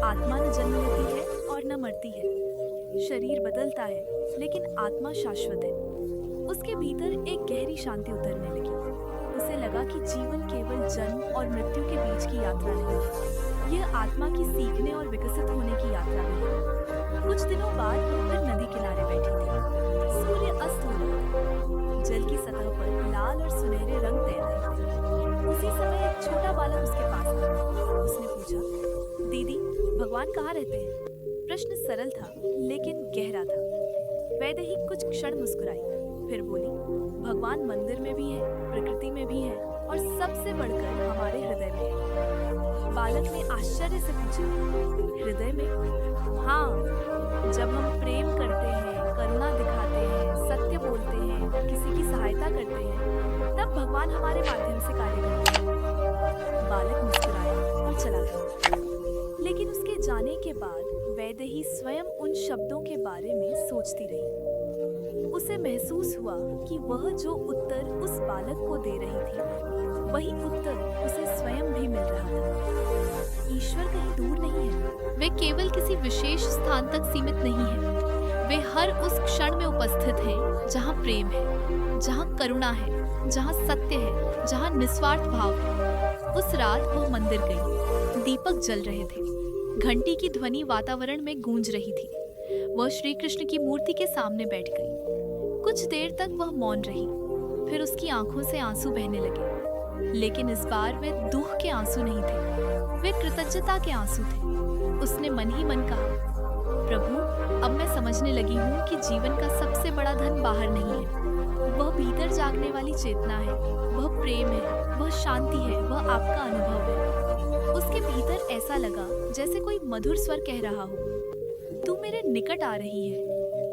S2: आत्मा न जन्म लेती है और न मरती है। शरीर बदलता है लेकिन आत्मा शाश्वत है। उसके भीतर एक गहरी शांति उतरने लगी। उसे लगा कि जीवन केवल जन्म और मृत्यु के बीच की यात्रा नहीं है, यह आत्मा की सीखने और विकसित होने की यात्रा भी है। कुछ दिनों बाद वह फिर नदी किनारे बैठी थी। सूर्य अस्त हो रहा था। जल की सतह पर लाल और सुनहरे रंग तैर रहे थे। उसी समय एक छोटा बालक उसके पास आया। उसने पूछा, दीदी, भगवान कहाँ रहते हैं? प्रश्न सरल था लेकिन गहरा था। वैदेही कुछ क्षण मुस्कुराई, फिर बोली, भगवान मंदिर में भी है, प्रकृति में भी है और सबसे बढ़कर हमारे हृदय में है। बालक ने आश्चर्य से पूछा, हृदय में? हाँ, जब हम प्रेम करते हैं, करुणा दिखाते हैं, सत्य बोलते हैं, किसी की सहायता करते हैं, तब भगवान हमारे माध्यम से कार्य करते हैं। बालक मुस्कुराया और चला गया। लेकिन उसके जाने के बाद वैदेही स्वयं उन शब्दों के बारे में सोचती रही। उसे महसूस हुआ कि वह जो उत्तर उस बालक को दे रही थी, वही उत्तर उसे स्वयं भी मिल रहा था। ईश्वर कहीं दूर नहीं है। वे केवल किसी विशेष स्थान तक सीमित नहीं है। वे हर उस क्षण में उपस्थित हैं जहाँ प्रेम है, जहाँ करुणा है, जहाँ सत्य है, जहाँ निस्वार्थ भाव है। उस रात वह मंदिर गई। दीपक जल रहे थे। घंटी की ध्वनि वातावरण में गूंज रही थी। वह श्री कृष्ण की मूर्ति के सामने बैठ गई। कुछ देर तक वह मौन रही। फिर उसकी आंखों से आंसू बहने लगे, लेकिन इस बार वे दुख के आंसू नहीं थे, वे कृतज्ञता के आंसू थे। उसने मन ही मन कहा, प्रभु, अब मैं समझने लगी हूँ कि जीवन का सबसे बड़ा धन बाहर नहीं है, वह भीतर जागने वाली चेतना है, वह प्रेम है, वह शांति है, वह आपका अनुभव है। उसके भीतर ऐसा लगा जैसे कोई मधुर स्वर कह रहा हो, तू मेरे निकट आ रही है।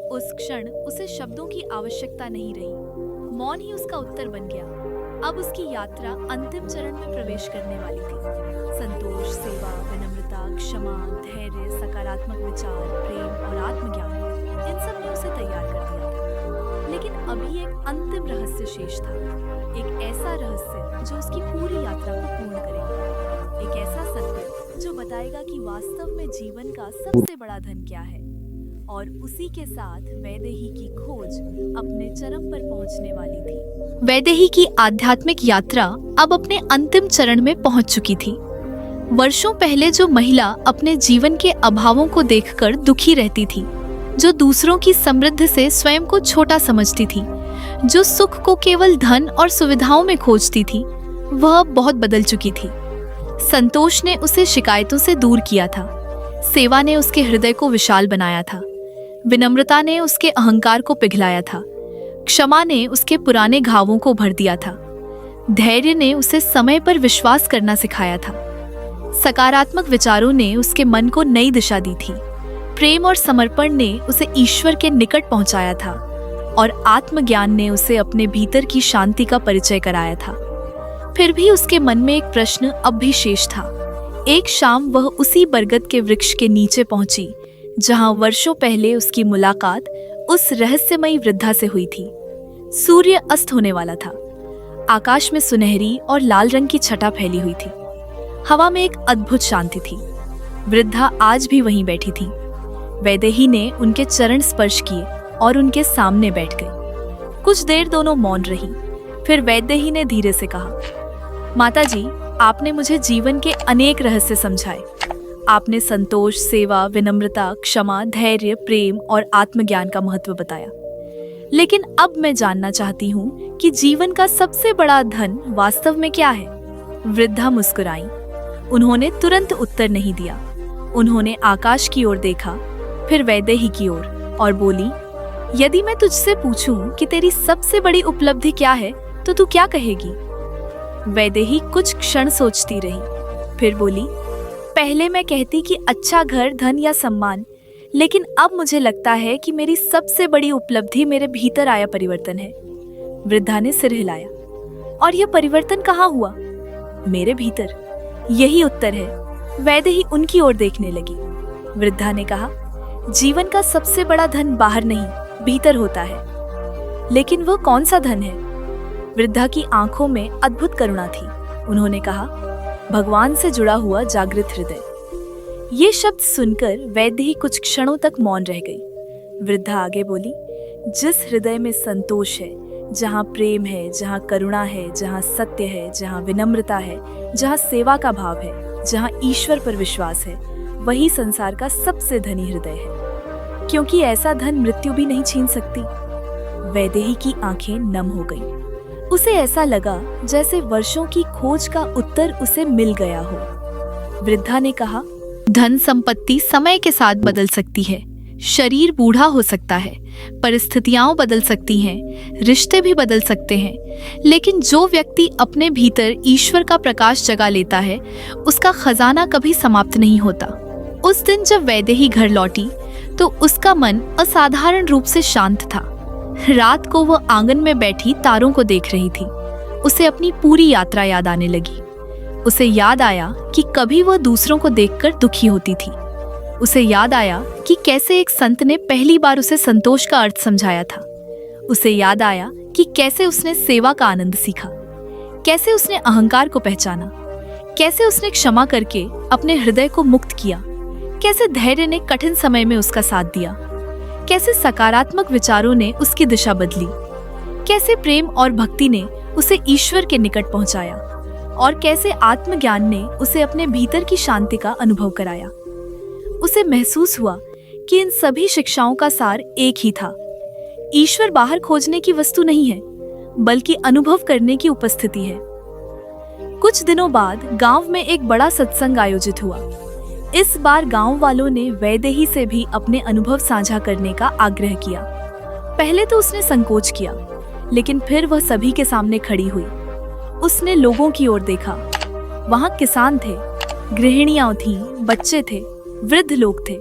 S2: उस क्षण उसे शब्दों की आवश्यकता नहीं रही। मौन ही उसका उत्तर बन गया। अब उसकी यात्रा अंतिम चरण में प्रवेश करने वाली थी। संतोष, सेवा, विनम्रता, क्षमा, धैर्य, सकारात्मक विचार, प्रेम और आत्मज्ञान, इन सब ने उसे तैयार कर दिया था। लेकिन अभी एक अंतिम रहस्य शेष था। एक ऐसा रहस्य जो उसकी पूरी यात्रा को पूर्ण करेगा। एक ऐसा सत्य जो बताएगा कि वास्तव में जीवन का सबसे बड़ा धन क्या है। और उसी के साथ वैदेही की खोज अपने चरम पर पहुंचने वाली थी। वैदेही की आध्यात्मिक यात्रा अब अपने अंतिम चरण में पहुंच चुकी थी। वर्षों पहले जो महिला अपने जीवन के अभावों को देखकर दुखी रहती थी, जो दूसरों की समृद्धि से स्वयं को छोटा समझती थी, जो सुख को केवल धन और सुविधाओं में खोजती थी, वह बहुत बदल चुकी थी। संतोष ने उसे शिकायतों से दूर किया था। सेवा ने उसके हृदय को विशाल बनाया था। विनम्रता ने उसके अहंकार को पिघलाया था। क्षमा ने उसके पुराने घावों को भर दिया था। धैर्य ने उसे समय पर विश्वास करना सिखाया था। सकारात्मक विचारों ने उसके मन को नई दिशा दी थी। प्रेम और समर्पण ने उसे ईश्वर के निकट पहुंचाया था और आत्मज्ञान ने उसे अपने भीतर की शांति का परिचय कराया था। फिर भी उसके मन में एक प्रश्न अब भी शेष था। एक शाम वह उसी बरगद के वृक्ष के नीचे पहुंची जहां वर्षों पहले उसकी मुलाकात उस रहस्यमयी वृद्धा से हुई थी। सूर्य अस्त होने वाला था। आकाश में सुनहरी और लाल रंग की छटा फैली हुई थी। हवा में एक अद्भुत शांति थी। वृद्धा आज भी वहीं बैठी थी। वैदेही ने उनके चरण स्पर्श किए और उनके सामने बैठ गई। कुछ देर दोनों मौन रही। फिर वैदेही ने धीरे से कहा, माताजी, आपने मुझे जीवन के अनेक रहस्य समझाए। आपने संतोष, सेवा, विनम्रता, क्षमा, धैर्य, प्रेम और आत्मज्ञान का महत्व बताया। लेकिन अब मैं जानना चाहती हूँ कि जीवन का सबसे बड़ा धन वास्तव में क्या है? वृद्धा मुस्कुराई। उन्होंने तुरंत उत्तर नहीं दिया। उन्होंने आकाश की ओर देखा, फिर वैदेही की ओर और बोली, यदि मैं तुझसे पूछूं कि तेरी सबसे बड़ी उपलब्धि क्या है, तो तू क्या कहेगी? वैदेही कुछ क्षण सोचती रही, फिर बोली, पहले मैं कहती कि अच्छा घर, धन या सम्मान, लेकिन अब मुझे लगता है कि मेरी सबसे बड़ी उपलब्धि मेरे भीतर आया परिवर्तन है। वृद्धा ने सिर हिलाया। और यह परिवर्तन कहाँ हुआ? मेरे भीतर। यही उत्तर है। वैदेही उनकी ओर देखने लगी। वृद्धा ने कहा, जीवन का सबसे बड़ा धन बाहर नहीं, भीतर होता है। लेकिन वह कौन सा धन है? वृद्धा की आंखों में अद्भुत करुणा थी। उन्होंने कहा, भगवान से जुड़ा हुआ जागृत हृदय। ये शब्द सुनकर वैद्य ही कुछ क्षणों तक मौन रह गई। वृद्धा आगे बोली, जिस हृदय में संतोष है, जहाँ प्रेम है, जहाँ करुणा है, जहाँ सत्य है, जहाँ विनम्रता है, जहाँ सेवा का भाव है, जहाँ ईश्वर पर विश्वास है, वही संसार का सबसे धनी हृदय है, क्योंकि ऐसा धन मृत्यु भी नहीं छीन सकती। वैदेही की आंखें नम हो गईं। उसे ऐसा लगा जैसे वर्षों की खोज का उत्तर उसे मिल गया हो। वृद्धा ने कहा, धन संपत्ति समय के साथ बदल सकती है, शरीर बूढ़ा हो सकता है, परिस्थितियां बदल सकती हैं, रिश्ते भी बदल सकते हैं, लेकिन जो व्यक्ति अपने भीतर ईश्वर का प्रकाश जगा लेता है, उसका खजाना कभी समाप्त नहीं होता। उस दिन जब वैदेही घर लौटी तो उसका मन असाधारण रूप से शांत था। रात को वह आंगन में बैठी तारों को देख रही थी। उसे अपनी पूरी यात्रा याद आने लगी। उसे याद आया कि कभी वह दूसरों को देखकर दुखी होती थी। उसे याद आया कि कैसे एक संत ने पहली बार उसे संतोष का अर्थ समझाया था। उसे याद आया कि कैसे उसने सेवा का आनंद सीखा, कैसे उसने अहंकार को पहचाना, कैसे उसने क्षमा करके अपने हृदय को मुक्त किया, कैसे धैर्य ने कठिन समय में उसका साथ दिया, कैसे सकारात्मक विचारों ने उसकी दिशा बदली, कैसे प्रेम और भक्ति ने उसे ईश्वर के निकट पहुंचाया, और कैसे आत्मज्ञान ने उसे अपने भीतर की शांति का अनुभव कराया। उसे महसूस हुआ कि इन सभी शिक्षाओं का सार एक ही था। ईश्वर बाहर खोजने की वस्तु नहीं है, बल्कि अनुभव करने की उपस्थिति है। कुछ दिनों बाद गांव में एक बड़ा सत्संग आयोजित हुआ। इस बार गांव वालों ने वैदेही से भी अपने अनुभव साझा करने का आग्रह किया। पहले तो उसने संकोच किया, लेकिन फिर वह सभी के सामने खड़ी हुई। उसने लोगों की ओर देखा। वहां किसान थे, गृहिणियां थीं, बच्चे थे, वृद्ध लोग थे।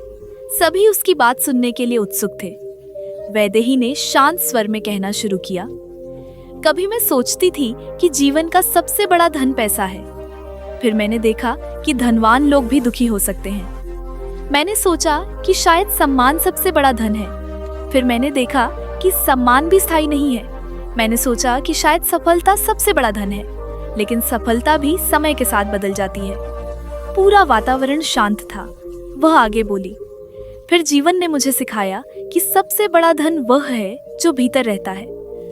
S2: सभी उसकी बात सुनने के लिए उत्सुक थे। वैदेही ने शांत स्वर में कहना शुरू किया, कभी मैं सोचती थी कि जीवन का सबसे बड़ा धन पैसा है। फिर मैंने देखा कि धनवान लोग भी दुखी हो सकते हैं। मैंने सोचा कि शायद सम्मान सबसे बड़ा धन है। फिर मैंने देखा कि सम्मान भी स्थायी नहीं है। मैंने सोचा कि शायद सफलता सबसे बड़ा धन है, लेकिन सफलता भी समय के साथ बदल जाती है। पूरा वातावरण शांत था। वह आगे बोली, फिर जीवन ने मुझे सिखाया कि सबसे बड़ा धन वह है जो भीतर रहता है।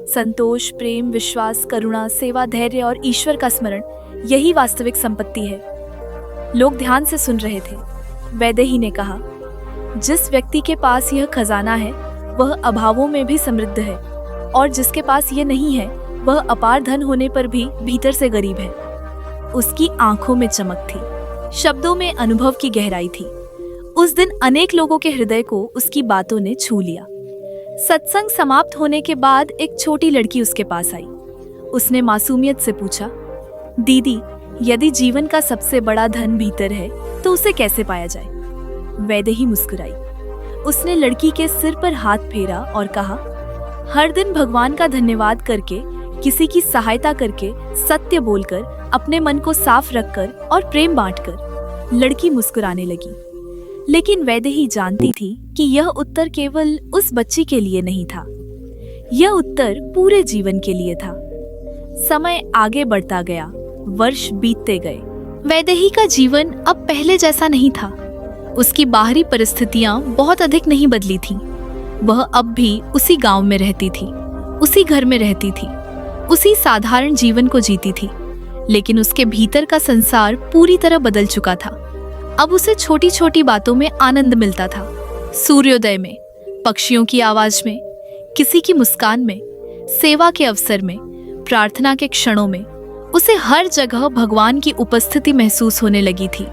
S2: संतोष, प्रेम, विश्वास, करुणा, सेवा, धैर्य और ईश्वर का स्मरण, यही वास्तविक संपत्ति है। लोग ध्यान से सुन रहे थे। वैदेही ने कहा, जिस व्यक्ति के पास यह खजाना है वह अभावों में भी समृद्ध है, और जिसके पास ये नहीं है वह अपार धन होने पर भी भीतर से गरीब है। उसकी आंखों में चमक थी, शब्दों में अनुभव की गहराई थी। उस दिन अनेक लोगों के हृदय को उसकी बातों ने छू लिया। सत्संग समाप्त होने के बाद एक छोटी लड़की उसके पास आई। उसने मासूमियत से पूछा, दीदी, यदि जीवन का सबसे बड़ा धन भीतर है तो उसे कैसे पाया जाए? वैदेही मुस्कुराई। उसने लड़की के सिर पर हाथ फेरा और कहा, हर दिन भगवान का धन्यवाद करके, किसी की सहायता करके, सत्य बोलकर, अपने मन को साफ रखकर और प्रेम बांटकर। लड़की मुस्कुराने लगी। लेकिन वैदेही जानती थी कि यह उत्तर केवल उस बच्ची के लिए नहीं था, यह उत्तर पूरे जीवन के लिए था। समय आगे बढ़ता गया, वर्ष बीतते गए। वैदेही का जीवन अब पहले जैसा नहीं था। उसकी बाहरी परिस्थितियां बहुत अधिक नहीं बदली थीं। वह अब भी उसी गांव में रहती थी, उसी घर में रहती थी, उसी साधारण जीवन को जीती थी। लेकिन उसके भीतर का संसार पूरी तरह बदल चुका था। अब उसे छोटी छोटी बातों में आनंद मिलता था। सूर्योदय में, पक्षियों की आवाज में, किसी की मुस्कान में, सेवा के अवसर में, प्रार्थना के क्षणों में। उसे हर जगह भगवान की उपस्थिति महसूस होने लगी थी।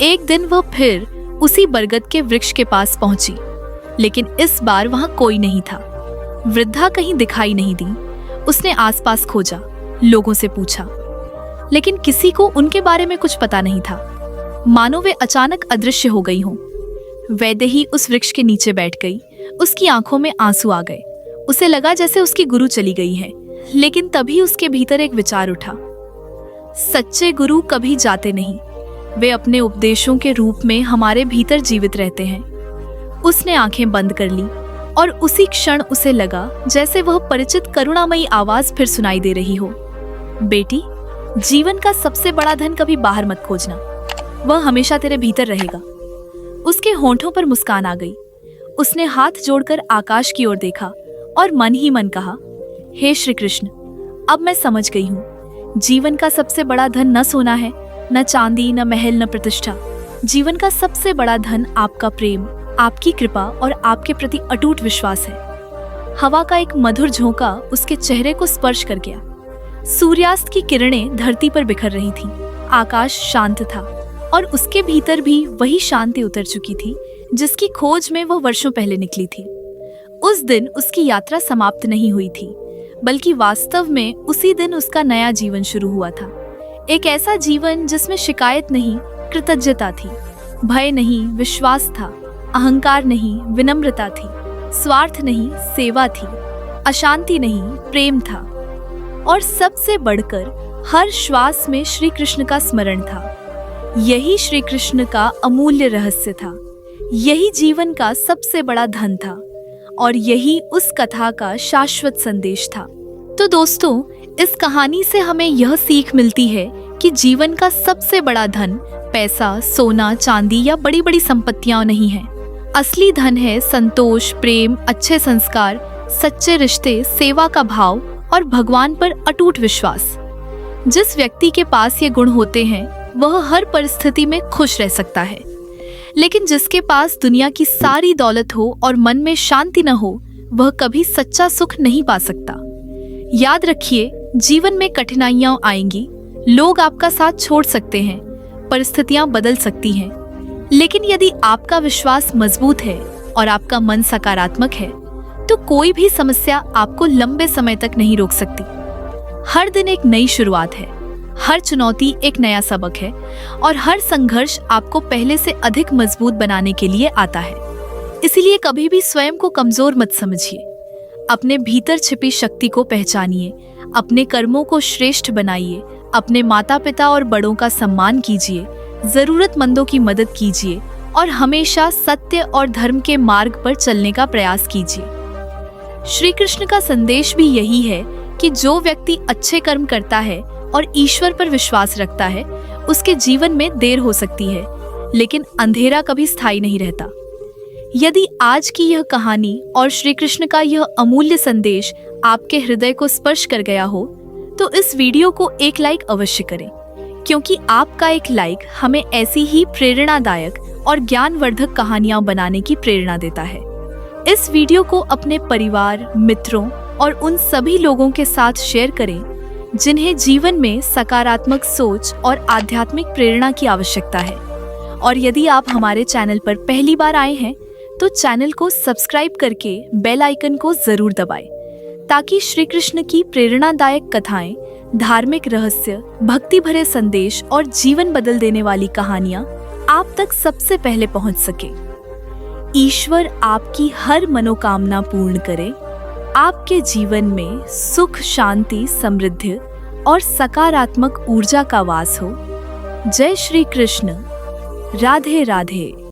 S2: एक दिन वह फिर उसी बरगद के वृक्ष के पास पहुंची, लेकिन इस बार वहां कोई नहीं था। वृद्धा कहीं दिखाई नहीं दी। उसने आसपास खोजा, लोगों से पूछा, लेकिन किसी को उनके बारे में कुछ पता नहीं था, मानो वे अचानक अदृश्य हो गई हों। वैदेही उस वृक्ष के नीचे बैठ गई। उसकी आंखों में आंसू आ गए। उसे लगा जैसे उसकी गुरु चली गई है। लेकिन तभी उसके भीतर एक विचार उठा, सच्चे गुरु कभी जाते नहीं, वे अपने उपदेशों के रूप में हमारे भीतर जीवित रहते हैं। उसने आंखें बंद कर ली और उसी क्षण उसे लगा जैसे वह परिचित करुणामयी आवाज फिर सुनाई दे रही हो। बेटी, जीवन का सबसे बड़ा धन कभी बाहर मत खोजना, वह हमेशा तेरे भीतर रहेगा। उसके होंठों पर मुस्कान आ गई। उसने हाथ जोड़कर आकाश की ओर देखा और मन ही मन कहा, हे श्री कृष्ण, अब मैं समझ गई हूँ, जीवन का सबसे बड़ा धन न सोना है, न चांदी, न महल, न प्रतिष्ठा। जीवन का सबसे बड़ा धन आपका प्रेम, आपकी कृपा और आपके प्रति अटूट विश्वास है। हवा का एक मधुर झोंका उसके चेहरे को स्पर्श कर गया। सूर्यास्त की किरणें धरती पर बिखर रही थीं। आकाश शांत था और उसके भीतर भी वही शांति उतर चुकी थी जिसकी खोज में वह वर्षों पहले निकली थी। उस दिन उसकी यात्रा समाप्त नहीं हुई थी, बल्कि वास्तव में उसी दिन उसका नया जीवन शुरू हुआ था। एक ऐसा जीवन जिसमें शिकायत नहीं, कृतज्ञता थी, भय नहीं, विश्वास था, अहंकार नहीं, विनम्रता थी, स्वार्थ नहीं, सेवा थी, अशांति नहीं, प्रेम था, और सबसे बढ़कर हर श्वास में श्री कृष्ण का स्मरण था। यही श्री कृष्ण का अमूल्य रहस्य था, यही जीवन का सबसे बड़ा धन था और यही उस कथा का शाश्वत संदेश था। तो दोस्तों, इस कहानी से हमें यह सीख मिलती है कि जीवन का सबसे बड़ा धन पैसा, सोना, चांदी या बड़ी बड़ी संपत्तियां नहीं है। असली धन है संतोष, प्रेम, अच्छे संस्कार, सच्चे रिश्ते, सेवा का भाव और भगवान पर अटूट विश्वास। जिस व्यक्ति के पास ये गुण होते हैं वह हर परिस्थिति में खुश रह सकता है, लेकिन जिसके पास दुनिया की सारी दौलत हो और मन में शांति न हो, वह कभी सच्चा सुख नहीं पा सकता। याद रखिए, जीवन में कठिनाइयां आएंगी, लोग आपका साथ छोड़ सकते हैं, परिस्थितियां बदल सकती हैं, लेकिन यदि आपका विश्वास मजबूत है और आपका मन सकारात्मक है तो कोई भी समस्या आपको लंबे समय तक नहीं रोक सकती। हर दिन एक नई शुरुआत है, हर चुनौती एक नया सबक है और हर संघर्ष आपको पहले से अधिक मजबूत बनाने के लिए आता है। इसीलिए कभी भी स्वयं को कमजोर मत समझिए। अपने भीतर छिपी शक्ति को पहचानिए, अपने कर्मों को श्रेष्ठ बनाइए, अपने माता पिता और बड़ों का सम्मान कीजिए, जरूरतमंदों की मदद कीजिए और हमेशा सत्य और धर्म के मार्ग पर चलने का प्रयास कीजिए। श्री कृष्ण का संदेश भी यही है कि जो व्यक्ति अच्छे कर्म करता है और ईश्वर पर विश्वास रखता है, उसके जीवन में देर हो सकती है, लेकिन अंधेरा कभी स्थायी नहीं रहता। यदि आज की यह कहानी और श्री कृष्ण का यह अमूल्य संदेश आपके हृदय को स्पर्श कर गया हो, तो इस वीडियो को एक लाइक अवश्य करें, क्योंकि आपका एक लाइक हमें ऐसी ही प्रेरणादायक और ज्ञानवर्धक कहानियां बनाने की प्रेरणा देता है। इस वीडियो को अपने परिवार, मित्रों और उन सभी लोगों के साथ शेयर करें जिन्हें जीवन में सकारात्मक सोच और आध्यात्मिक प्रेरणा की आवश्यकता है। और यदि आप हमारे चैनल पर पहली बार आए हैं तो चैनल को सब्सक्राइब करके बेल आइकन को जरूर दबाएं, ताकि श्री कृष्ण की प्रेरणादायक कथाएं, धार्मिक रहस्य, भक्ति भरे संदेश और जीवन बदल देने वाली कहानियां आप तक सबसे पहले पहुंच सके। ईश्वर आपकी हर मनोकामना पूर्ण करे, आपके जीवन में सुख, शांति, समृद्धि और सकारात्मक ऊर्जा का वास हो। जय श्री कृष्ण। राधे राधे।